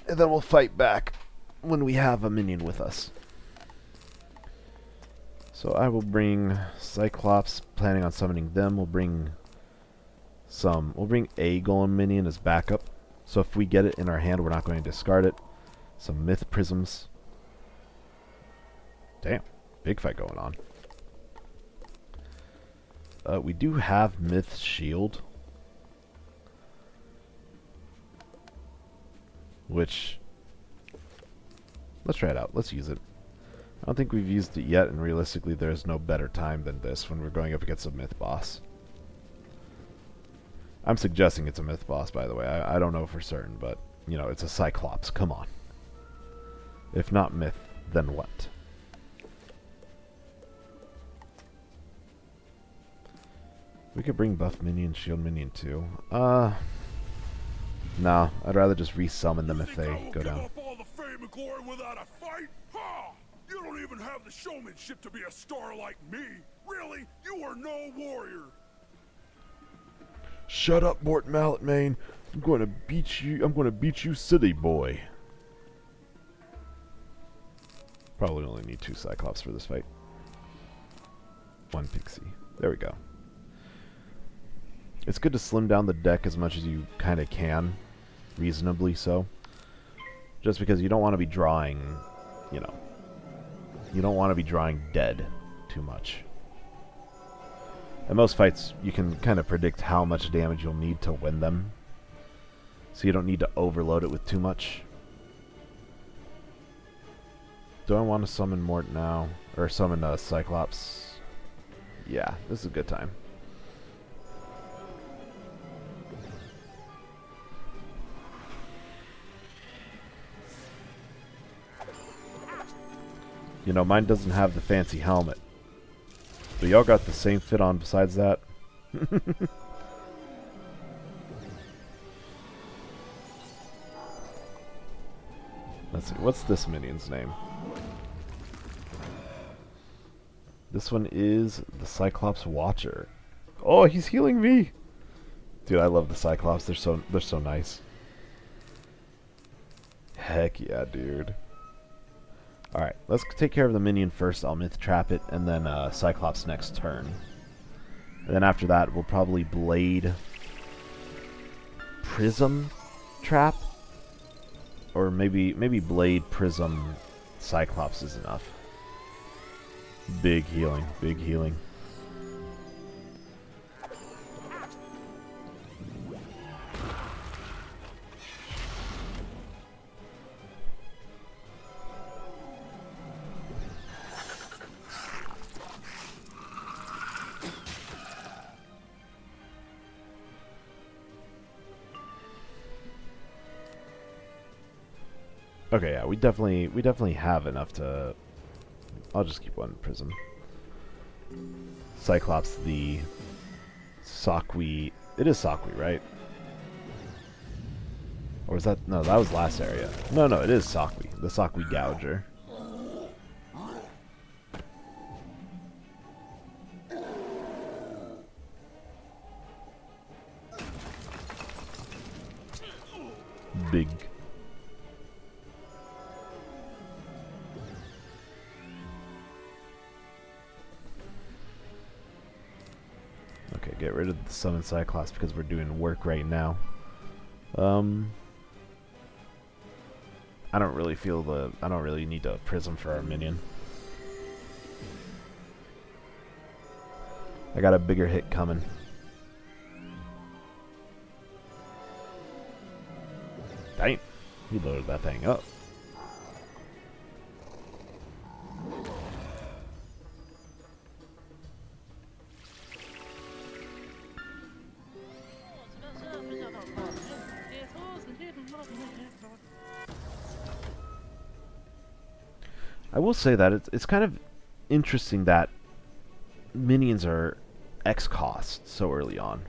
And then we'll fight back when we have a minion with us. So I will bring Cyclops, planning on summoning them. We'll bring a Golem minion as backup. So if we get it in our hand, we're not going to discard it. Some Myth Prisms. Damn, big fight going on. We do have Myth Shield. Which, let's try it out. Let's use it. I don't think we've used it yet, and realistically there's no better time than this when we're going up against a Myth boss. I'm suggesting it's a Myth boss, by the way. I don't know for certain, but, it's a Cyclops. Come on. If not Myth, then what? We could bring buff minion, shield minion too. No, I'd rather just resummon them if they go down. Give up all the fame and glory without a fight? Ha! You don't even have the showmanship to be a star like me. Really? You are no warrior. Shut up, Mort Malletmane. I'm going to beat you, city boy. Probably only need 2 Cyclops for this fight. 1 Pixie. There we go. It's good to slim down the deck as much as you kind of can. Reasonably so. Just because you don't want to be drawing, you don't want to be drawing dead too much. In most fights, you can kind of predict how much damage you'll need to win them. So you don't need to overload it with too much. Do I want to summon Mort now? Or summon Cyclops? Yeah, this is a good time. Mine doesn't have the fancy helmet. But y'all got the same fit on besides that. Let's see, what's this minion's name? This one is the Cyclops Watcher. Oh, he's healing me! Dude, I love the Cyclops. They're so nice. Heck yeah, dude. Alright, let's take care of the minion first. I'll Myth Trap it, and then Cyclops next turn. And then after that, we'll probably Blade Prism Trap? Or maybe Blade Prism Cyclops is enough. Big healing, big healing. Okay, yeah, we definitely have enough to... I'll just keep one prism. Cyclops, the Sakwi... It is Sakwi, right? Or was that... No, that was last area. No, it is Sakwi. The Sakwi Gouger. Big. Okay, get rid of the Summon Cyclops because we're doing work right now. I don't really need a prism for our minion. I got a bigger hit coming. Dang, he loaded that thing up. I will say that it's kind of interesting that minions are X cost so early on,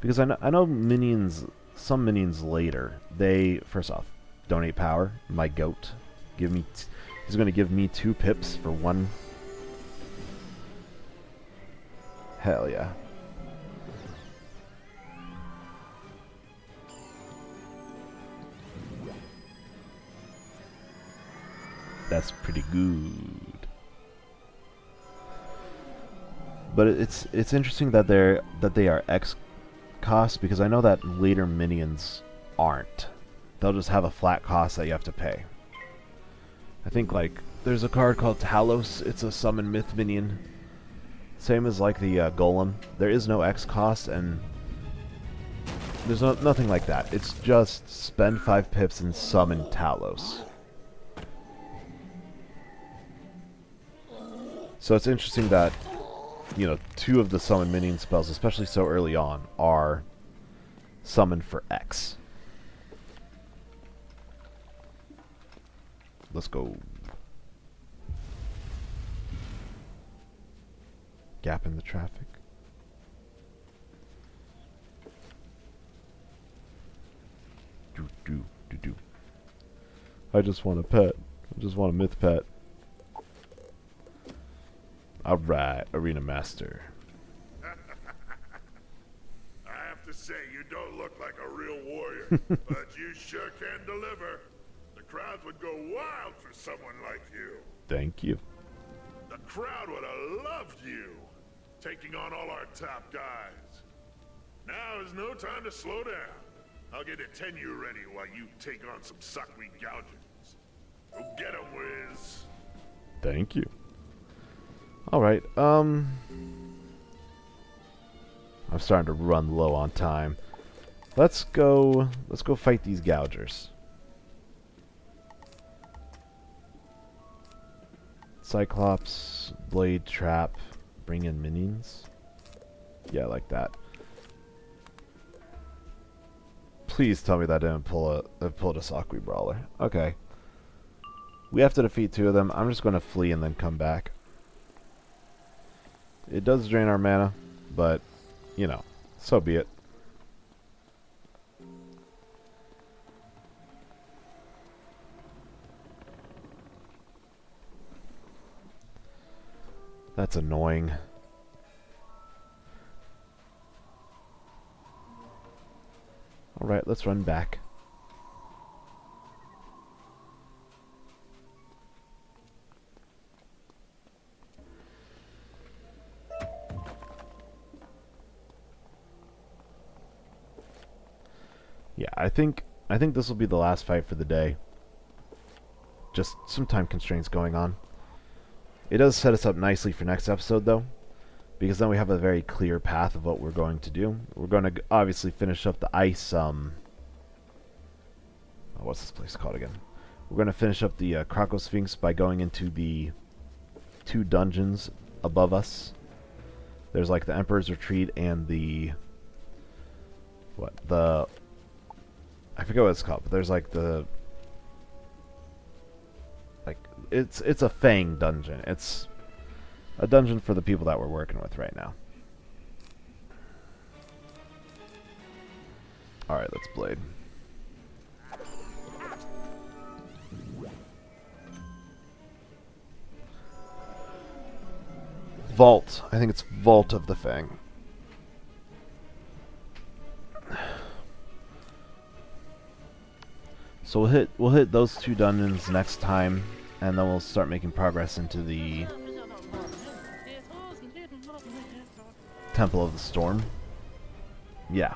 because I know minions, some minions later, they first off donate power. My goat, he's going to give me 2 pips for 1. Hell yeah. That's pretty good. But it's interesting that they are X cost, because I know that later minions aren't. They'll just have a flat cost that you have to pay. I think like there's a card called Talos. It's a summon myth minion. Same as like the Golem. There is no X cost, and there's nothing like that. It's just spend 5 pips and summon Talos. So it's interesting that, you know, 2 of the summon minion spells, especially so early on, are summoned for X. Let's go. Gap in the traffic. Do. I just want a pet. I just want a myth pet. Alright, Arena Master. I have to say, you don't look like a real warrior, but you sure can deliver. The crowds would go wild for someone like you. Thank you. The crowd would have loved you, taking on all our top guys. Now is no time to slow down. I'll get a tenure ready while you take on some Sakwi Gougers. Go get 'em, Wiz. Thank you. Alright, I'm starting to run low on time. Let's go fight these Gougers. Cyclops, Blade, Trap, bring in minions. Yeah, like that. Please tell me that didn't pulled a Sakwi Brawler. Okay. We have to defeat 2 of them. I'm just going to flee and then come back. It does drain our mana, but, you know, so be it. That's annoying. Alright, let's run back. Yeah, I think this will be the last fight for the day. Just some time constraints going on. It does set us up nicely for next episode, though, because then we have a very clear path of what we're going to do. We're going to obviously finish up the ice. What's this place called again? We're going to finish up the Croco Sphinx by going into the 2 dungeons above us. There's like the Emperor's Retreat and the I forget what it's called, but there's like the it's a Fang dungeon. It's a dungeon for the people that we're working with right now. All right, let's blade. Vault. I think it's Vault of the Fang. So we'll hit those two dungeons next time, and then we'll start making progress into the Temple of the Storm. Yeah.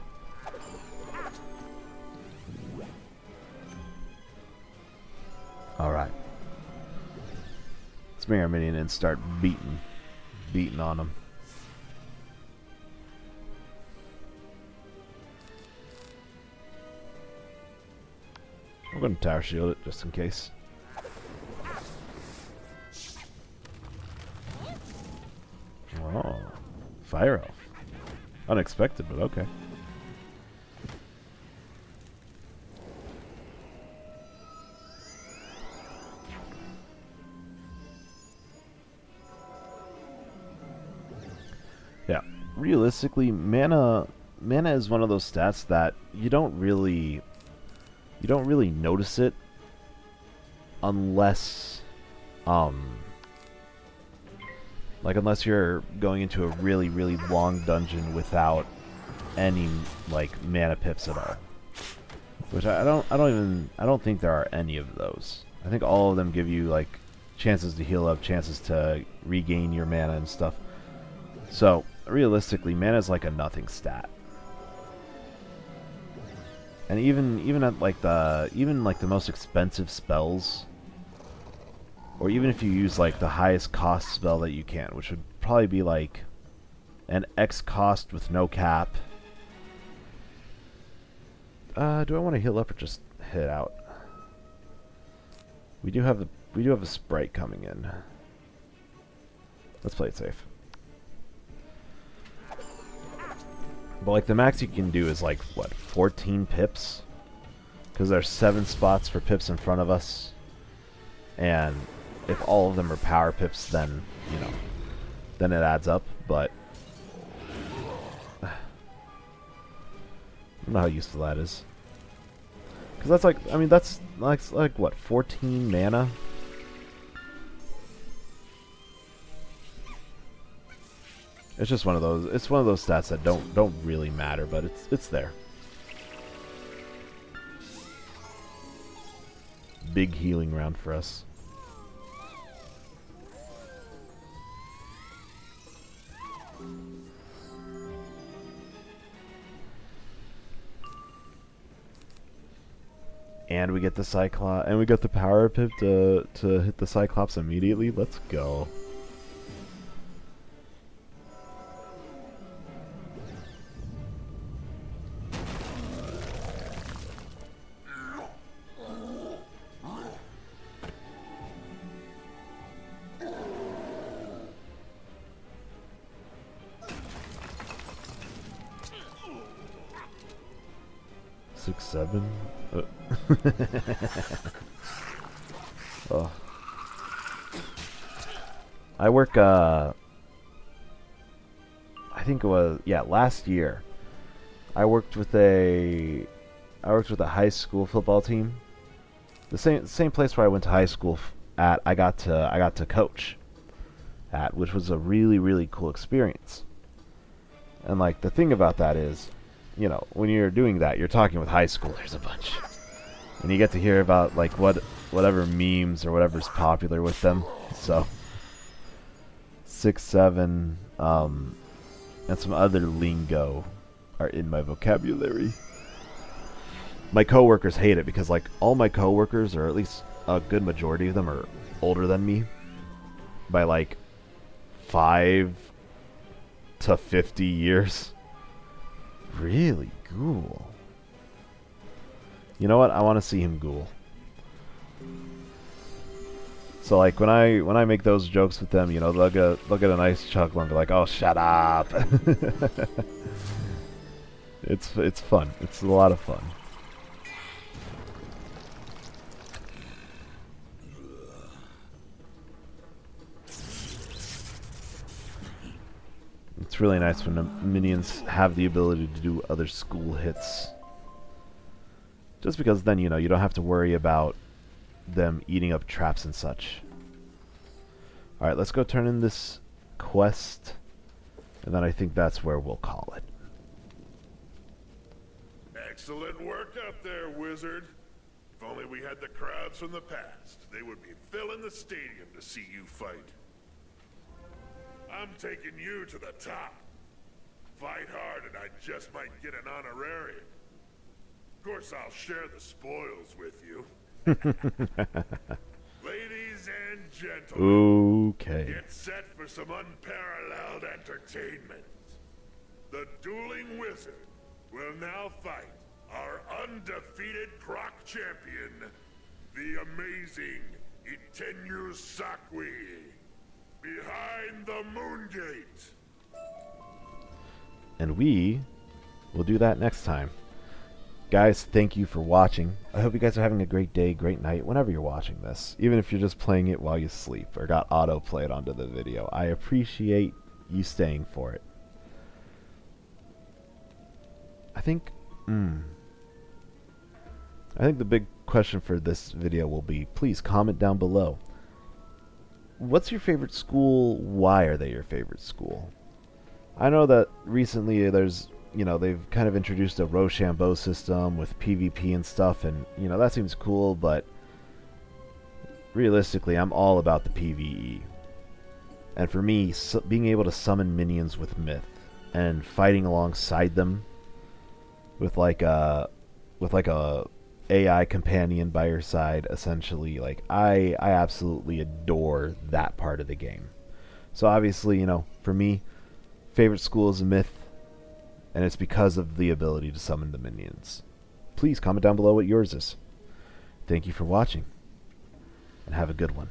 Alright. Let's bring our minion in and start beating on them. We're going to tower shield it just in case. Oh, fire elf. Unexpected, but okay. Yeah, realistically, mana is one of those stats that you don't really notice it unless unless you're going into a really long dungeon without any like mana pips at all. Which I don't think there are any of those. I think all of them give you like chances to heal up, chances to regain your mana and stuff. So realistically, mana is like a nothing stat. And even at like the most expensive spells, or even if you use like the highest cost spell that you can, which would probably be like an X cost with no cap. Do I want to heal up or just hit out? We do have a sprite coming in. Let's play it safe. But like the max you can do is like what, 14 pips? Because there's 7 spots for pips in front of us, and if all of them are power pips, then then it adds up. But I don't know how useful that is. Because that's like, I mean, that's like what, 14 mana? It's just one of those. It's one of those stats that don't really matter, but it's there. Big healing round for us. And we get the Cyclops, and we got the power pip to hit the Cyclops immediately. Let's go. Seven. Oh. I work. I think it was last year. I worked with a high school football team. The same place where I went to high school at. I got to coach at, which was a really cool experience. And like the thing about that is, when you're doing that, you're talking with high schoolers a bunch. And you get to hear about, like, whatever memes or whatever's popular with them. So, 6, 7, and some other lingo are in my vocabulary. My coworkers hate it because, like, all my coworkers, or at least a good majority of them, are older than me. By, like, 5 to 50 years. Really? Ghoul. You know what? I want to see him ghoul. So like when I make those jokes with them, they'll get a nice chuckle and be like, "Oh, shut up." It's fun. It's a lot of fun. it's really nice when the minions have the ability to do other school hits. Just because then, you know, you don't have to worry about them eating up traps and such. Alright, let's go turn in this quest, and then I think that's where we'll call it. Excellent work out there, Wizard. If only we had the crowds from the past, they would be filling the stadium to see you fight. I'm taking you to the top. Fight hard and I just might get an honorarium. Of course, I'll share the spoils with you. Ladies and gentlemen, okay. Get set for some unparalleled entertainment. The dueling wizard will now fight our undefeated Croc champion, the amazing Itenyu Sakui, behind the Moon Gate. And we will do that next time. Guys, thank you for watching. I hope you guys are having a great day, great night, whenever you're watching this. Even if you're just playing it while you sleep or got auto-played onto the video. I appreciate you staying for it. I think the big question for this video will be, please comment down below. What's your favorite school? Why are they your favorite school? I know that recently there's, you know, they've kind of introduced a Rochambeau system with PvP and stuff, and, you know, that seems cool, but realistically, I'm all about the PvE. And for me, being able to summon minions with Myth and fighting alongside them with like a AI companion by your side, essentially, like I absolutely adore that part of the game. So obviously, you know, for me, favorite school is Myth, and it's because of the ability to summon the minions. Please comment down below what yours is. Thank you for watching, and have a good one.